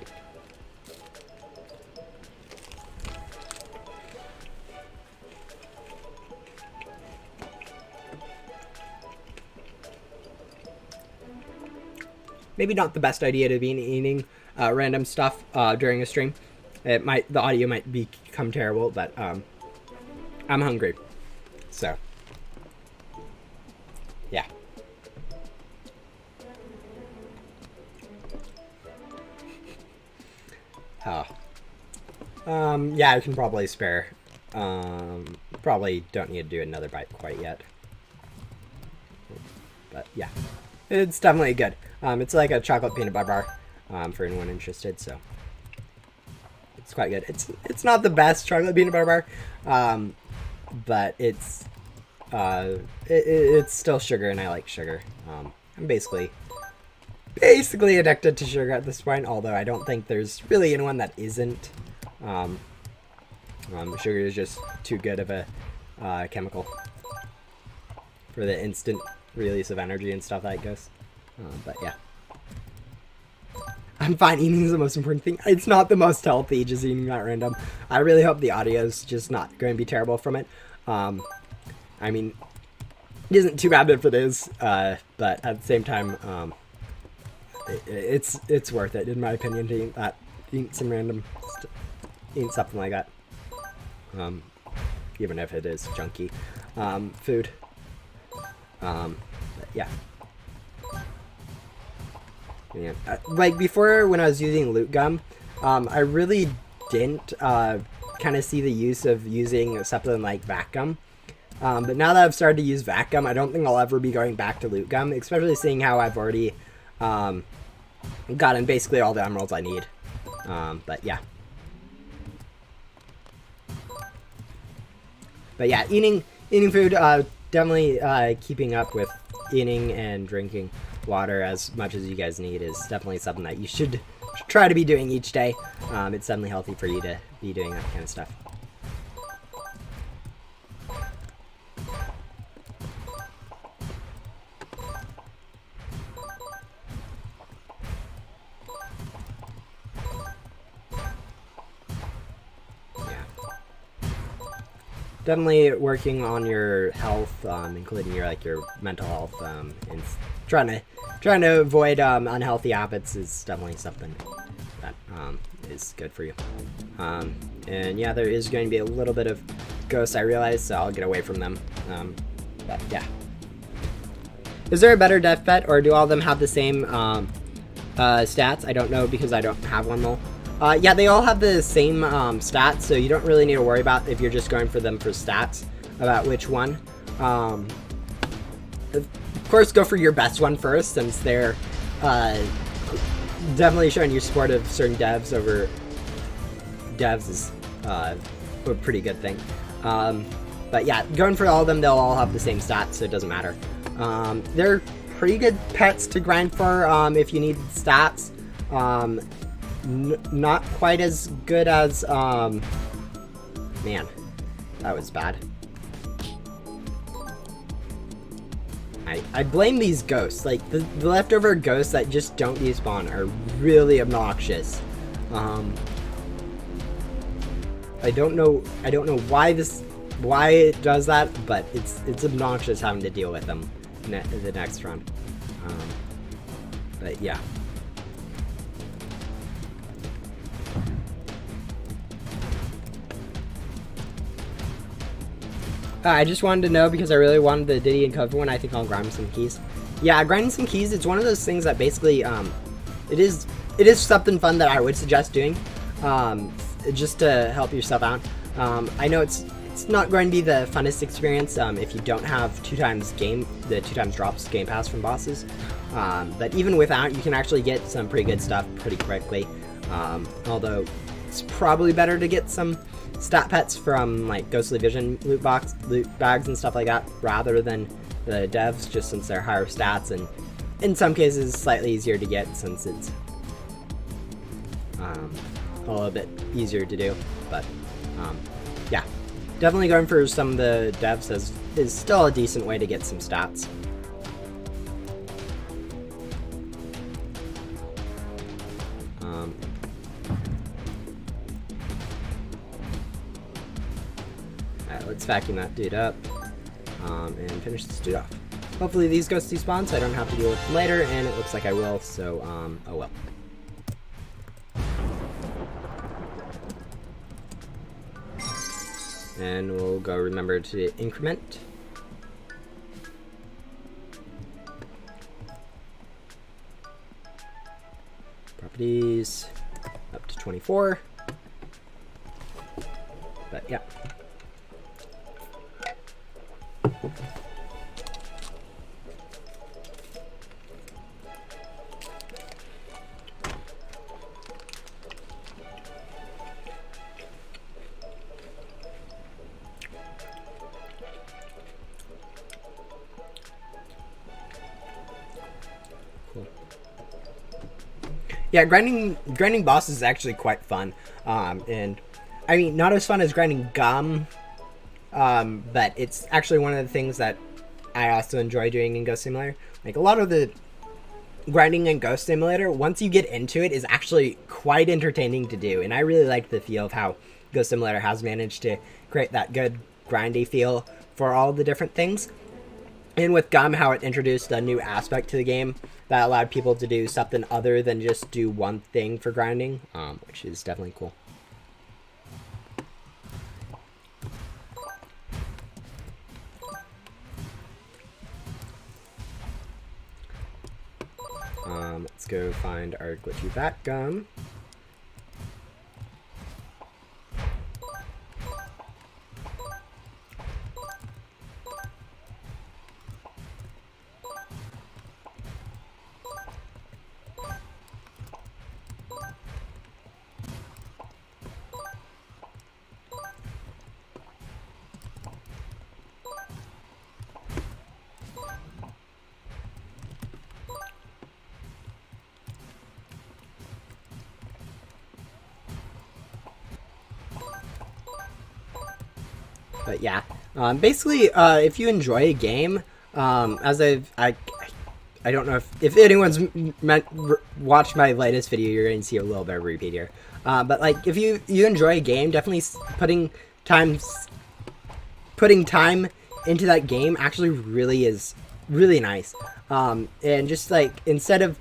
Maybe not the best idea to be eating random stuff during a stream. The audio might become terrible, but I'm hungry. So, yeah. Yeah, I can probably spare. Probably don't need to do another bite quite yet. But yeah, it's definitely good. It's like a chocolate peanut butter bar, for anyone interested, so it's quite good. It's not the best chocolate peanut butter bar, but it's still sugar, and I like sugar. I'm basically addicted to sugar at this point, although I don't think there's really anyone that isn't. Sugar is just too good of a chemical for the instant release of energy and stuff that it goes. But yeah. I'm fine, eating is the most important thing. It's not the most healthy, just eating that random. I really hope the audio is just not going to be terrible from it. I mean, it isn't too bad if it is, but at the same time, it's worth it, in my opinion, to eat some random, eat something like that. Even if it is junky food. But yeah. Yeah. Like before, when I was using loot gum, I really didn't kind of see the use of using something like vac gum. But now that I've started to use vac gum, I don't think I'll ever be going back to loot gum, especially seeing how I've already gotten basically all the emeralds I need. But yeah. But yeah, eating food, definitely keeping up with eating and drinking water as much as you guys need is definitely something that you should try to be doing each day. It's definitely healthy for you to be doing that kind of stuff. Definitely working on your health, including your mental health, and trying to avoid unhealthy habits is definitely something that is good for you. And yeah, there is going to be a little bit of ghosts, I realize, so I'll get away from them. But yeah. Is there a better death pet, or do all of them have the same stats? I don't know, because I don't have one though. Yeah, they all have the same stats, so you don't really need to worry about if you're just going for them for stats about which one. Of course, go for your best one first, since they're definitely showing your support of certain devs over devs is a pretty good thing. But yeah, going for all of them, they'll all have the same stats, so it doesn't matter. They're pretty good pets to grind for if you need stats. Not quite as good as, man, that was bad. I blame these ghosts. Like, the leftover ghosts that just don't despawn are really obnoxious. I don't know why it does that, but it's obnoxious having to deal with them in the next run. But yeah. I just wanted to know because I really wanted the Diddy and Cover one. I think I'll grind some keys. Yeah, grinding some keys, it's one of those things that basically, it is something fun that I would suggest doing, just to help yourself out. I know it's not going to be the funnest experience if you don't have the 2 times drops game pass from bosses. But even without, you can actually get some pretty good stuff pretty quickly. Although it's probably better to get some stat pets from like Ghostly Vision loot bags and stuff like that rather than the devs, just since they're higher stats and in some cases slightly easier to get since it's a little bit easier to do. But yeah, definitely going for some of the devs is still a decent way to get some stats. Let's vacuum that dude up and finish this dude off. Hopefully these ghosts despawn so I don't have to deal with them later, and it looks like I will, so oh well. And we'll go remember to increment. Properties up to 24. But yeah. Cool. Yeah, grinding bosses is actually quite fun, and I mean, not as fun as grinding gum, but it's actually one of the things that I also enjoy doing in Ghost Simulator. Like, a lot of the grinding in Ghost Simulator, once you get into it, is actually quite entertaining to do. And I really like the feel of how Ghost Simulator has managed to create that good grindy feel for all the different things. And with Gum, how it introduced a new aspect to the game that allowed people to do something other than just do one thing for grinding, which is definitely cool. Let's go find our glitchy bat gum. But yeah, basically, if you enjoy a game, as I don't know if anyone's watched my latest video, you're going to see a little bit of repeat here. But like, if you enjoy a game, definitely putting time into that game actually really is really nice. And just like instead of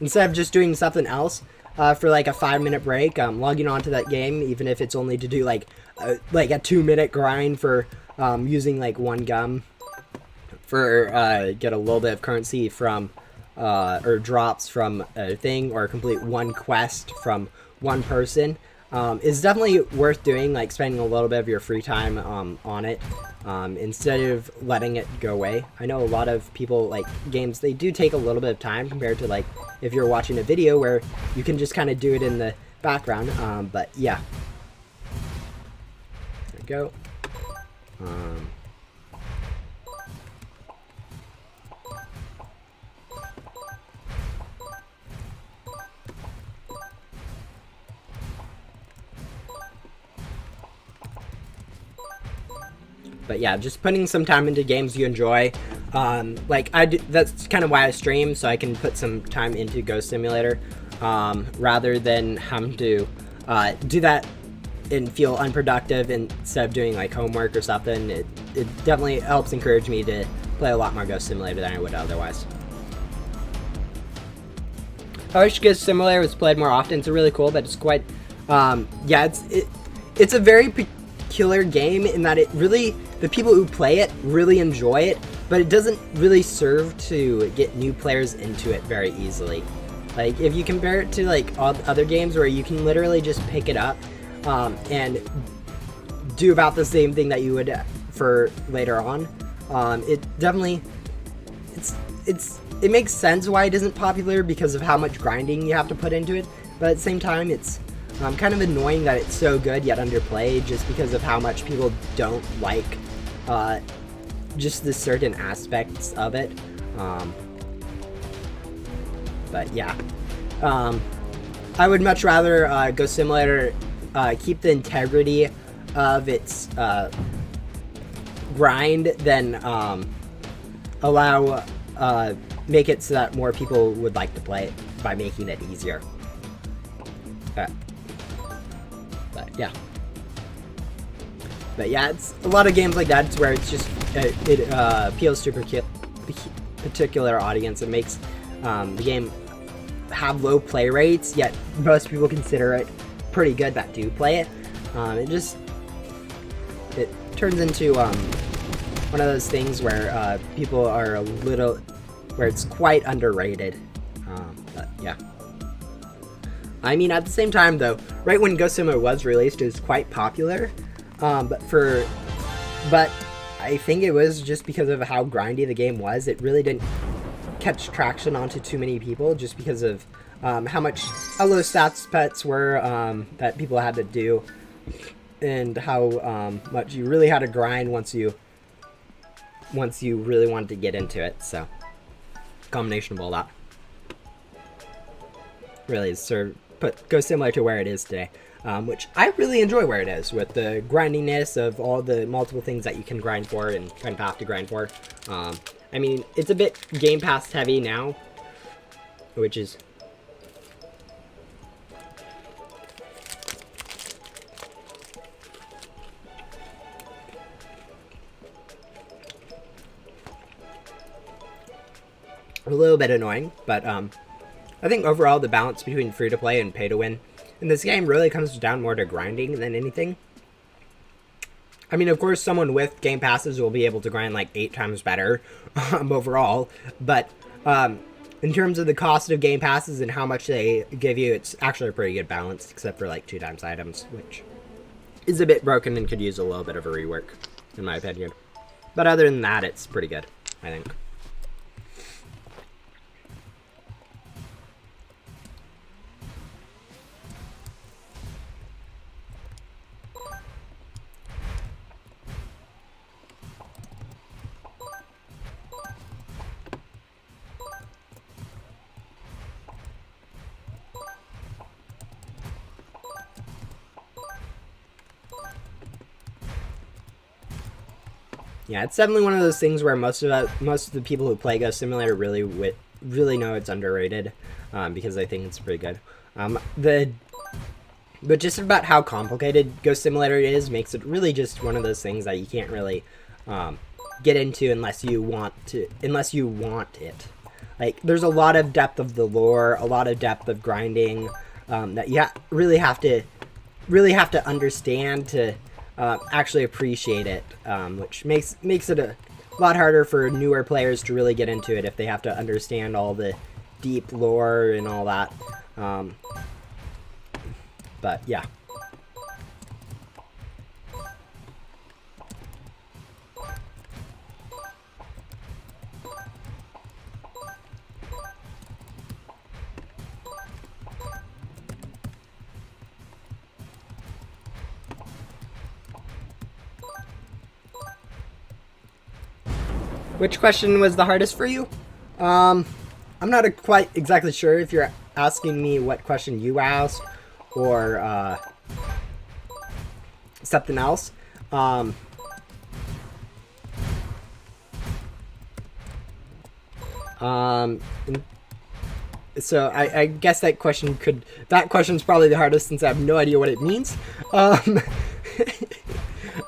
just doing something else for like a 5-minute break, logging onto that game, even if it's only to do like a 2-minute grind for using like one gum for get a little bit of currency from or drops from a thing, or complete one quest from one person, is definitely worth doing. Like spending a little bit of your free time on it instead of letting it go away. I know a lot of people like games, they do take a little bit of time compared to like if you're watching a video where you can just kind of do it in the background. But yeah, there we go. But yeah, just putting some time into games you enjoy. That's kind of why I stream, so I can put some time into Ghost Simulator, rather than having to do that and feel unproductive instead of doing like homework or something. It definitely helps encourage me to play a lot more Ghost Simulator than I would otherwise. I wish Ghost Simulator was played more often. It's really cool, but it's quite, it's a very peculiar game in that it really, the people who play it really enjoy it, but it doesn't really serve to get new players into it very easily. Like, if you compare it to like other games where you can literally just pick it up and do about the same thing that you would for later on, it definitely, it makes sense why it isn't popular because of how much grinding you have to put into it, but at the same time it's kind of annoying that it's so good yet underplayed just because of how much people don't like just the certain aspects of it. But yeah, I would much rather Ghost Simulator keep the integrity of its grind than allow make it so that more people would like to play it by making it easier. But yeah, it's a lot of games like that. It's where it's just it appeals to a particular audience. It makes the game have low play rates, yet most people consider it pretty good that do play it. It turns into one of those things where people are where it's quite underrated. But yeah. I mean, at the same time, though, right when Ghost Simulator was released, it was quite popular. But I think it was just because of how grindy the game was. It really didn't catch traction onto too many people, just because of how low stats pets were that people had to do, and how much you really had to grind once you really wanted to get into it. So, combination of all that really served go similar to where it is today. Which I really enjoy where it is, with the grindiness of all the multiple things that you can grind for and kind of have to grind for. I mean, it's a bit Game Pass heavy now, which is... a little bit annoying, but I think overall the balance between free-to-play and pay-to-win in this game really comes down more to grinding than anything. I mean, of course, someone with Game Passes will be able to grind like 8 times better overall, but in terms of the cost of Game Passes and how much they give you, it's actually a pretty good balance, except for like 2 times items, which is a bit broken and could use a little bit of a rework, in my opinion. But other than that, it's pretty good, I think. Yeah, it's definitely one of those things where most of the people who play Ghost Simulator really know it's underrated, because I think it's pretty good. But just about how complicated Ghost Simulator is makes it really just one of those things that you can't really get into unless you want it. Like, there's a lot of depth of the lore, a lot of depth of grinding that you really have to understand to actually appreciate it, which makes it a lot harder for newer players to really get into it if they have to understand all the deep lore and all that. But yeah. Which question was the hardest for you? I'm not quite exactly sure if you're asking me what question you asked or something else. So I guess that question's probably the hardest since I have no idea what it means.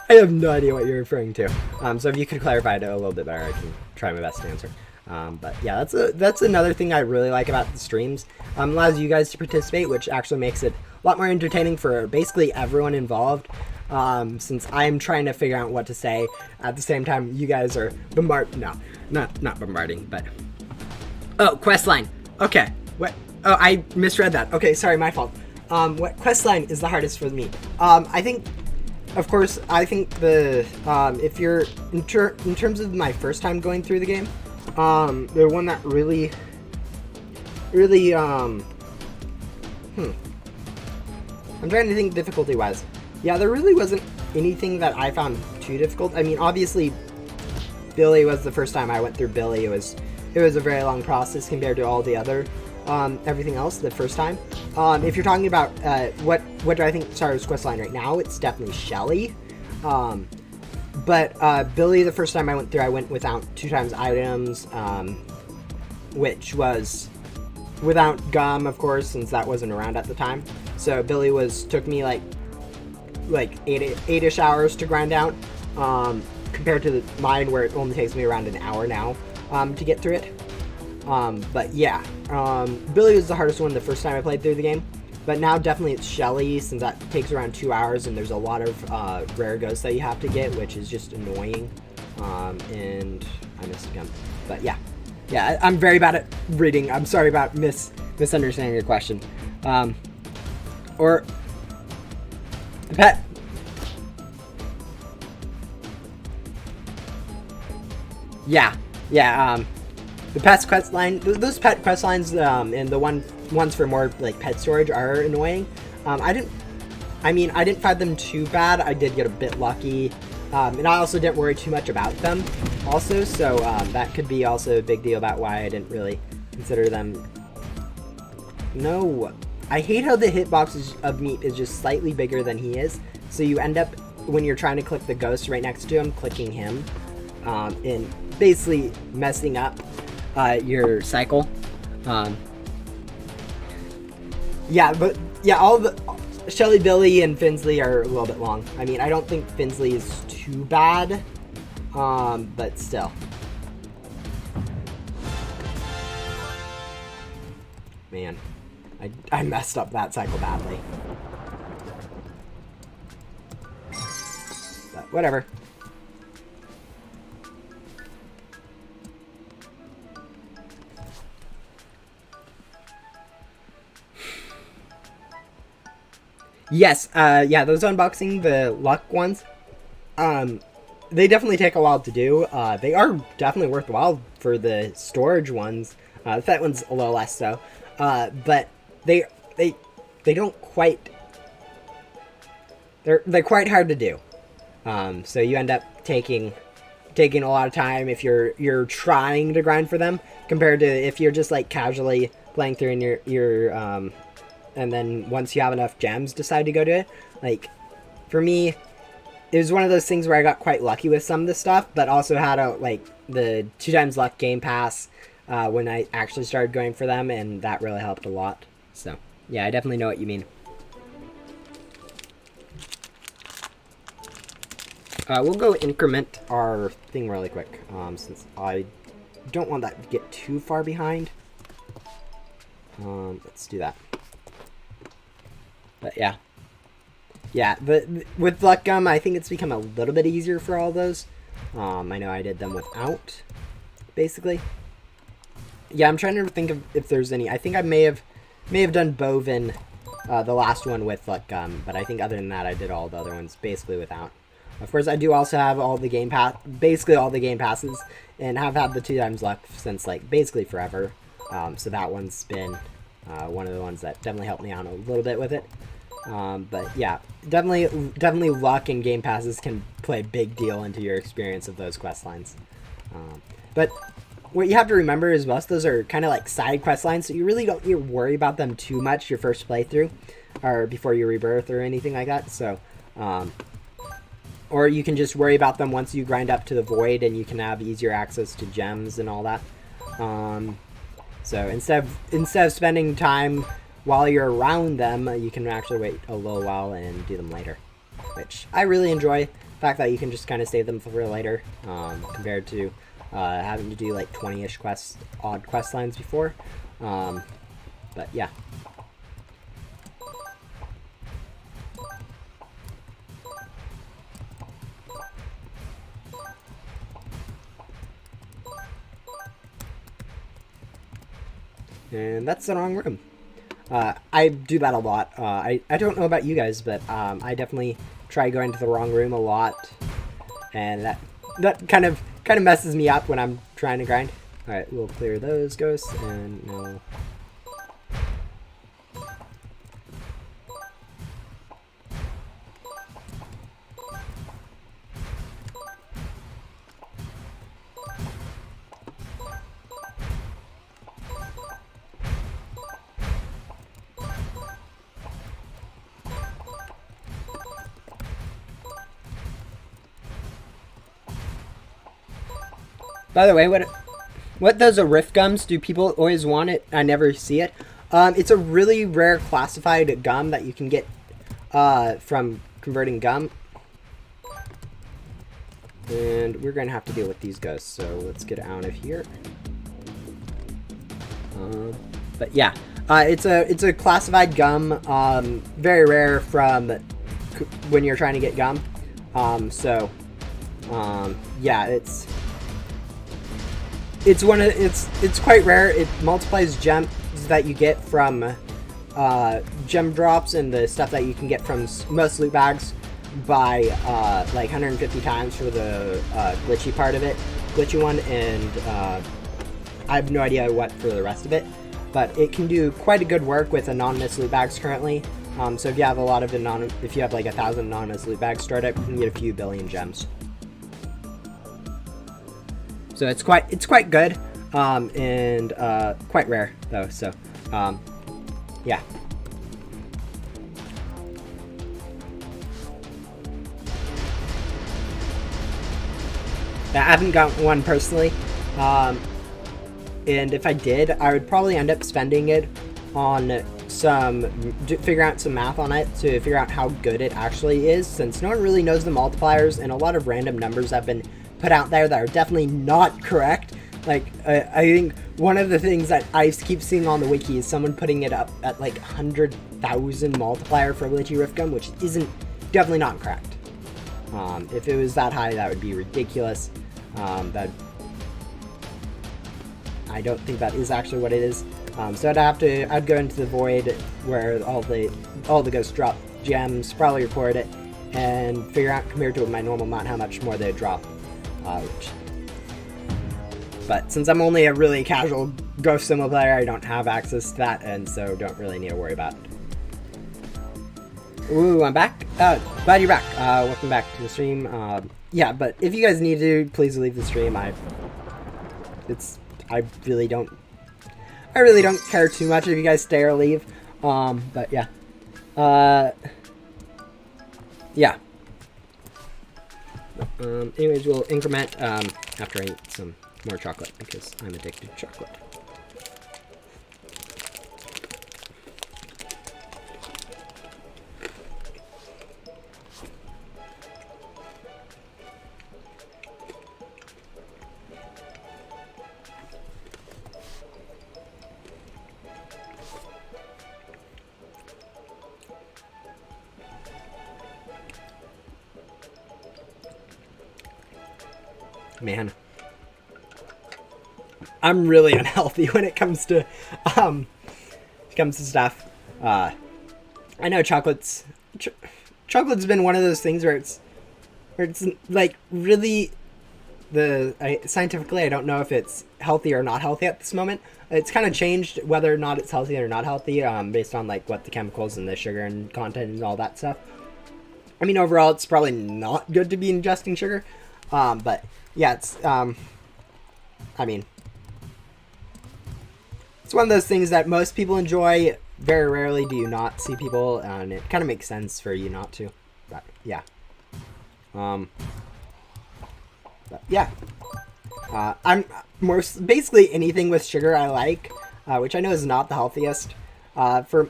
I have no idea what you're referring to. So if you could clarify it a little bit better, I can try my best to answer. But yeah, that's another thing I really like about the streams. Allows you guys to participate, which actually makes it a lot more entertaining for basically everyone involved. Since I'm trying to figure out what to say at the same time, you guys are not bombarding, but oh, questline. Okay, what? Oh, I misread that. Okay, sorry, my fault. What questline is the hardest for me? I think. Of course, I think if you're in terms of my first time going through the game, the one that really, I'm trying to think difficulty-wise. Yeah, there really wasn't anything that I found too difficult. I mean, obviously, Billy was the first time I went through Billy. It was a very long process compared to all the other everything else the first time. If you're talking about what do I think Sarah's questline right now, it's definitely Shelly. But Billy, the first time I went through, I went without 2 times items, which was without gum, of course, since that wasn't around at the time. So Billy took me like 8-ish hours to grind out, compared to mine where it only takes me around an hour now to get through it. But yeah, Billy was the hardest one the first time I played through the game, but now definitely it's Shelly, since that takes around 2 hours and there's a lot of rare ghosts that you have to get, which is just annoying. And I missed again, but yeah, I'm very bad at reading. I'm sorry about misunderstanding your question. Or the pet. Yeah. The pet quest line, those pet quest lines, and the ones for more like pet storage are annoying. I didn't find them too bad. I did get a bit lucky, and I also didn't worry too much about them. Also, so that could be also a big deal about why I didn't really consider them. No, I hate how the hitbox of Meep is just slightly bigger than he is. So you end up, when you're trying to click the ghost right next to him, clicking him, and basically messing up your cycle. Yeah, but yeah, all the Shelly, Billy, and Finsley are a little bit long. I mean, I don't think Finsley is too bad, but still. Man, I messed up that cycle badly. But whatever. Yes, yeah, those unboxing, the luck ones, they definitely take a while to do. They are definitely worthwhile for the storage ones. That one's a little less so. But they don't quite, they're quite hard to do. So you end up taking a lot of time if you're trying to grind for them, compared to if you're just like casually playing through and you're and then once you have enough gems, decide to go to it. Like, for me, it was one of those things where I got quite lucky with some of the stuff, but also had the 2x luck game pass when I actually started going for them, and that really helped a lot. So yeah, I definitely know what you mean. We'll go increment our thing really quick, since I don't want that to get too far behind. Let's do that. But yeah, but with Luck Gum, I think it's become a little bit easier for all those. I know I did them without, basically. Yeah, I'm trying to think of if there's any. I think I may have done Bovin, the last one with Luck Gum, but I think other than that, I did all the other ones basically without. Of course, I do also have all the basically all the game passes, and have had the 2x luck since like basically forever. So that one's been one of the ones that definitely helped me out a little bit with it. But yeah, definitely luck and game passes can play a big deal into your experience of those quest lines. But what you have to remember is most of those are kind of like side quest lines, so you really don't need to worry about them too much your first playthrough, or before your rebirth or anything like that. So, or you can just worry about them once you grind up to the void, and you can have easier access to gems and all that. So instead of spending time while you're around them, you can actually wait a little while and do them later, which I really enjoy. The fact that you can just kind of save them for later, compared to having to do like 20-ish odd quest lines before. But yeah. And that's the wrong room. I do that a lot. I don't know about you guys, but I definitely try going to the wrong room a lot, and that kind of messes me up when I'm trying to grind. All right, we'll clear those ghosts, and no. By the way, what does a rift gums? Do people always want it? I never see it. It's a really rare classified gum that you can get from converting gum. And we're going to have to deal with these ghosts, so let's get out of here. But yeah, it's a classified gum, very rare from when you're trying to get gum. Yeah, it's quite rare. It multiplies gems that you get from gem drops and the stuff that you can get from most loot bags by like 150 times for the glitchy part of it, glitchy one, and I have no idea what for the rest of it, but it can do quite a good work with anonymous loot bags currently. So if you have if you have like 1,000 anonymous loot bags stored up, you can get a few billion gems. So it's quite good, and quite rare though. So yeah. I haven't gotten one personally, and if I did, I would probably end up spending it on figuring out some math on it to figure out how good it actually is, since no one really knows the multipliers, and a lot of random numbers have been put out there that are definitely not correct. Like, I think one of the things that I keep seeing on the wiki is someone putting it up at like 100,000 multiplier for Glitchy Rift Gun, which isn't, definitely not correct. If it was that high, that would be ridiculous. I don't think that is actually what it is. So I'd go into the void where all the ghosts drop gems, probably record it, and figure out compared to my normal amount how much more they drop. But since I'm only a really casual Ghost Symbol player, I don't have access to that, and so don't really need to worry about it. Ooh, I'm back. Glad you're back. Welcome back to the stream. Yeah, but if you guys need to, please leave the stream. I really don't care too much if you guys stay or leave. But yeah. Yeah. Anyways, we'll increment after I eat some more chocolate because I'm addicted to chocolate. Man, I'm really unhealthy when it comes to stuff. I know chocolate's been one of those things where it's like really scientifically I don't know if it's healthy or not healthy at this moment. It's kind of changed whether or not it's healthy or not healthy based on like what the chemicals and the sugar and content and all that stuff. I mean, overall it's probably not good to be ingesting sugar, but yeah, it's, I mean, it's one of those things that most people enjoy. Very rarely do you not see people, and it kind of makes sense for you not to, but yeah. But yeah. I'm basically anything with sugar I like, which I know is not the healthiest, for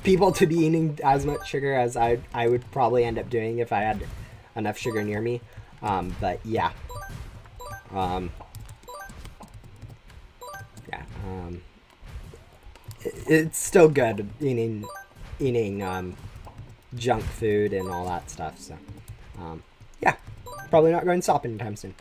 people to be eating as much sugar as I would probably end up doing if I had enough sugar near me. But yeah. It's still good eating junk food and all that stuff, so yeah, probably not going to stop anytime soon.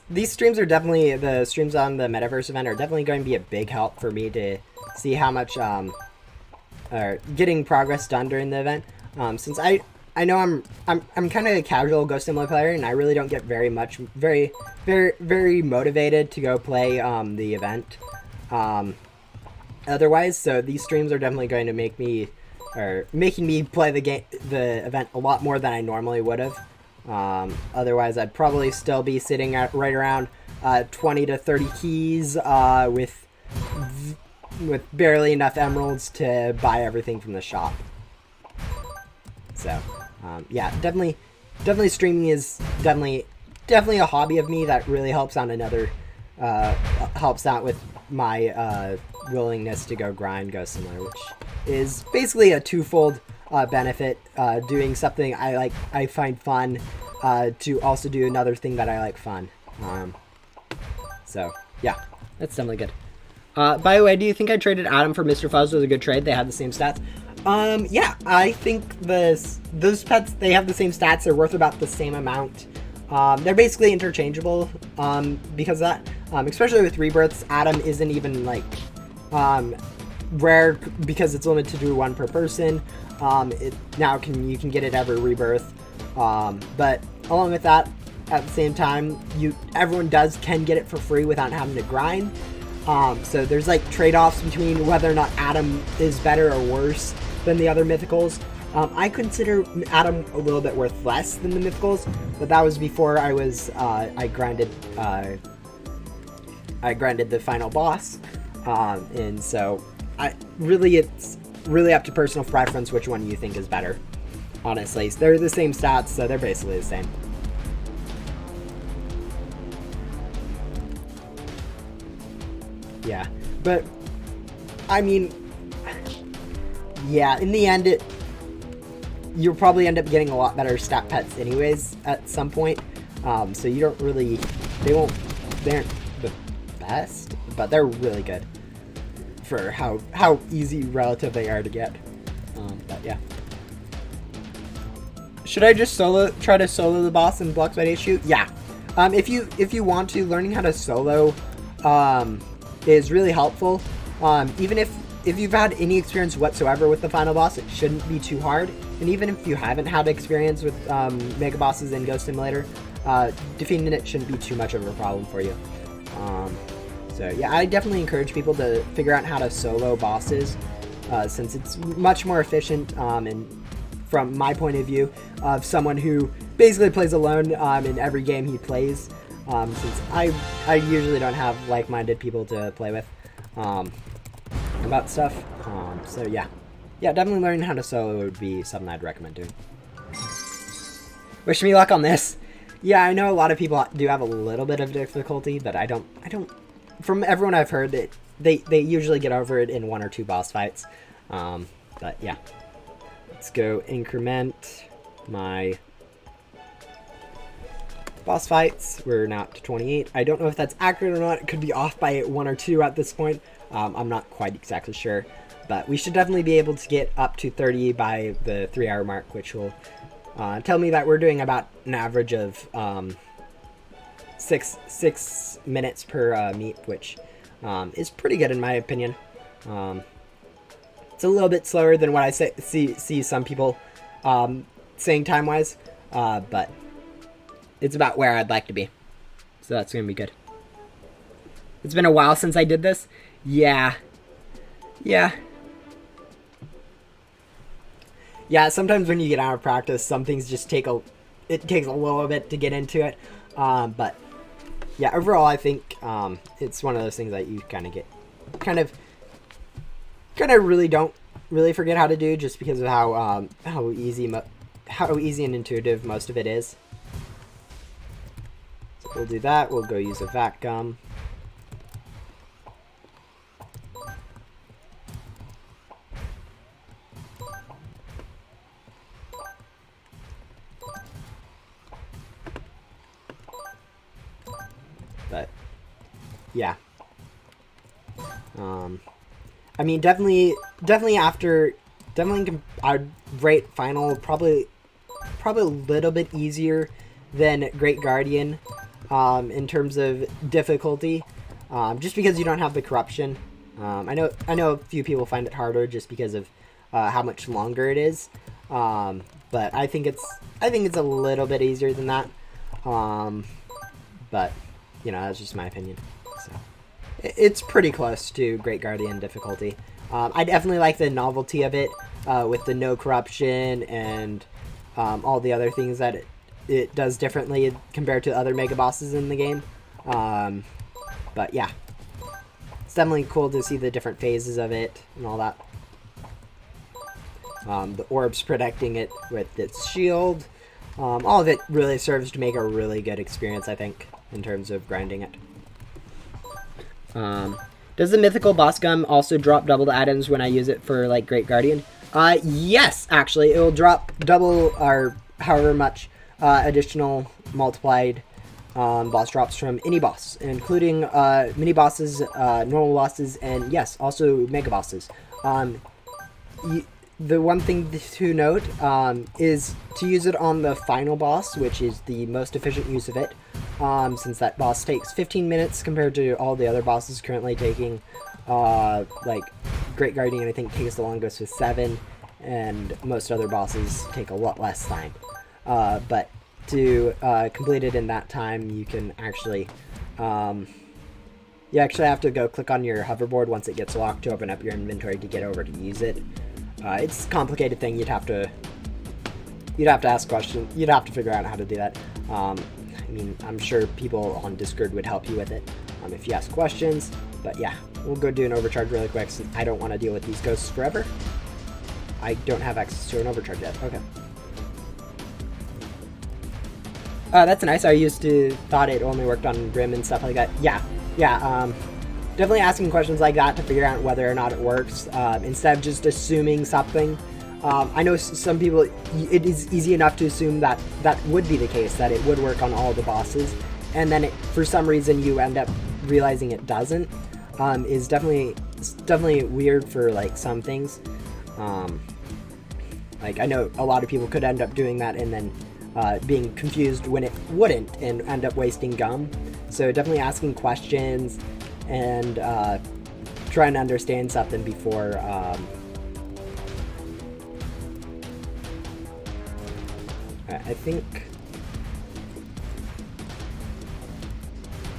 These streams are definitely, the streams on the Metaverse event are definitely going to be a big help for me to see how much, getting progress done during the event. Since I know I'm kind of a casual Ghost Symbol player, and I really don't get very motivated to go play the event otherwise. So these streams are definitely going to making me play the event a lot more than I normally would have. Otherwise, I'd probably still be sitting at right around 20 to 30 keys with barely enough emeralds to buy everything from the shop. So, yeah, definitely streaming is definitely a hobby of me that really helps out helps out with my willingness to go grind Ghost Symbol, which is basically a twofold benefit, doing something I find fun, to also do another thing that I like fun. So yeah, that's definitely good. By the way, do you think I traded Adam for Mr. Fuzz was a good trade? They had the same stats. Yeah, I think those pets, they have the same stats. They're worth about the same amount. They're basically interchangeable, because of that. Especially with rebirths, Adam isn't even like rare because it's limited to one per person. You can get it every rebirth. But along with that, at the same time, everyone can get it for free without having to grind. So there's like trade-offs between whether or not Adam is better or worse than the other mythicals. I consider Adam a little bit worth less than the mythicals, but that was before I was I grinded the final boss, and so it's really up to personal preference which one you think is better. Honestly, they're the same stats, so they're basically the same. Yeah, but I mean, yeah, in the end, you'll probably end up getting a lot better stat pets anyways at some point. So you don't really, they aren't the best, but they're really good for how easy relative they are to get. But yeah. Should I just try to solo the boss in blocks by day shoot? Yeah. If you want to, learning how to solo is really helpful. Even if you've had any experience whatsoever with the final boss, it shouldn't be too hard. And even if you haven't had experience with mega bosses in Ghost Simulator, defeating it shouldn't be too much of a problem for you. So yeah, I definitely encourage people to figure out how to solo bosses, since it's much more efficient, and from my point of view, of someone who basically plays alone in every game he plays, since I usually don't have like-minded people to play with about stuff. So yeah, definitely learning how to solo would be something I'd recommend doing. Wish me luck on this. Yeah, I know a lot of people do have a little bit of difficulty, but I don't. From everyone I've heard, that they usually get over it in 1 or 2 boss fights. But yeah. Let's go increment my boss fights. We're now up to 28. I don't know if that's accurate or not. It could be off by 1 or 2 at this point. I'm not quite exactly sure. But we should definitely be able to get up to 30 by the 3-hour mark, which will tell me that we're doing about an average of 6 minutes per Meep, which is pretty good in my opinion. It's a little bit slower than what I see some people saying time-wise, but it's about where I'd like to be. So that's going to be good. It's been a while since I did this. Yeah, sometimes when you get out of practice, some things just takes a little bit to get into it. But yeah, overall, I think it's one of those things that you kind of really don't really forget how to do, just because of how easy and intuitive most of it is. So we'll do that. We'll go use a vac gum. But yeah. I mean, definitely I'd rate final probably a little bit easier than Great Guardian, in terms of difficulty, just because you don't have the corruption. I know a few people find it harder just because of how much longer it is, but I think it's a little bit easier than that. But you know, that's just my opinion. So it's pretty close to Great Guardian difficulty. I definitely like the novelty of it, with the no corruption and all the other things that it does differently compared to other mega bosses in the game. But yeah, it's definitely cool to see the different phases of it and all that. The orbs protecting it with its shield. All of it really serves to make a really good experience, I think, in terms of grinding it. Does the mythical boss gum also drop double the items when I use it for, like, Great Guardian? Yes, actually. It will drop double or however much additional multiplied boss drops from any boss, including mini bosses, normal bosses, and yes, also mega bosses. The one thing to note is to use it on the final boss, which is the most efficient use of it, since that boss takes 15 minutes compared to all the other bosses currently taking, like, Great Guardian I think takes the longest with 7, and most other bosses take a lot less time. But to complete it in that time, you can actually, you actually have to go click on your hoverboard once it gets locked to open up your inventory to get over to use it. It's a complicated thing. You'd have to ask questions. You'd have to figure out how to do that. I mean, I'm sure people on Discord would help you with it if you ask questions. But yeah, we'll go do an overcharge really quick since I don't want to deal with these ghosts forever. I don't have access to an overcharge yet. Okay. That's nice. I used to thought it only worked on Grim and stuff like that. Yeah. Definitely asking questions like that to figure out whether or not it works, instead of just assuming something. I know some people, it is easy enough to assume that that would be the case, that it would work on all the bosses, and then for some reason you end up realizing it doesn't. Is definitely weird for like some things. Like I know a lot of people could end up doing that and then being confused when it wouldn't and end up wasting gum. So definitely asking questions and trying to understand something before I think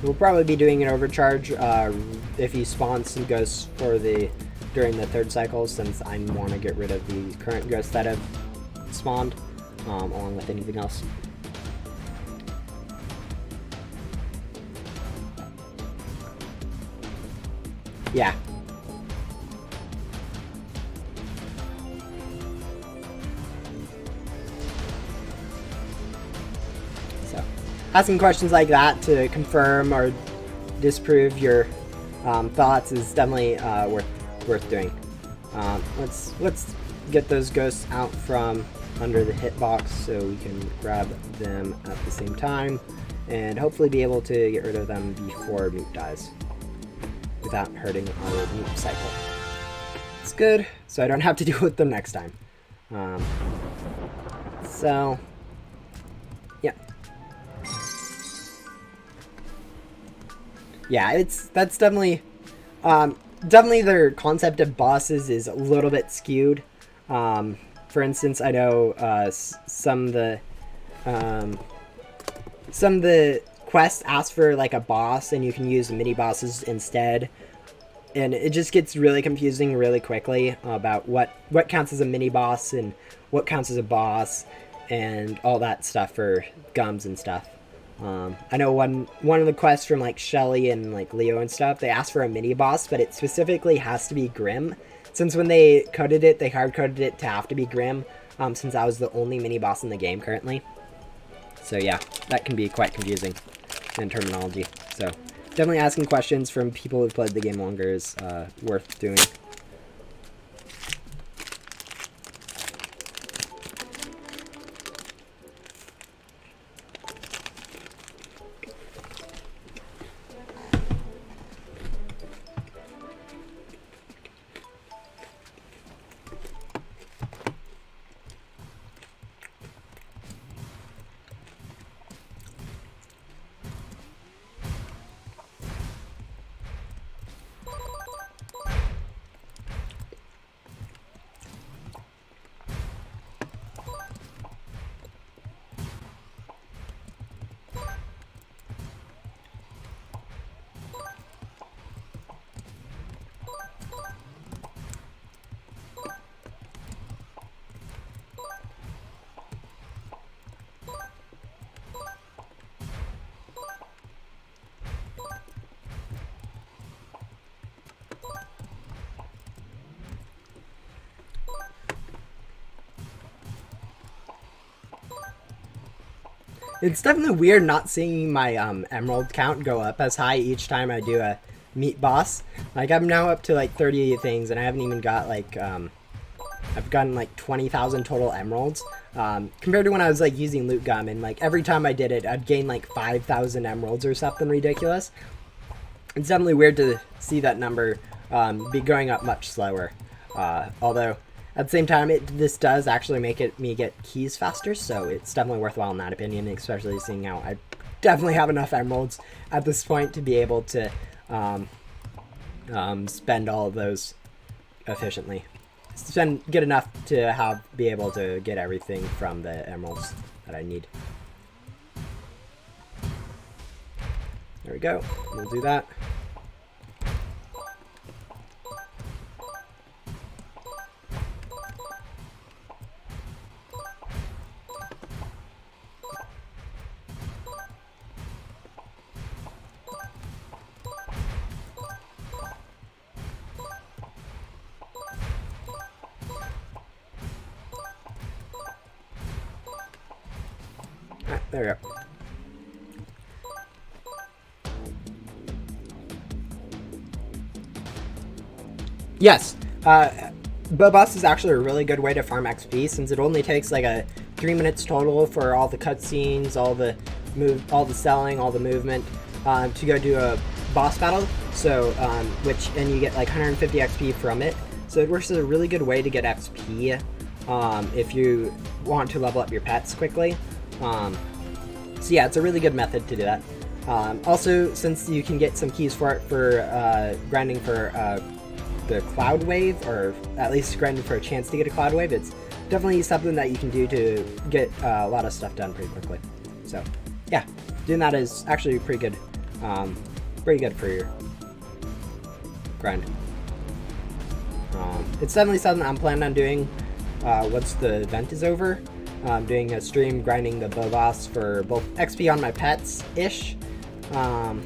we'll probably be doing an overcharge if he spawns some ghosts during the third cycle, since I want to get rid of the current ghosts that have spawned, along with anything else. Yeah. So, asking questions like that to confirm or disprove your thoughts is definitely worth doing. Let's get those ghosts out from under the hitbox so we can grab them at the same time and hopefully be able to get rid of them before Meep dies without hurting our Meep cycle. It's good, so I don't have to deal with them next time. So, yeah. Yeah, that's definitely their concept of bosses is a little bit skewed. For instance, I know some of the quests ask for like a boss, and you can use mini bosses instead, and it just gets really confusing really quickly about what counts as a mini boss and what counts as a boss and all that stuff for gums and stuff. I know one of the quests from like Shelly and like Leo and stuff, they asked for a mini boss, but it specifically has to be Grim. Since when they coded it, they hard coded it to have to be Grim, since that was the only mini boss in the game currently. So yeah, that can be quite confusing in terminology. So definitely asking questions from people who've played the game longer is worth doing. It's definitely weird not seeing my emerald count go up as high each time I do a meat boss. Like, I'm now up to like 30 things, and I haven't even got like I've gotten like 20,000 total emeralds, compared to when I was like using loot gum, and like every time I did it I'd gain like 5,000 emeralds or something ridiculous. It's definitely weird to see that number be going up much slower, although at the same time, this does actually make me get keys faster, so it's definitely worthwhile in that opinion, especially seeing how I definitely have enough emeralds at this point to be able to spend all of those efficiently. Get enough to be able to get everything from the emeralds that I need. There we go. We'll do that. There we go. Yes, Boss is actually a really good way to farm XP since it only takes like 3 minutes total for all the cutscenes, all the selling, all the movement to go do a boss battle. So, and you get like 150 XP from it. So it works as a really good way to get XP if you want to level up your pets quickly. So yeah, it's a really good method to do that. Also, since you can get some keys for it for grinding for the Cloud Wave, or at least grinding for a chance to get a Cloud Wave, it's definitely something that you can do to get a lot of stuff done pretty quickly. So yeah, doing that is actually pretty good for your grind. It's definitely something I'm planning on doing once the event is over. Doing a stream grinding the boss for both XP on my pets ish. I'm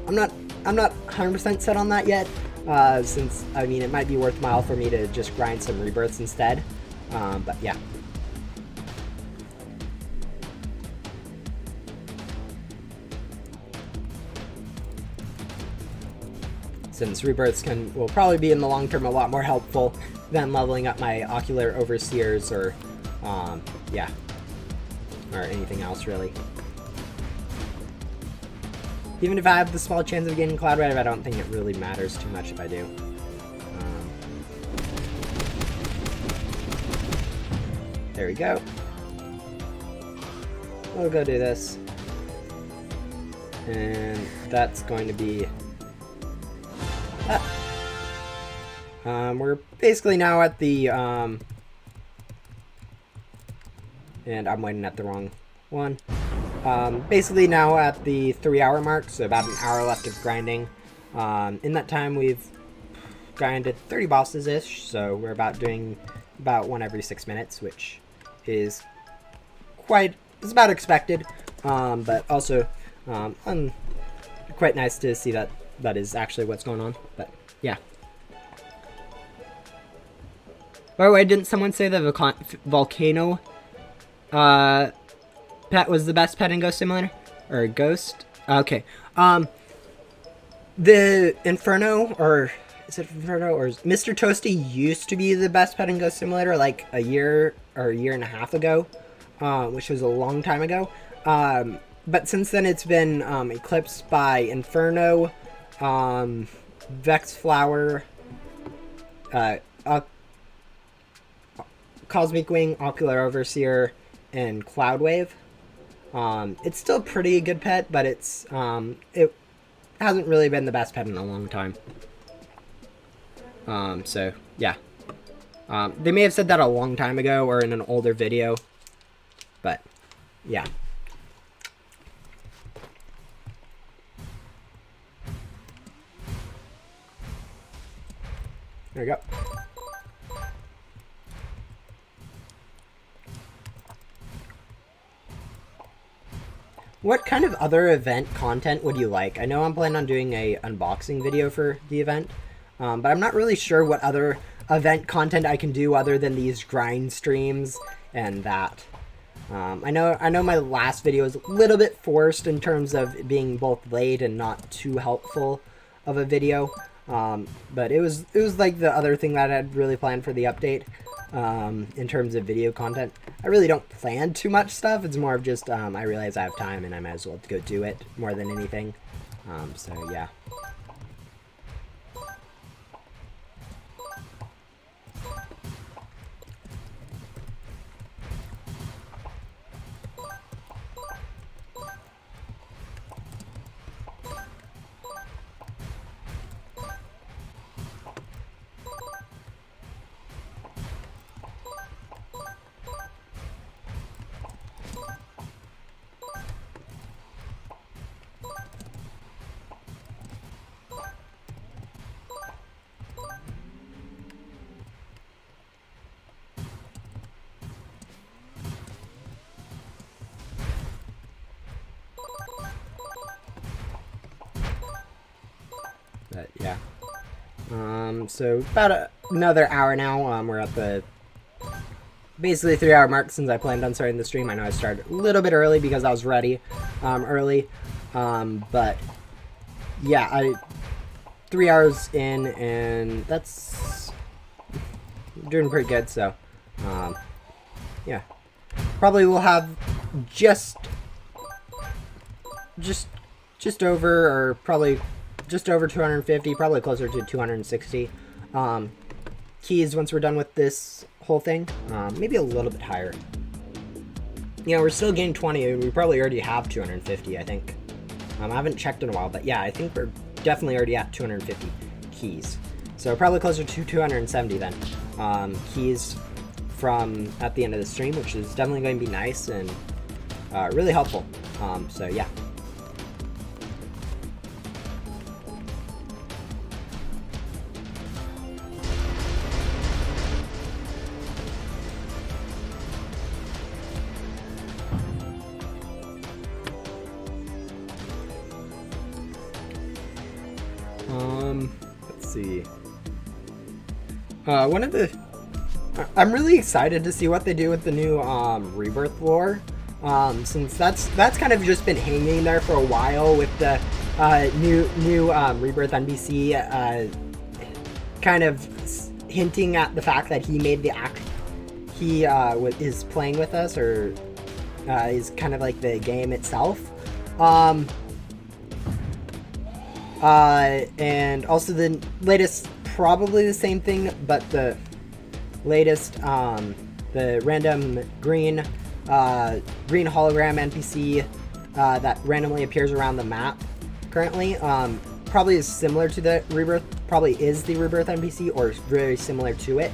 not 100% set on that yet, since I mean it might be worthwhile for me to just grind some rebirths instead. But yeah. Since rebirths will probably be in the long term a lot more helpful than leveling up my ocular overseers or yeah, or anything else really. Even if I have the small chance of getting Cloud Wave, I don't think it really matters too much if I do. There we go. We'll go do this. And that's going to be... we're basically now at the... and I'm waiting at the wrong one. Basically now at the 3-hour mark, so about an hour left of grinding. In that time we've grinded 30 bosses-ish, so we're doing about one every 6 minutes, which is it's about expected, but also quite nice to see that is actually what's going on. But yeah. By the way, didn't someone say the volcano pet was the best pet in Ghost Simulator? Or Ghost? Okay. The Inferno, or is it Inferno, or Mr. Toasty used to be the best pet in Ghost Simulator like a year or a year and a half ago, which was a long time ago. But since then it's been eclipsed by Inferno, Vex Flower, Cosmic Wing, Ocular Overseer, and Cloud Wave. It's still a pretty good pet, but it hasn't really been the best pet in a long time. So yeah. They may have said that a long time ago or in an older video, but yeah. There we go. What kind of other event content would you like? I know I'm planning on doing a unboxing video for the event, but I'm not really sure what other event content I can do other than these grind streams and that. I know my last video was a little bit forced in terms of being both late and not too helpful of a video, but it was like the other thing that I had really planned for the update. In terms of video content, I really don't plan too much stuff. It's more of just I realize I have time and I might as well go do it more than anything. So yeah. But yeah. So about another hour now. We're at the basically 3 hour mark since I planned on starting the stream. I know I started a little bit early because I was ready early, but yeah, 3 hours in, and that's doing pretty good. So yeah, probably will have just over, or probably just over 250, probably closer to 260 keys once we're done with this whole thing. Maybe a little bit higher. You know, we're still getting 20, and we probably already have 250, I think. I haven't checked in a while, but yeah, I think we're definitely already at 250 keys. So probably closer to 270 then. Keys from at the end of the stream, which is definitely going to be nice and really helpful. So yeah. Let's see. I'm really excited to see what they do with the new rebirth lore, since that's kind of just been hanging there for a while with the new rebirth NPC, kind of hinting at the fact that he made the act. He is playing with us, or is kind of like the game itself. And also the latest, probably the same thing, but the latest, the random green hologram NPC that randomly appears around the map currently, probably is similar to the rebirth, probably is the rebirth NPC, or very similar to it.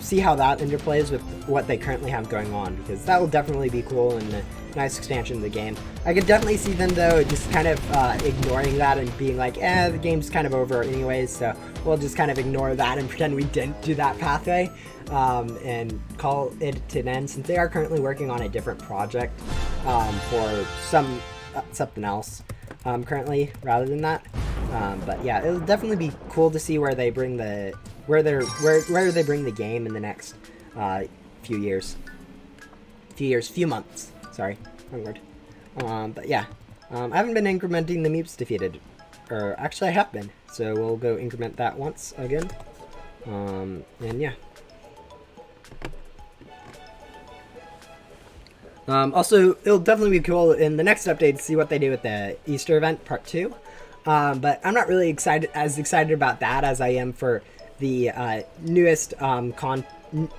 See how that interplays with what they currently have going on, because that will definitely be cool and a nice expansion of the game. I could definitely see them, though, just kind of ignoring that and being like, the game's kind of over anyways, so we'll just kind of ignore that and pretend we didn't do that pathway, and call it to an end, since they are currently working on a different project for something else currently, rather than that. But yeah, it'll definitely be cool to see where they bring the the game in the next few months. Sorry, wrong word. But yeah, I haven't been incrementing the Meeps defeated, or actually I have been, so we'll go increment that once again. And yeah. Also, it'll definitely be cool in the next update to see what they do with the Easter event part 2. But I'm not really as excited about that as I am for the newest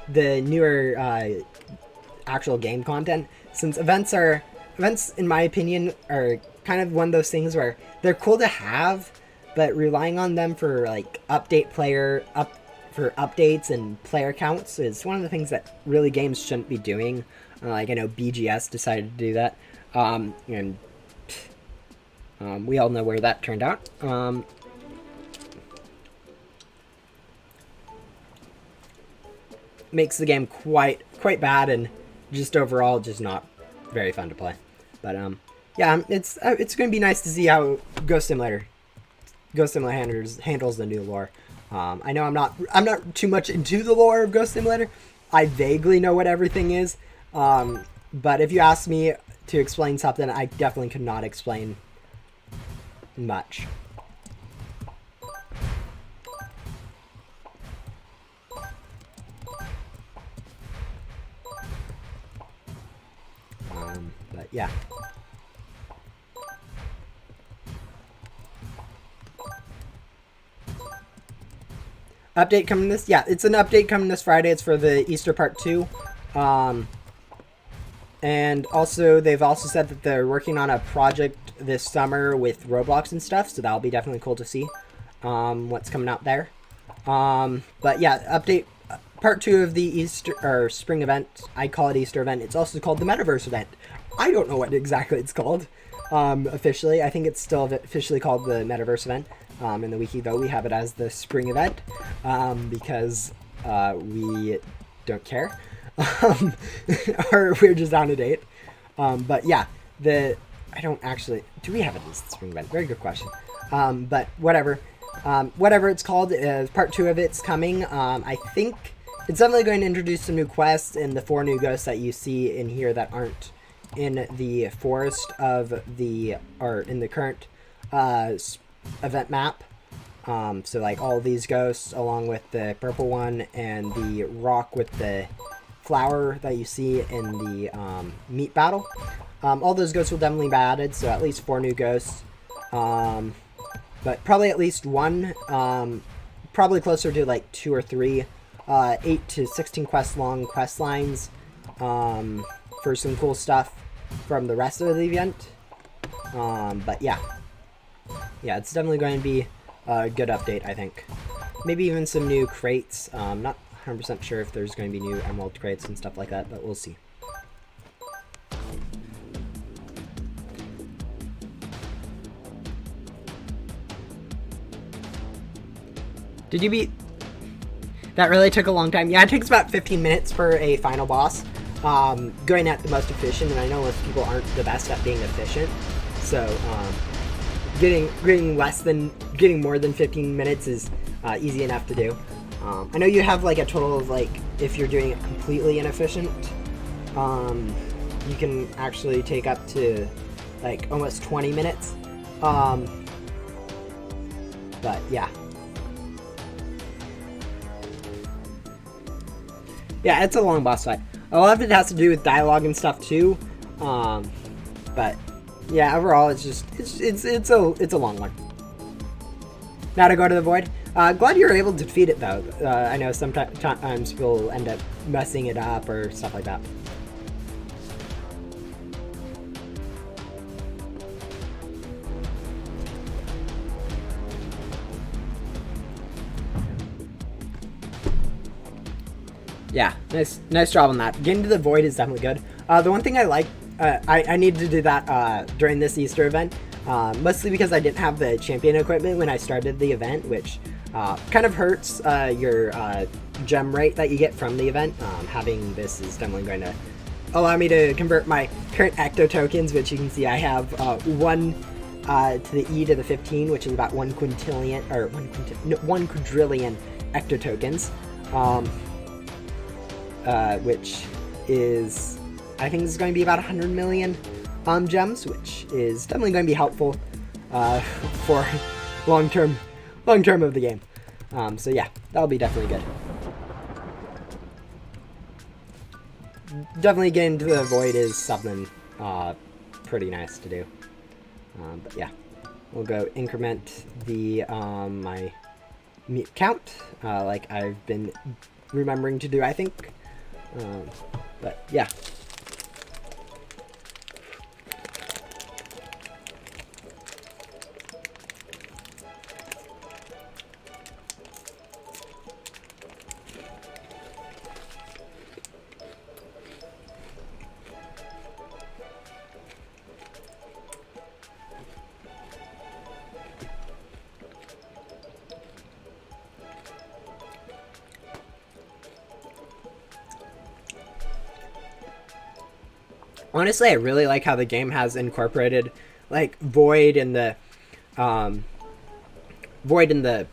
the newer actual game content, since events, in my opinion, are kind of one of those things where they're cool to have, but relying on them for like for updates and player counts is one of the things that really games shouldn't be doing. Like, I know BGS decided to do that, and we all know where that turned out. Makes the game quite bad, and just overall just not very fun to play. But yeah, it's going to be nice to see how Ghost Simulator handles the new lore. I know I'm not too much into the lore of Ghost Simulator. I vaguely know what everything is, but if you ask me to explain something, I definitely could not explain much. But yeah. Update coming this? Yeah, it's an update coming this Friday. It's for the Easter Part 2. And also, they've also said that they're working on a project this summer with Roblox and stuff, so that'll be definitely cool to see what's coming out there. But yeah, update Part 2 of the Easter or spring event. I call it Easter event. It's also called the Metaverse event. I don't know what exactly it's called officially. I think it's still officially called the Metaverse event. In the wiki, though, we have it as the spring event because we don't care. Or we're just on a date. But yeah, I don't actually... Do we have it as the spring event? Very good question. But whatever. Whatever it's called, part 2 of it's coming. I think it's definitely going to introduce some new quests and the 4 new ghosts that you see in here that aren't in the forest of the, or in the current event map. So like all these ghosts along with the purple one and the rock with the flower that you see in the Meep battle. All those ghosts will definitely be added, so at least 4 new ghosts. But probably at least 1, probably closer to like 2 or 3, 8 to 16 quest long quest lines for some cool stuff from the rest of the event. But yeah, it's definitely going to be a good update, I think. Maybe even some new crates. Not 100% sure if there's going to be new emerald crates and stuff like that, but we'll see. Did you beat? That really took a long time. Yeah, it takes about 15 minutes for a final boss. Going at the most efficient, and I know most people aren't the best at being efficient. So, getting more than 15 minutes is easy enough to do. I know you have like a total of like, if you're doing it completely inefficient, you can actually take up to like almost 20 minutes. But yeah. Yeah, it's a long boss fight. A lot of it has to do with dialogue and stuff too. But yeah, overall it's just it's a long one. Now to go to the void. Glad you were able to defeat it though. I know sometimes people end up messing it up or stuff like that. Yeah, nice job on that. Getting to the void is definitely good. The one thing I like, I needed to do that during this Easter event, mostly because I didn't have the champion equipment when I started the event, which kind of hurts your gem rate that you get from the event. Having this is definitely going to allow me to convert my current ecto tokens, which you can see I have 1 to the E to the 15, which is about 1 quintillion, or 1 quadrillion ecto tokens. Which is, I think this is going to be about 100 million gems, which is definitely going to be helpful for long term of the game. So yeah, that'll be definitely good. Definitely getting to the void is something pretty nice to do. But yeah, we'll go increment the my meat count like I've been remembering to do, I think. But yeah. Honestly, I really like how the game has incorporated like void in the void in the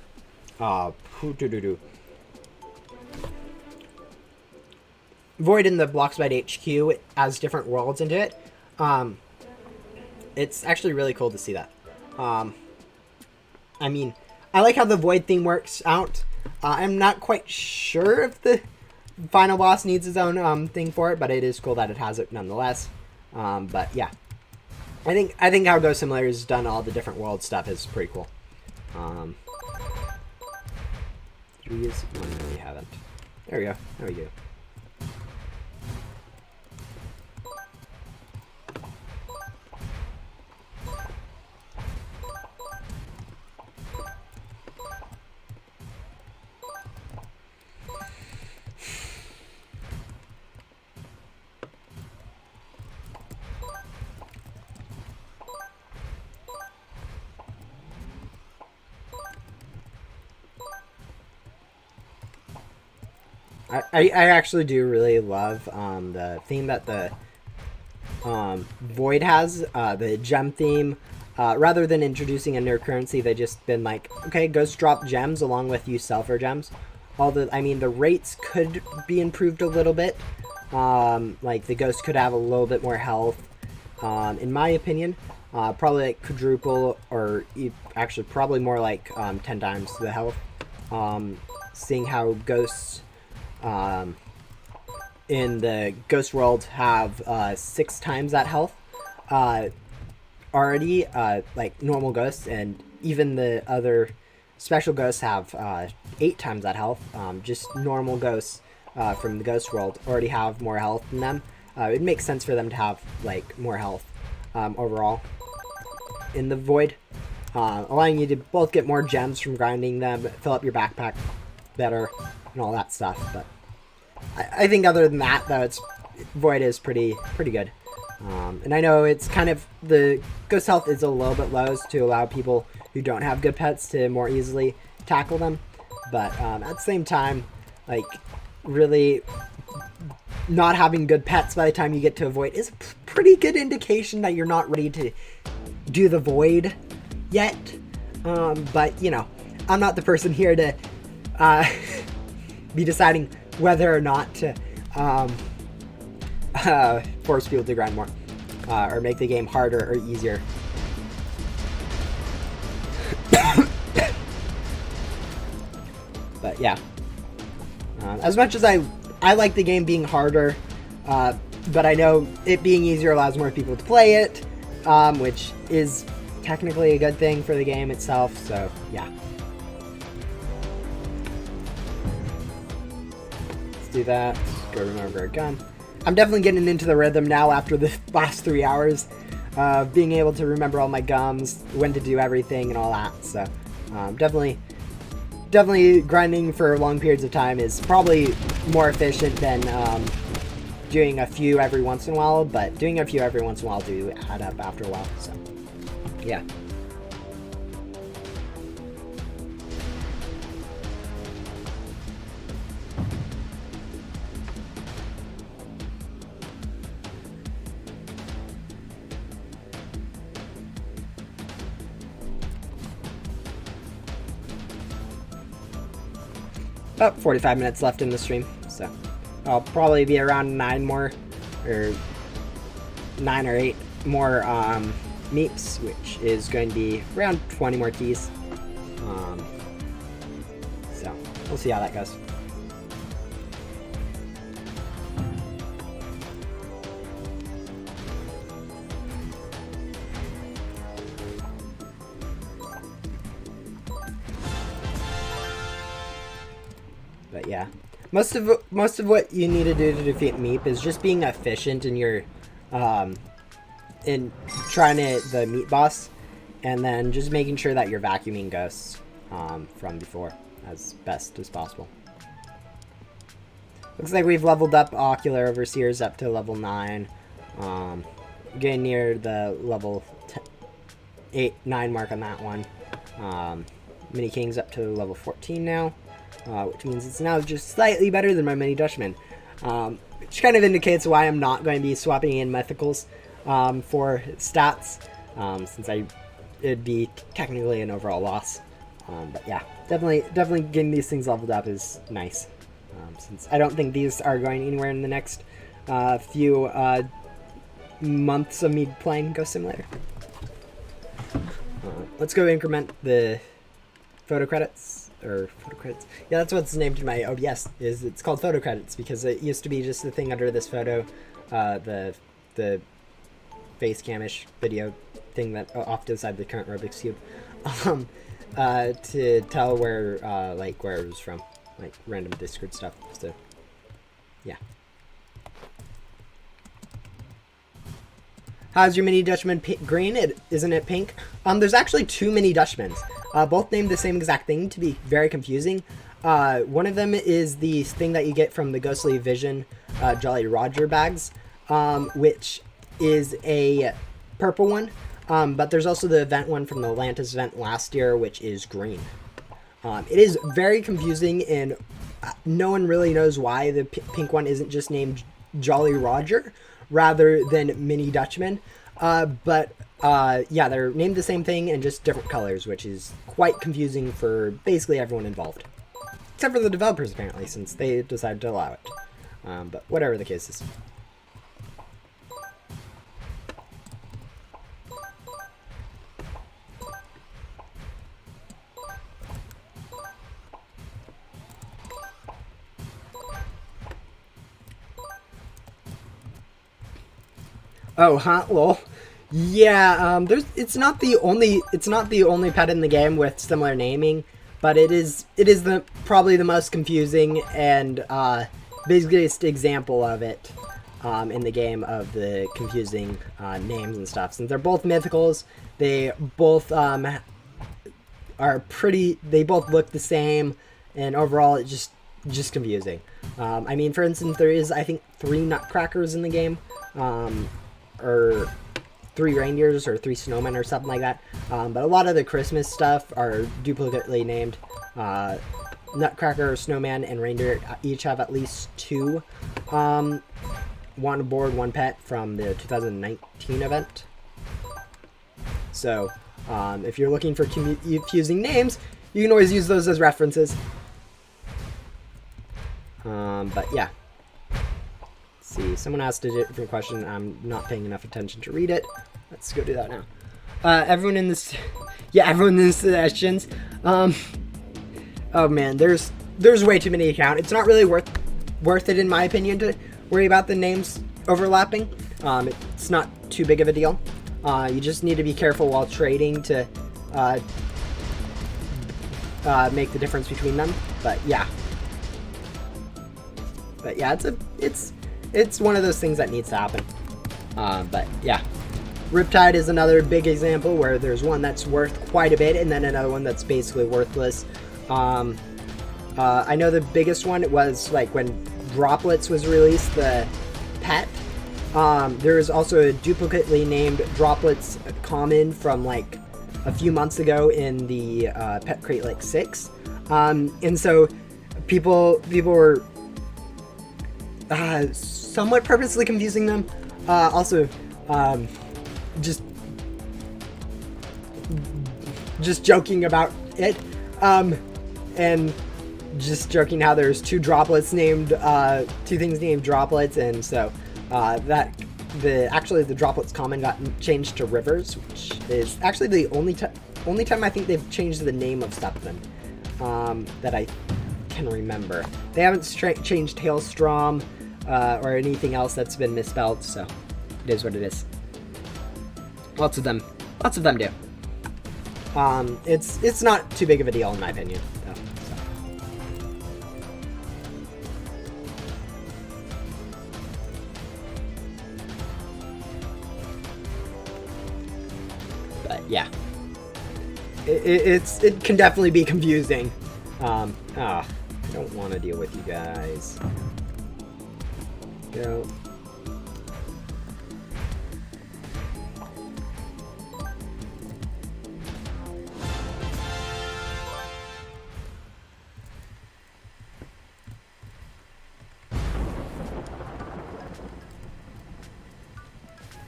Bloxbite HQ as different worlds into it. It's actually really cool to see that. I mean, I like how the void theme works out. I'm not quite sure if the final boss needs his own thing for it, but it is cool that it has it nonetheless. But yeah, I think how Go Simulator has done all the different world stuff is pretty cool. Trees, no, we haven't. There we go. There we go. I actually do really love the theme that the Void has, the gem theme, Rather than introducing a new currency, they just been like, okay, ghosts drop gems along with you sell for gems. I mean, the rates could be improved a little bit. Like the ghost could have a little bit more health. In my opinion, probably like quadruple, or actually probably more like 10 times the health. Seeing how ghosts in the ghost world have 6 times that health already, like normal ghosts, and even the other special ghosts have 8 times that health. Just normal ghosts from the ghost world already have more health than them. It makes sense for them to have like more health overall in the void, allowing you to both get more gems from grinding them, fill up your backpack better, and all that stuff. But I think other than that, though, void is pretty good. And I know it's kind of, the ghost health is a little bit low to allow people who don't have good pets to more easily tackle them. But at the same time, like, really not having good pets by the time you get to a void is a pretty good indication that you're not ready to do the void yet. But, you know, I'm not the person here to be deciding whether or not to force people to grind more, or make the game harder or easier. But yeah, as much as I like the game being harder, but I know it being easier allows more people to play it, which is technically a good thing for the game itself. So yeah, let's do that. Go remember a gun. I'm definitely getting into the rhythm now after the last 3 hours, being able to remember all my gums, when to do everything, and all that. So definitely grinding for long periods of time is probably more efficient than doing a few every once in a while, but doing a few every once in a while do add up after a while. So yeah. About 45 minutes left in the stream, so I'll probably be around 9 or 8 more Meeps, which is going to be around 20 more keys. So we'll see how that goes. But yeah, most of what you need to do to defeat Meep is just being efficient in your in trying to the meat boss, and then just making sure that you're vacuuming ghosts from before as best as possible. Looks like we've leveled up Ocular Overseers up to level 9. Getting near the level 9 mark on that one. Mini King's up to level 14 now. Which means it's now just slightly better than my Mini Dutchman, which kind of indicates why I'm not going to be swapping in mythicals for stats, since it'd be technically an overall loss. But yeah, definitely getting these things leveled up is nice, since I don't think these are going anywhere in the next few months of me playing Ghost Simulator. Let's go increment the photo credits. Or photo credits. Yeah, that's what's named in my OBS. It's called photo credits because it used to be just the thing under this photo, the face camish video thing that off to the side of the current Rubik's Cube, to tell where where it was from, like random Discord stuff. So yeah. How's your Mini Dutchman green? Isn't it pink? There's actually 2 Mini Dutchmans. Both named the same exact thing to be very confusing. One of them is the thing that you get from the Ghostly Vision Jolly Roger bags, which is a purple one. But there's also the event one from the Atlantis event last year, which is green. It is very confusing, and no one really knows why the pink one isn't just named Jolly Roger rather than Mini Dutchman. But yeah, they're named the same thing and just different colors, which is quite confusing for basically everyone involved. Except for the developers, apparently, since they decided to allow it. But whatever the case is. Oh, huh? Lol. Yeah, it's not the only pet in the game with similar naming, but it is the probably the most confusing and biggest example of it in the game of the confusing names and stuff. Since they're both mythicals, they both are pretty. They both look the same, and overall, it's just confusing. I mean, for instance, there is I think 3 nutcrackers in the game, or 3 reindeers or 3 snowmen or something like that. But a lot of the Christmas stuff are duplicately named. Nutcracker, snowman, and reindeer each have at least 2. One aboard, one pet from the 2019 event. So, if you're looking for confusing names, you can always use those as references. But yeah. Let's see, someone asked a different question. I'm not paying enough attention to read it. Let's go do that now. Everyone in this, yeah, everyone in the suggestions. Oh man, there's way too many accounts. It's not really worth it in my opinion to worry about the names overlapping. It's not too big of a deal. You just need to be careful while trading to make the difference between them. But yeah, it's one of those things that needs to happen. But yeah, Riptide is another big example where there's one that's worth quite a bit and then another one that's basically worthless. I know the biggest one was like when Droplets was released, the pet. There is also a duplicately named Droplets common from like a few months ago in the Pet Crate like 6. And so people were somewhat purposely confusing them. Also, just joking about it, and just joking how there's 2 droplets named, 2 things named Droplets, and so actually the Droplets common got changed to Rivers, which is actually the only time I think they've changed the name of something that I can remember. They haven't changed Hailstrom or anything else that's been misspelled, so it is what it is. Lots of them do. It's not too big of a deal in my opinion, though. So. But yeah, it can definitely be confusing. I don't want to deal with you guys. Go.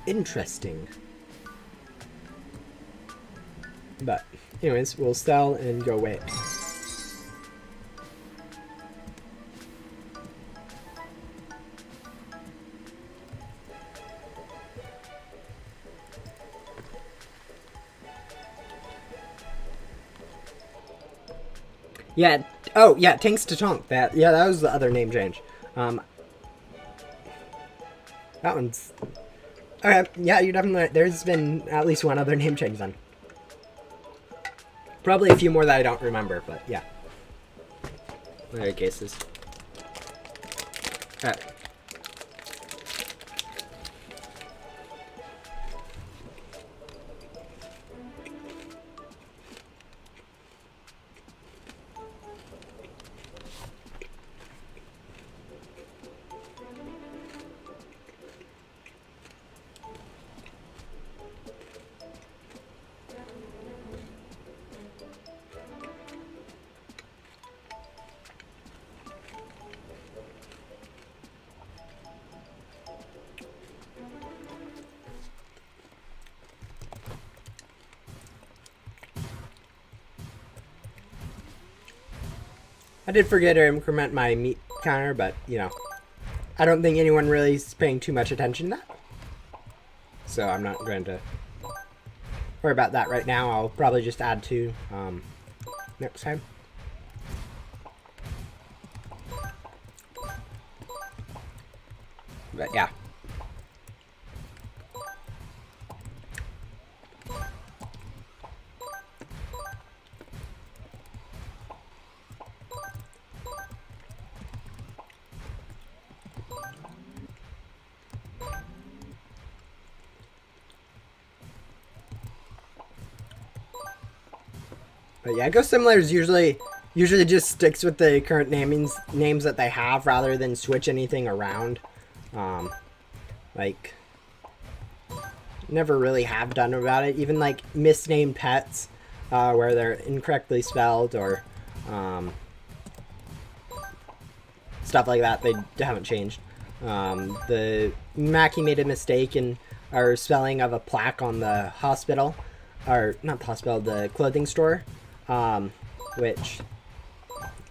Interesting. But anyways, we'll sell and go away. Yeah. Oh, yeah. Tanks to Tonk. That was the other name change. That one's. Okay. Yeah, you definitely. There's been at least one other name change then. Probably a few more that I don't remember, but yeah. In other cases. Alright. I did forget to increment my meat counter, but, you know, I don't think anyone really is paying too much attention to that. So I'm not going to worry about that right now. I'll probably just add 2 next time. But yeah. But yeah, Ghost Simulator usually just sticks with the current names that they have rather than switch anything around. Like, never really have done about it. Even like misnamed pets, where they're incorrectly spelled or stuff like that, they haven't changed. The Mackie made a mistake in our spelling of a plaque on the hospital, or not the hospital, the clothing store, which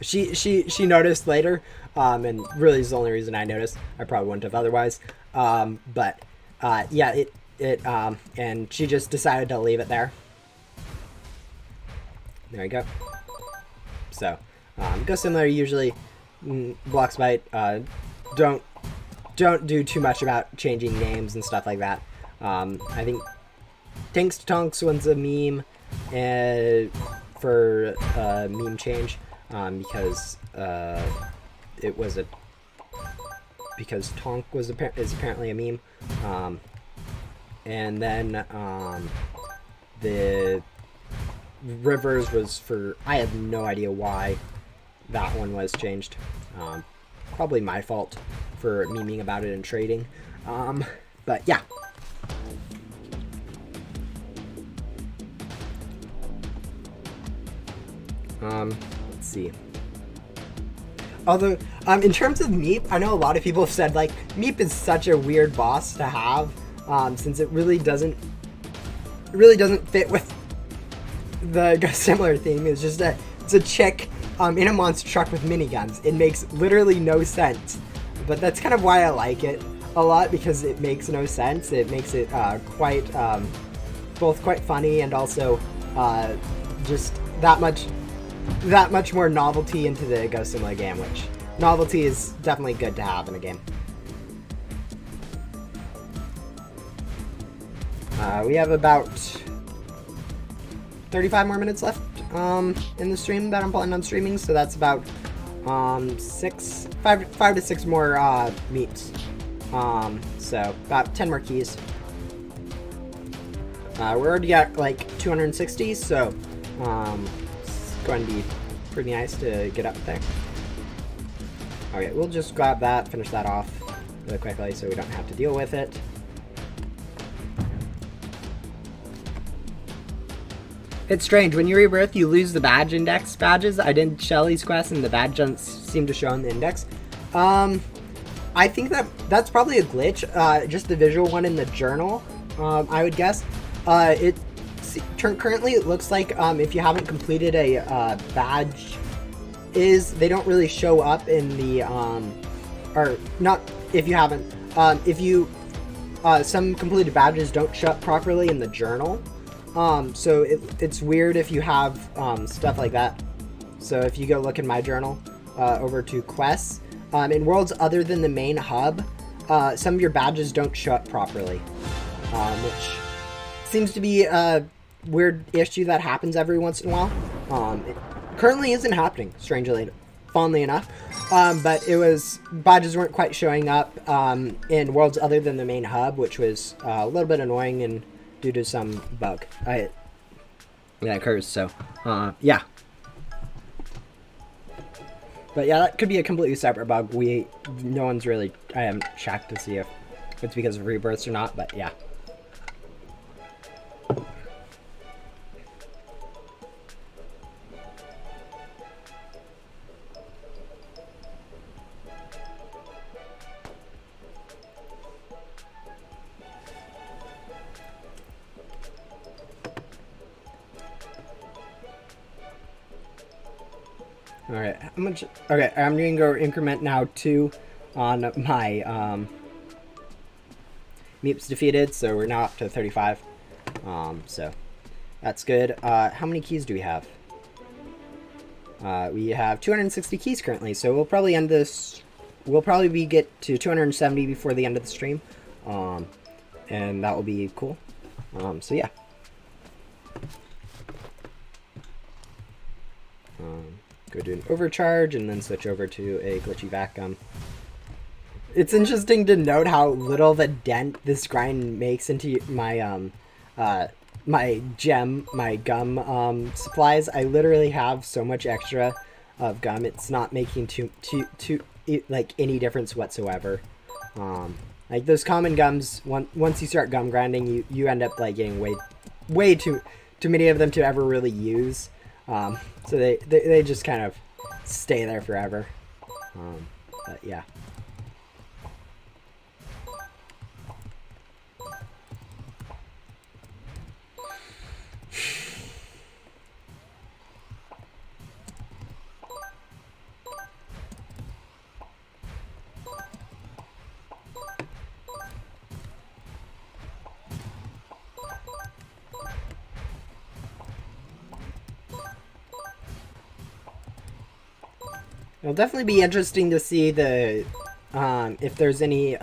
she noticed later, and really is the only reason I noticed. I probably wouldn't have otherwise. But yeah, and she just decided to leave it there. There you go. So, Ghost Simulator usually Bloxbite don't do too much about changing names and stuff like that. I think Tanks to Tonks one's a meme for meme change, because it was because Tonk is apparently a meme, and then the Rivers was for, I have no idea why that one was changed. Probably my fault for memeing about it and trading, but yeah. Let's see. Although, in terms of Meep, I know a lot of people have said, like, Meep is such a weird boss to have, since it really doesn't fit with the Ghost Simulator theme. It's just it's a chick in a monster truck with miniguns. It makes literally no sense, but that's kind of why I like it a lot, because it makes no sense. It makes it both quite funny and also just that much more novelty into the Ghost Simulator game, which novelty is definitely good to have in a game. We have about 35 more minutes left in the stream that I'm planning on streaming, so that's about 5 to 6 more meeps. So about 10 more keys. We're already at like 260, so it's going to be pretty nice to get up there. Okay, we'll just grab that, finish that off really quickly so we don't have to deal with it. It's strange, when you rebirth, you lose the badge index badges. I did Shelly's quest and the badge doesn't seem to show in the index. I think that's probably a glitch, just the visual one in the journal, I would guess. Currently it looks like if you haven't completed a badge, they don't really show up in the, or not if you haven't, if you, some completed badges don't show up properly in the journal. So it's weird if you have stuff like that. So if you go look in my journal, over to quests, in worlds other than the main hub, some of your badges don't show up properly, which seems to be a weird issue that happens every once in a while. It currently isn't happening, strangely, fondly enough, but badges weren't quite showing up in worlds other than the main hub, which was a little bit annoying and due to some bug that occurs. So yeah, but yeah, that could be a completely separate bug. No one's really, I haven't checked to see if it's because of rebirths or not, but yeah. All right, how much? Okay, I'm going to go increment now 2 on my Meeps defeated, so we're now up to 35. So that's good. How many keys do we have? We have 260 keys currently, so we'll probably end this. We'll probably get to 270 before the end of the stream, and that will be cool. So yeah. Go do an overcharge and then switch over to a glitchy vac gum. It's interesting to note how little of a dent this grind makes into my my gum supplies. I literally have so much extra of gum. It's not making like any difference whatsoever. Like those common gums, once you start gum grinding, you end up like getting way too many of them to ever really use. So they just kind of stay there forever. But yeah. It'll definitely be interesting to see the if there's any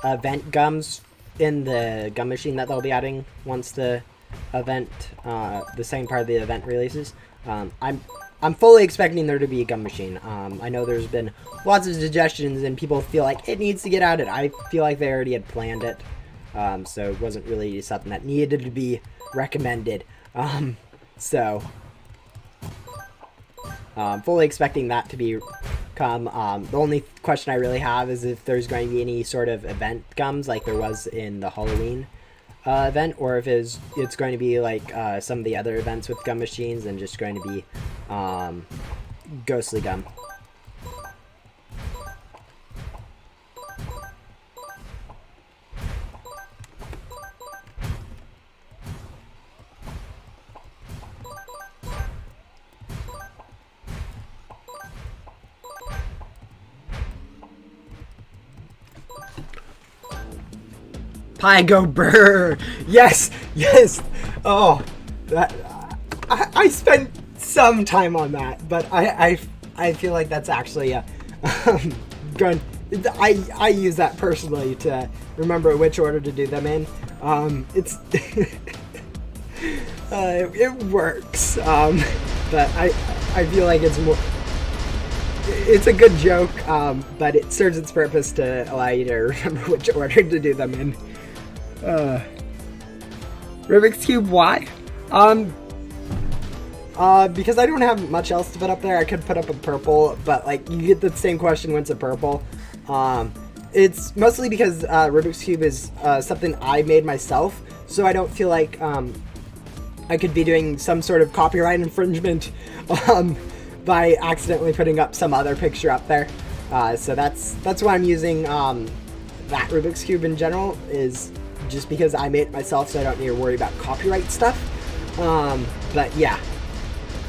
event gums in the gum machine that they'll be adding once the event, the second part of the event releases. I'm fully expecting there to be a gum machine. I know there's been lots of suggestions and people feel like it needs to get added. I feel like they already had planned it, so it wasn't really something that needed to be recommended. So. Fully expecting that to become. The only question I really have is if there's going to be any sort of event gums like there was in the Halloween event, or if it's going to be like some of the other events with gum machines and just going to be ghostly gum. Pie go brr! Yes! Yes! Oh, that I spent some time on that, but I feel like that's actually good. I use that personally to remember which order to do them in. It's it works, but I feel like it's more. It's a good joke, but it serves its purpose to allow you to remember which order to do them in. Rubik's Cube, why? Because I don't have much else to put up there. I could put up a purple, but like you get the same question when it's a purple. It's mostly because Rubik's Cube is something I made myself, so I don't feel like I could be doing some sort of copyright infringement by accidentally putting up some other picture up there. So that's why I'm using that Rubik's Cube in general, is just because I made it myself, so I don't need to worry about copyright stuff. But yeah.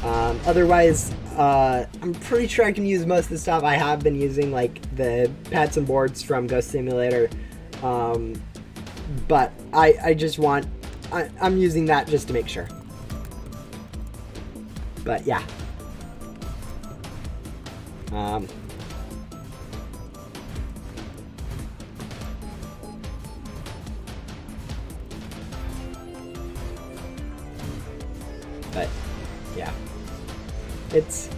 Otherwise, I'm pretty sure I can use most of the stuff. I have been using like the pads and boards from Ghost Simulator, but I just want I'm using that just to make sure. But yeah. But yeah, it's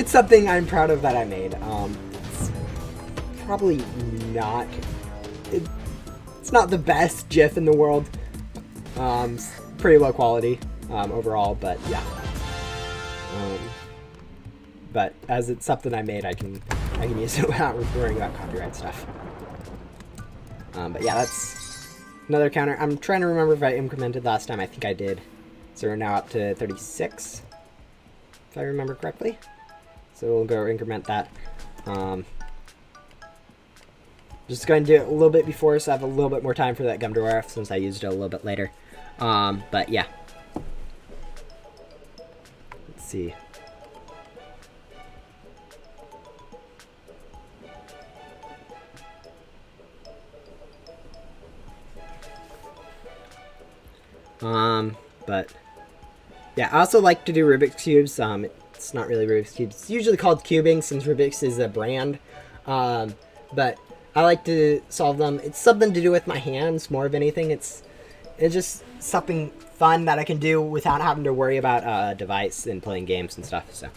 something I'm proud of that I made. It's probably not. It's not the best GIF in the world. It's pretty low quality overall, but yeah. But as it's something I made, I can use it without worrying about copyright stuff. But yeah, that's another counter. I'm trying to remember if I incremented last time. I think I did. So we're now up to 36, if I remember correctly. So we'll go increment that. Just going to do it a little bit before, so I have a little bit more time for that gum to wear off since I used it a little bit later. But yeah. Let's see. But yeah, I also like to do Rubik's Cubes. It's not really Rubik's Cubes. It's usually called cubing since Rubik's is a brand. But I like to solve them. It's something to do with my hands more of anything. It's just something fun that I can do without having to worry about a device and playing games and stuff. So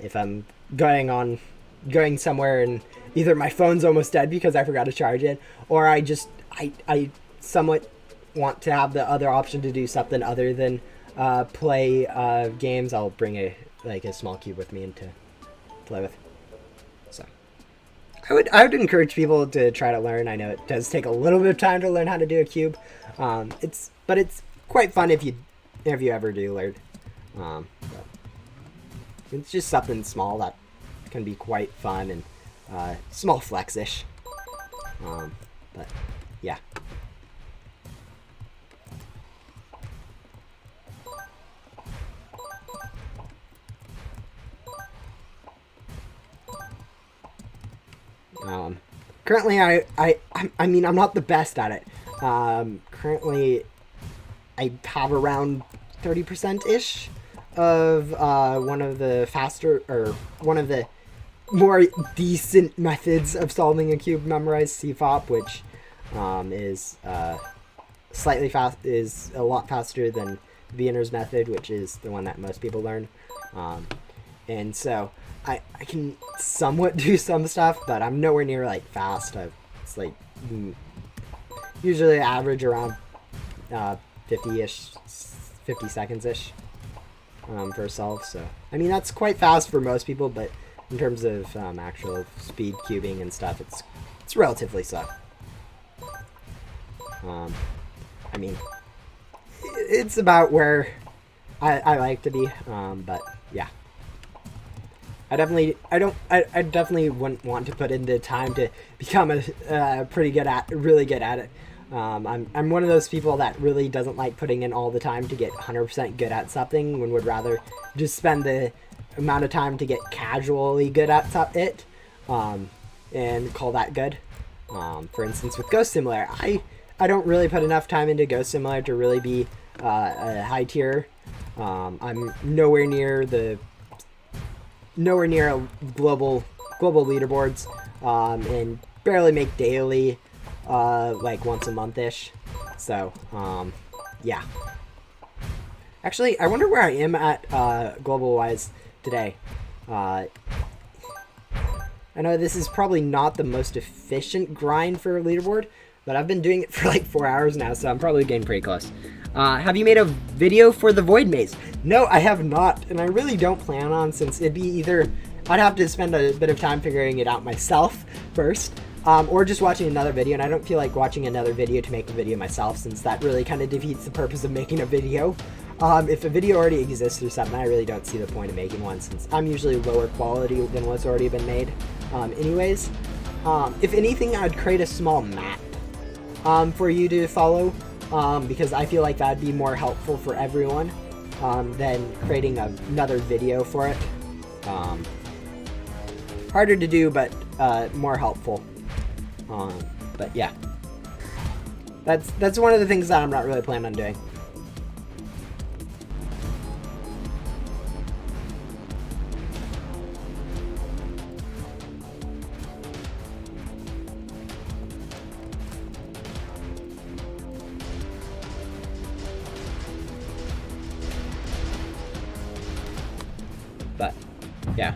if I'm going somewhere and either my phone's almost dead because I forgot to charge it, or I somewhat want to have the other option to do something other than play games, I'll bring a small cube with me and to play with. So I would encourage people to try to learn. I know it does take a little bit of time to learn how to do a cube. It's quite fun if you ever do learn. It's just something small that can be quite fun and small flex-ish. But yeah. Currently, I mean, I'm not the best at it. Currently, I have around 30%-ish of one of the more decent methods of solving a cube memorized CFOP, which is is a lot faster than the beginner's method, which is the one that most people learn. And so I can somewhat do some stuff, but I'm nowhere near like fast. It's like usually average around 50 seconds-ish for a solve. So I mean that's quite fast for most people, but in terms of actual speed cubing and stuff, it's relatively slow. I mean, it's about where I like to be, but yeah. I definitely wouldn't want to put in the time to become really good at it. I'm one of those people that really doesn't like putting in all the time to get 100% good at something, and would rather just spend the amount of time to get casually good at it, and call that good. For instance, with Ghost Simulator, I don't really put enough time into Ghost Simulator to really be a high tier. I'm nowhere near a global leaderboards, and barely make daily, like once a month-ish. So yeah. Actually, I wonder where I am at global wise today. I know this is probably not the most efficient grind for a leaderboard, but I've been doing it for like 4 hours now, so I'm probably getting pretty close. Have you made a video for the Void Maze? No, I have not, and I really don't plan on, since it'd be either I'd have to spend a bit of time figuring it out myself first, or just watching another video, and I don't feel like watching another video to make a video myself, since that really kind of defeats the purpose of making a video. If a video already exists or something, I really don't see the point of making one, since I'm usually lower quality than what's already been made. Anyways, if anything, I'd create a small map for you to follow, because I feel like that'd be more helpful for everyone than creating another video for it. Harder to do, but more helpful. But yeah, that's one of the things that I'm not really planning on doing. But yeah,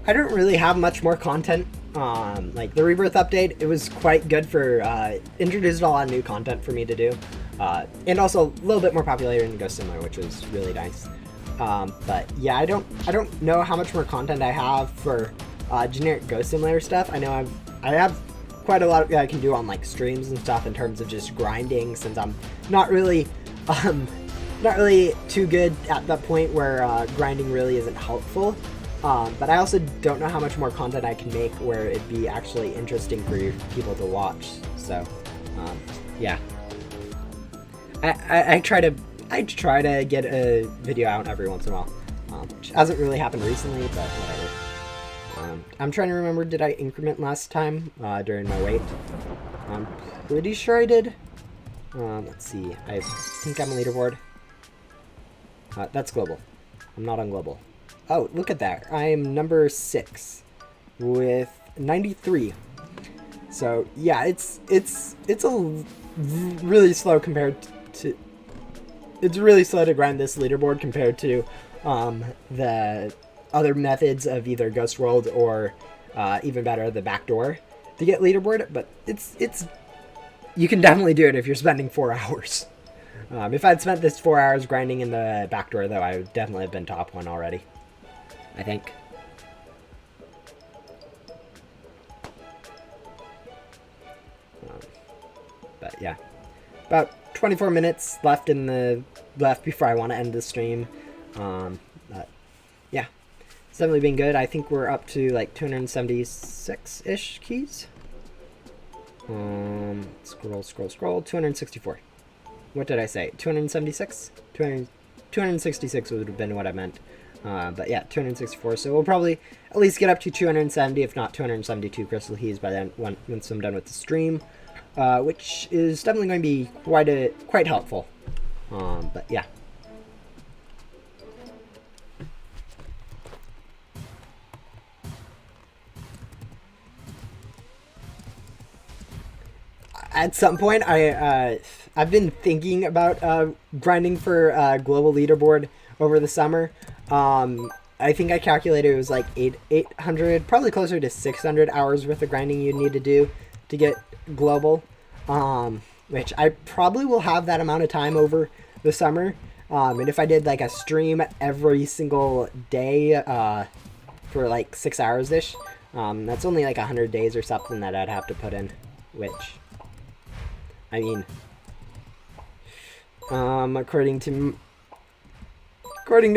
I don't really have much more content. Like the Rebirth update, it was quite good for introduced a lot of new content for me to do, and also a little bit more popularity in Ghost Simulator, which was really nice. But yeah, I don't know how much more content I have for generic Ghost Simulator stuff. I know I have quite a lot I can do on like streams and stuff in terms of just grinding, since I'm not really too good at that point where grinding really isn't helpful. But I also don't know how much more content I can make where it'd be actually interesting for people to watch. So, yeah. I try to get a video out every once in a while, which hasn't really happened recently, but whatever. I'm trying to remember, did I increment last time during my wait? I'm pretty sure I did. Let's see. I think I'm a leaderboard. That's global. I'm not on global. Oh, look at that. I am number 6 with 93. So yeah, it's a really slow compared to. It's really slow to grind this leaderboard compared to the other methods of either Ghost World or even better, the backdoor to get leaderboard. But it's you can definitely do it if you're spending 4 hours. If I'd spent this 4 hours grinding in the backdoor, though, I would definitely have been top 1 already, I think. But yeah, about 24 minutes left before I want to end the stream. But yeah, it's definitely been good. I think we're up to like 276-ish keys. Scroll. 264. What did I say? 276? 266 would have been what I meant. But yeah, 264. So we'll probably at least get up to 270, if not 272 crystal keys by then once I'm done with the stream. Which is definitely going to be quite helpful. But yeah. At some point, I've been thinking about grinding for global leaderboard over the summer. I think I calculated it was like 800, probably closer to 600 hours worth of grinding you'd need to do to get global, which I probably will have that amount of time over the summer. And if I did like a stream every single day for like 6 hours ish, that's only like 100 days or something that I'd have to put in, which I mean, according to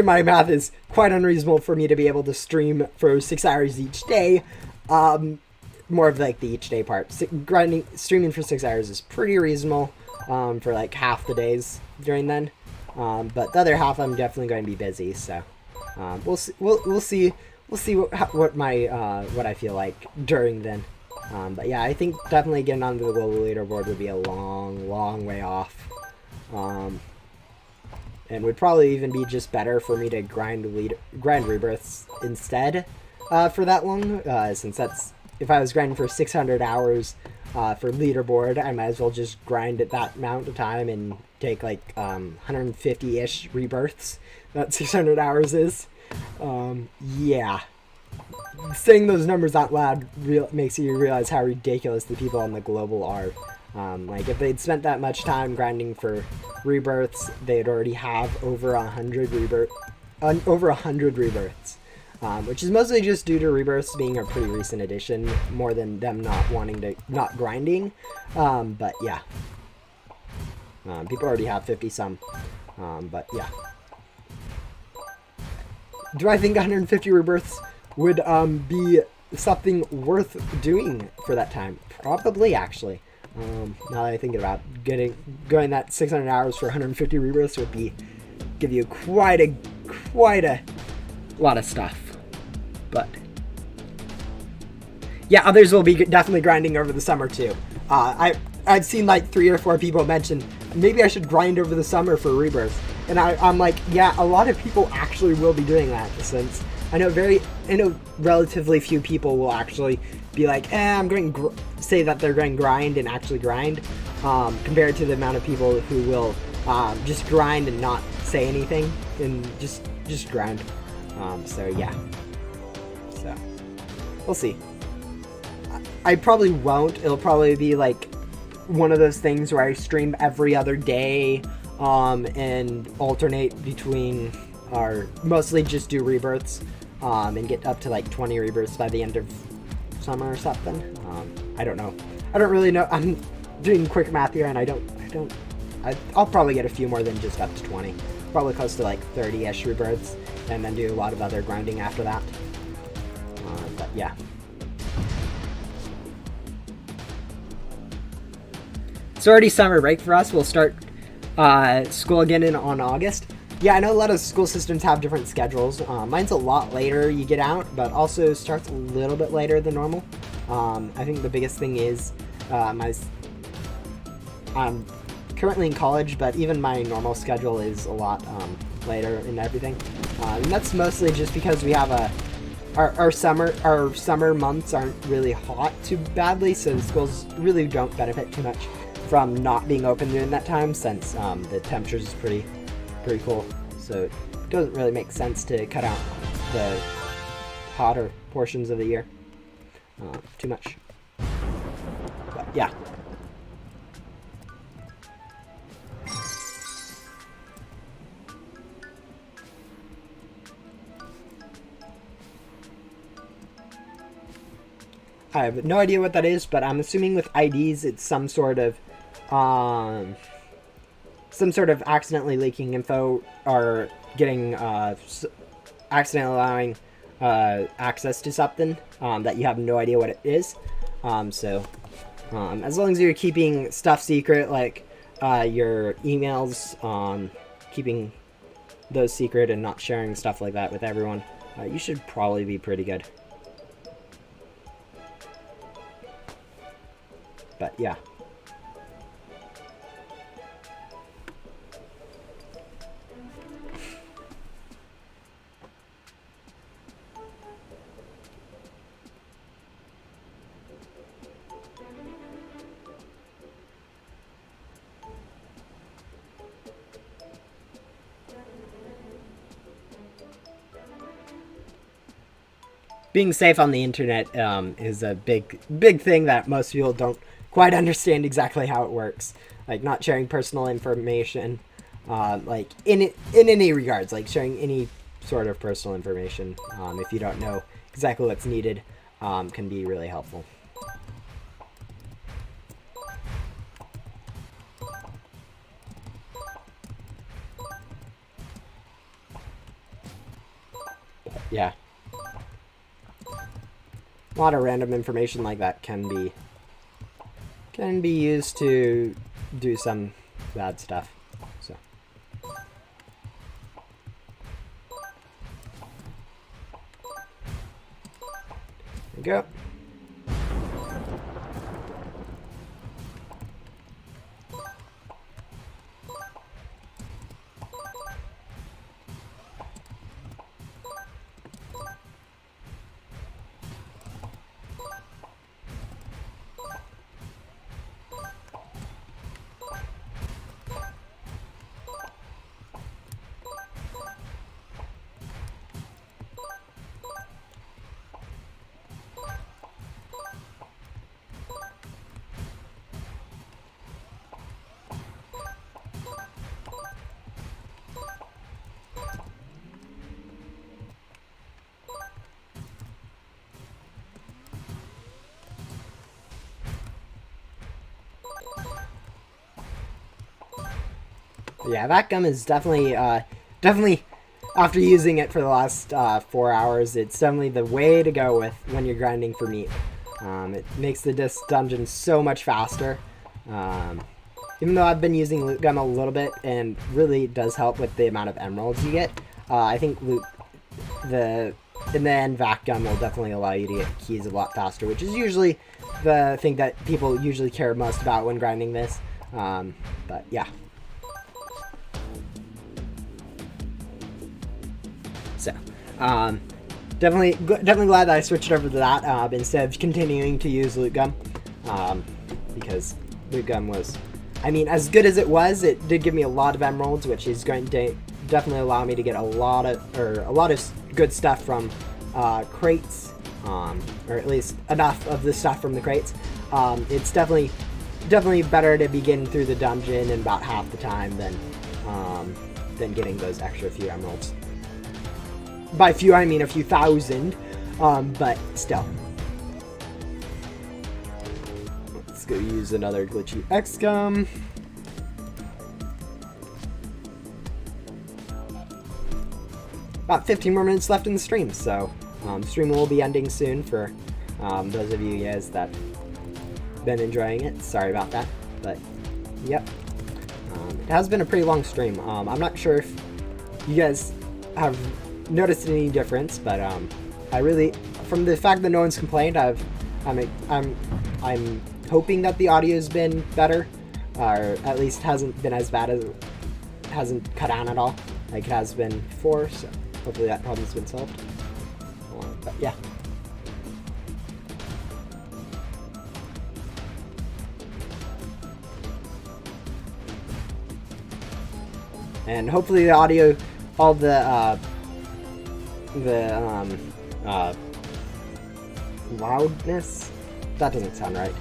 my math, is quite unreasonable for me to be able to stream for 6 hours each day. More of like the each day part. Streaming for 6 hours is pretty reasonable for like half the days during then. But the other half I'm definitely going to be busy. So we'll see what I feel like during then. But yeah, I think definitely getting onto the global leaderboard would be a long way off. And would probably even be just better for me to grind rebirths instead for that long, since that's, if I was grinding for 600 hours for leaderboard, I might as well just grind at that amount of time and take like 150-ish rebirths. That 600 hours is. Yeah. Saying those numbers out loud makes you realize how ridiculous the people on the global are. Like if they'd spent that much time grinding for rebirths, they'd already have over 100 rebirths, which is mostly just due to rebirths being a pretty recent addition, more than them not grinding. But yeah, people already have 50 some. But yeah, do I think 150 rebirths would be something worth doing for that time? Probably, actually. Now that I think about going that 600 hours for 150 rebirths would give you quite a lot of stuff. But yeah, others will be definitely grinding over the summer too. I've seen like 3 or 4 people mention maybe I should grind over the summer for rebirths, and I'm like, yeah, a lot of people actually will be doing that, since I know relatively few people will actually be like, I'm going to say that they're going to grind and actually grind, compared to the amount of people who will just grind and not say anything and just grind. So yeah. So we'll see. I probably won't. It'll probably be like one of those things where I stream every other day, and alternate between, or mostly just do rebirths, and get up to like 20 rebirths by the end of summer or something. I don't know. I don't really know. I'm doing quick math here, and I'll probably get a few more than just up to 20. Probably close to like 30-ish rebirths, and then do a lot of other grinding after that. But yeah. It's already summer break for us. We'll start school again on August. Yeah, I know a lot of school systems have different schedules. Mine's a lot later you get out, but also starts a little bit later than normal. I think the biggest thing is I'm currently in college, but even my normal schedule is a lot later and everything. And that's mostly just because we have our summer months aren't really hot too badly, so the schools really don't benefit too much from not being open during that time, since the temperatures is pretty cool. So it doesn't really make sense to cut out the hotter portions of the year too much. But yeah. I have no idea what that is, but I'm assuming with IDs it's some sort of accidentally leaking info or getting accidentally allowing access to something that you have no idea what it is. So as long as you're keeping stuff secret, like your emails, keeping those secret and not sharing stuff like that with everyone, you should probably be pretty good. But yeah. Being safe on the internet is a big thing that most people don't quite understand exactly how it works. Like not sharing personal information, like in any regards, like sharing any sort of personal information, if you don't know exactly what's needed, can be really helpful. Yeah. A lot of random information like that can be used to do some bad stuff. So there we go. Yeah, that gum is definitely after using it for the last 4 hours, it's definitely the way to go with when you're grinding for meat. It makes this dungeon so much faster. Even though I've been using loot gum a little bit, and really does help with the amount of emeralds you get, I think in the end, vac gum will definitely allow you to get keys a lot faster, which is usually the thing that people usually care most about when grinding this. But yeah. So, definitely glad that I switched over to that instead of continuing to use loot gum, because loot gum was, I mean, as good as it was, it did give me a lot of emeralds, which is going to definitely allow me to get a lot of good stuff from crates, or at least enough of the stuff from the crates. It's definitely better to begin through the dungeon in about half the time than getting those extra few emeralds. By few, I mean a few thousand, but still. Let's go use another glitchy X-Gum. About 15 more minutes left in the stream, so the stream will be ending soon for those of you guys that been enjoying it. Sorry about that, but yep. It has been a pretty long stream. I'm not sure if you guys have noticed any difference, but I really, from the fact that no one's complained, I'm hoping that the audio's been better. or at least hasn't been as bad as, hasn't cut down at all, like it has been before, so hopefully that problem's been solved. But yeah. And hopefully the audio, all the loudness, that doesn't sound right.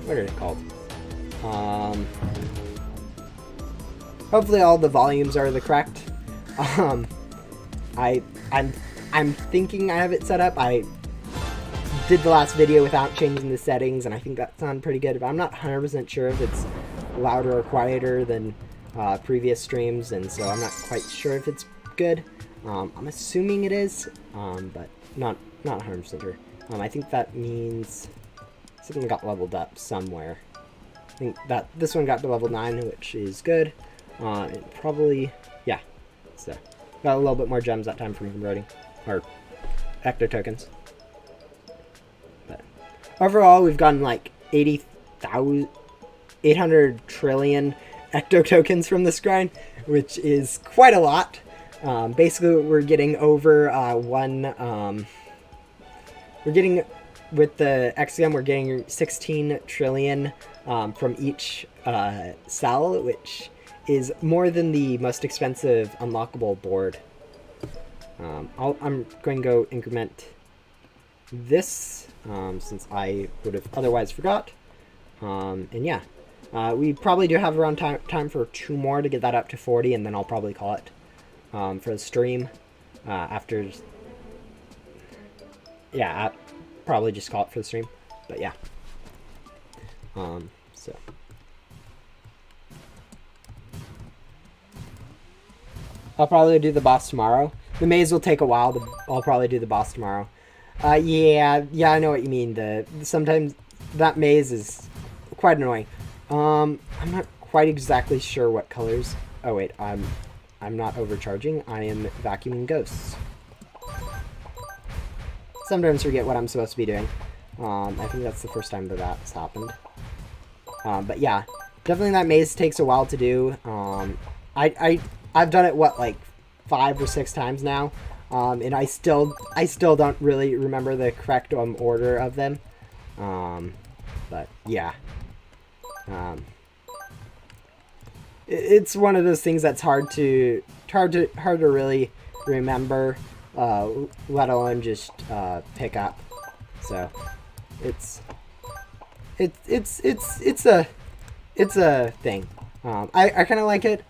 What are they called? Hopefully all the volumes are the correct. I'm thinking I have it set up. I did the last video without changing the settings, and I think that sounded pretty good, but I'm not 100% sure if it's louder or quieter than previous streams, and so I'm not quite sure if it's good. I'm assuming it is, but not 100% sure. I think that means something got leveled up somewhere. I think that this one got to level 9, which is good. It probably, yeah, so got a little bit more gems that time from converting, or ecto tokens. But overall, we've gotten like 800 trillion ecto tokens from this grind, which is quite a lot. Basically, we're getting over we're getting, with the XM, we're getting 16 trillion from each cell, which is more than the most expensive unlockable board. I'm going to go increment this, since I would have otherwise forgot. And yeah, we probably do have around time for 2 more to get that up to 40, and then I'll probably call it for the stream after. Yeah, probably just call it for the stream, but yeah. So I'll probably do the boss tomorrow. The maze will take a while. I'll probably do the boss tomorrow. Yeah, I know what you mean. Sometimes that maze is quite annoying. I'm not quite exactly sure what colors. Oh wait, I'm not overcharging. I am vacuuming ghosts. Sometimes forget what I'm supposed to be doing. I think that's the first time that's happened. But yeah, definitely that maze takes a while to do. I've done it, what, like 5 or 6 times now, and I still don't really remember the correct order of them. But yeah, it's one of those things that's hard to really remember, let alone just pick up. So it's a thing. I kind of like it,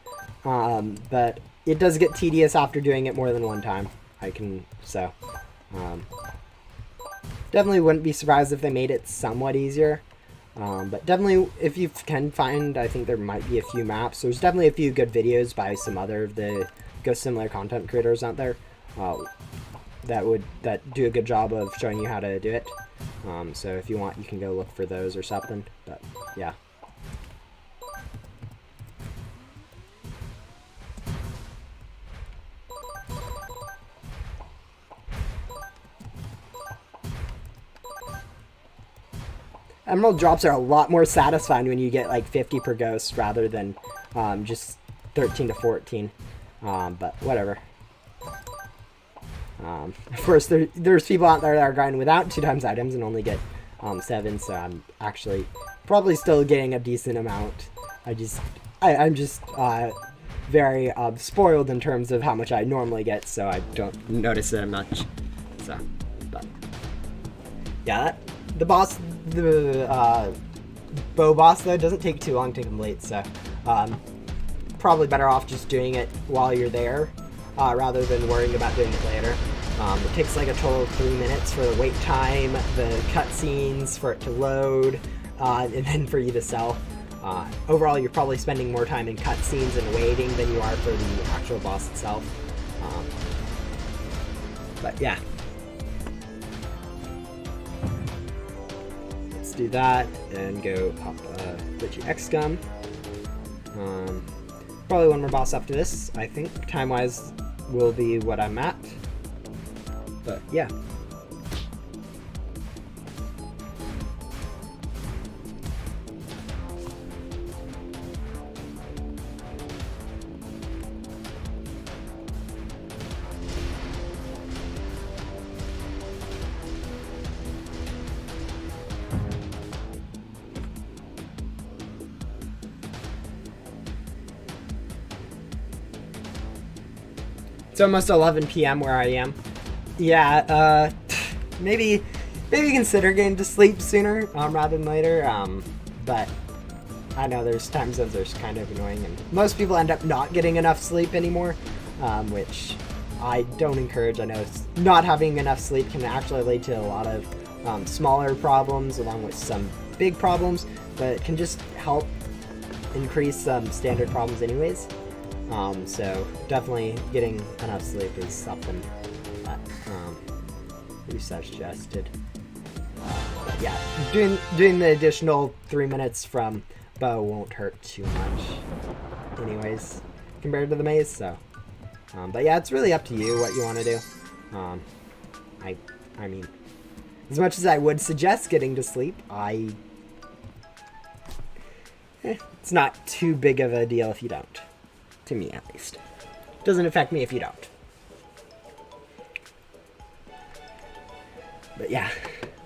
but it does get tedious after doing it more than one time. Definitely wouldn't be surprised if they made it somewhat easier. But definitely, if you can find, I think there might be a few maps. There's definitely a few good videos by some other of the Ghost Similar content creators out there that do a good job of showing you how to do it. So if you want, you can go look for those or something. But yeah. Emerald drops are a lot more satisfying when you get like 50 per ghost rather than just 13 to 14. But whatever. Of course, there's people out there that are grinding without 2x items and only get 7, so I'm actually probably still getting a decent amount. I'm just very spoiled in terms of how much I normally get, so I don't notice it much. So, but yeah, the boss, the bow boss though, doesn't take too long to complete, so probably better off just doing it while you're there, rather than worrying about doing it later. It takes like a total of 3 minutes for the wait time, the cutscenes, for it to load, and then for you to sell. Overall, you're probably spending more time in cutscenes and waiting than you are for the actual boss itself. But yeah. Let's do that and go pop Richie XCOM. Probably one more boss after this. I think time-wise will be what I'm at. But yeah. It's almost 11 p.m. where I am. Yeah, maybe consider getting to sleep sooner rather than later. But I know there's time zones that are kind of annoying, and most people end up not getting enough sleep anymore, which I don't encourage. I know not having enough sleep can actually lead to a lot of smaller problems along with some big problems, but it can just help increase some standard problems anyways. So definitely getting enough sleep is something that we suggested. But yeah, doing the additional 3 minutes from bow won't hurt too much anyways compared to the maze. So but yeah, it's really up to you what you want to do. I mean, as much as I would suggest getting to sleep, it's not too big of a deal if you don't. To me, at least. Doesn't affect me if you don't. But yeah.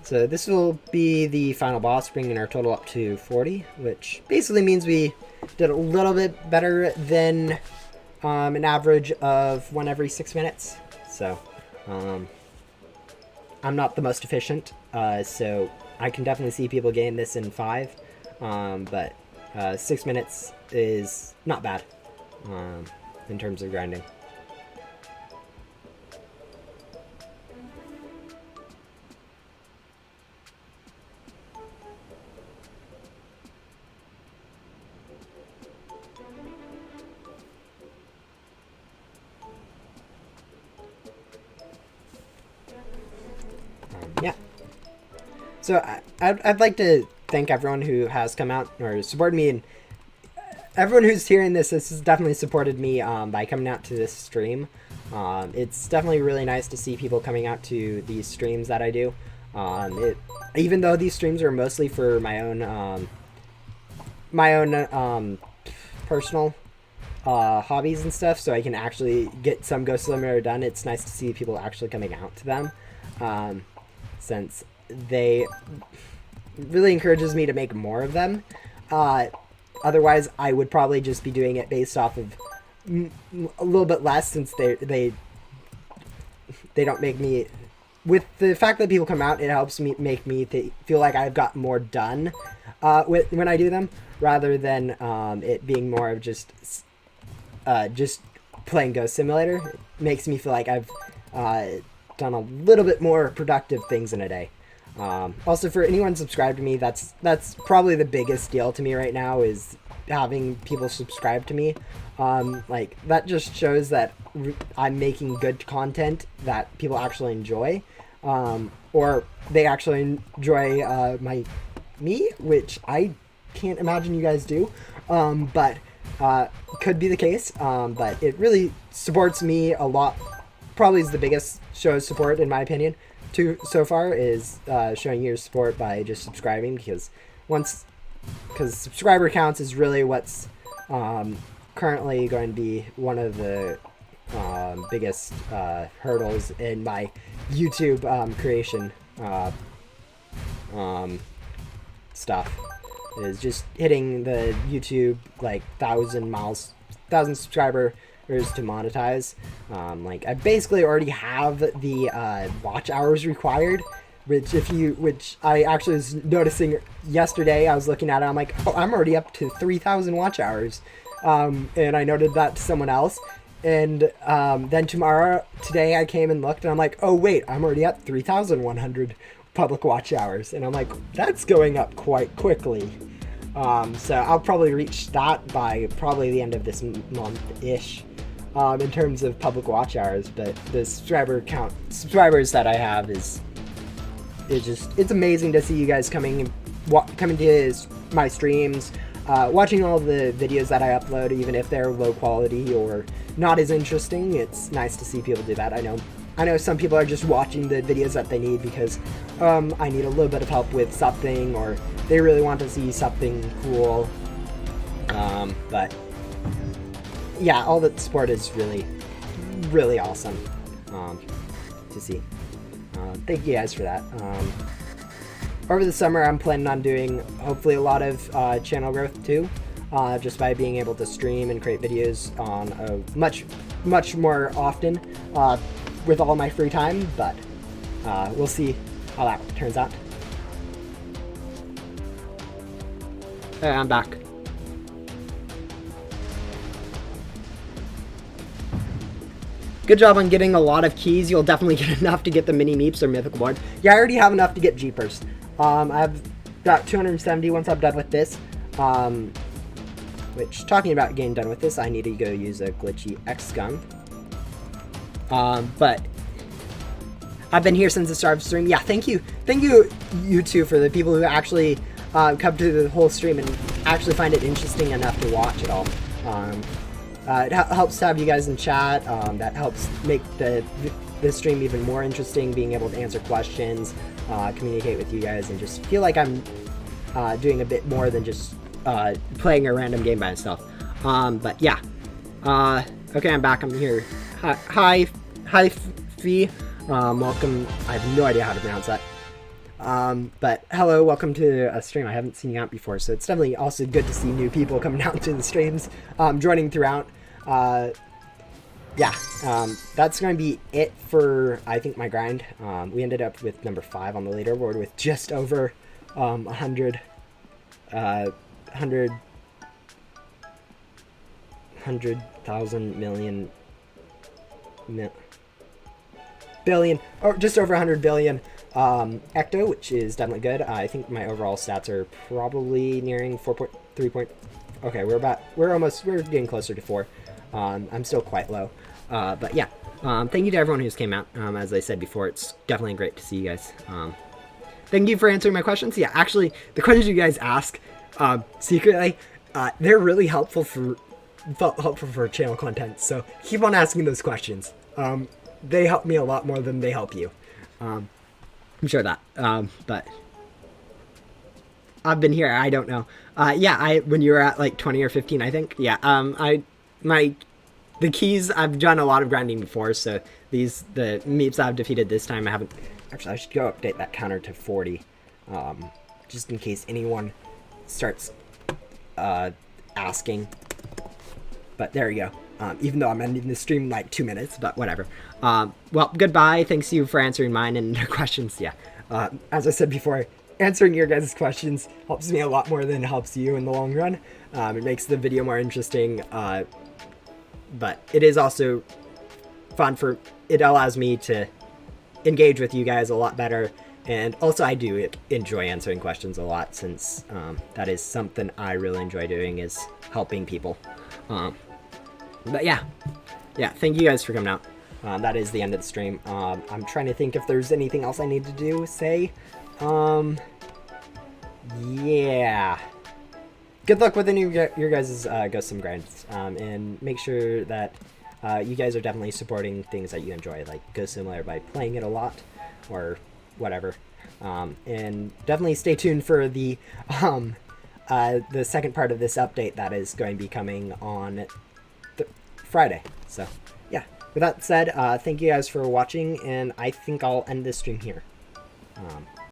So this will be the final boss, bringing our total up to 40, which basically means we did a little bit better than an average of 1 every 6 minutes. So, I'm not the most efficient, so I can definitely see people gain this in 5, but 6 minutes is not bad in terms of grinding. Yeah. So I'd like to thank everyone who has come out or supported me, and everyone who's hearing this has definitely supported me by coming out to this stream. It's definitely really nice to see people coming out to these streams that I do. Even though these streams are mostly for my own personal hobbies and stuff, so I can actually get some Ghost Simulator done. It's nice to see people actually coming out to them. Since they really encourages me to make more of them. Otherwise, I would probably just be doing it based off of a little bit less, since they don't make me. With the fact that people come out, it helps me feel like I've got more done when I do them, rather than it being more of just playing Ghost Simulator. It makes me feel like I've done a little bit more productive things in a day. Also, for anyone subscribed to me, that's probably the biggest deal to me right now, is having people subscribe to me. Like, that just shows that I'm making good content that people actually enjoy, or they actually enjoy me, which I can't imagine you guys do, but could be the case. But it really supports me a lot. Probably is the biggest show of support, in my opinion, so far, is showing your support by just subscribing, because subscriber counts is really what's currently going to be one of the biggest hurdles in my YouTube creation stuff, is just hitting the YouTube like 1,000 subscriber to monetize. Like, I basically already have the watch hours required, which I actually was noticing yesterday. I was looking at it, I'm like, oh, I'm already up to 3,000 watch hours, and I noted that to someone else, and then today I came and looked, and I'm like, oh wait, I'm already at 3,100 public watch hours, and I'm like, that's going up quite quickly. So I'll probably reach that by probably the end of this month-ish, in terms of public watch hours. But the subscribers that I have it's amazing to see you guys coming to my streams, watching all the videos that I upload, even if they're low quality or not as interesting. It's nice to see people do that. I know some people are just watching the videos that they need because I need a little bit of help with something, or they really want to see something cool. But yeah, all the support is really, really awesome to see. Thank you guys for that. Over the summer, I'm planning on doing hopefully a lot of channel growth too, just by being able to stream and create videos on a much much more often with all my free time, but we'll see how that turns out. Hey, I'm back. Good job on getting a lot of keys. You'll definitely get enough to get the mini Meeps or mythical board. Yeah, I already have enough to get Jeepers. I've got 270 once I'm done with this. Which, talking about getting done with this, I need to go use a glitchy X gun. But I've been here since the start of the stream. Yeah, thank you, you two, for the people who actually come to the whole stream and actually find it interesting enough to watch it all. It helps to have you guys in chat. That helps make the stream even more interesting, being able to answer questions, communicate with you guys, and just feel like I'm doing a bit more than just playing a random game by myself. But yeah. Okay, I'm back. I'm here. Hi, Fee. Welcome. I have no idea how to pronounce that. But hello, welcome to a stream. I haven't seen you out before, so it's definitely also good to see new people coming out to the streams, joining throughout. Yeah, that's going to be it for, I think, my grind. We ended up with number 5 on the leaderboard with just over 100,000 million billion, or just over 100 billion ecto, which is definitely good. I think my overall stats are probably nearing 4.3. Okay, we're getting closer to 4. I'm still quite low, but yeah. Thank you to everyone who's came out. As I said before, it's definitely great to see you guys. Thank you for answering my questions. Yeah, actually, the questions you guys ask secretly, they're really helpful for channel content. So keep on asking those questions. They help me a lot more than they help you. I'm sure of that. But I've been here. I don't know. Yeah, when you were at like 20 or 15, I think. Yeah. The keys, I've done a lot of grinding before, so the Meeps I've defeated this time, I haven't. Actually, I should go update that counter to 40, just in case anyone starts asking. But there you go. Even though I'm ending the stream in like 2 minutes, but whatever. Well, goodbye. Thanks you for answering mine and your questions. Yeah. As I said before, answering your guys' questions helps me a lot more than it helps you in the long run. It makes the video more interesting, but it is also fun it allows me to engage with you guys a lot better. And also I do enjoy answering questions a lot, since that is something I really enjoy doing, is helping people. But yeah, thank you guys for coming out. That is the end of the stream. I'm trying to think if there's anything else I need to say. Yeah. Good luck with your guys' Ghost Sim grinds. And make sure that you guys are definitely supporting things that you enjoy, like Ghost Simulator, by playing it a lot, or whatever. And definitely stay tuned for the second part of this update that is going to be coming on Friday. So yeah, with that said, thank you guys for watching, and I think I'll end this stream here.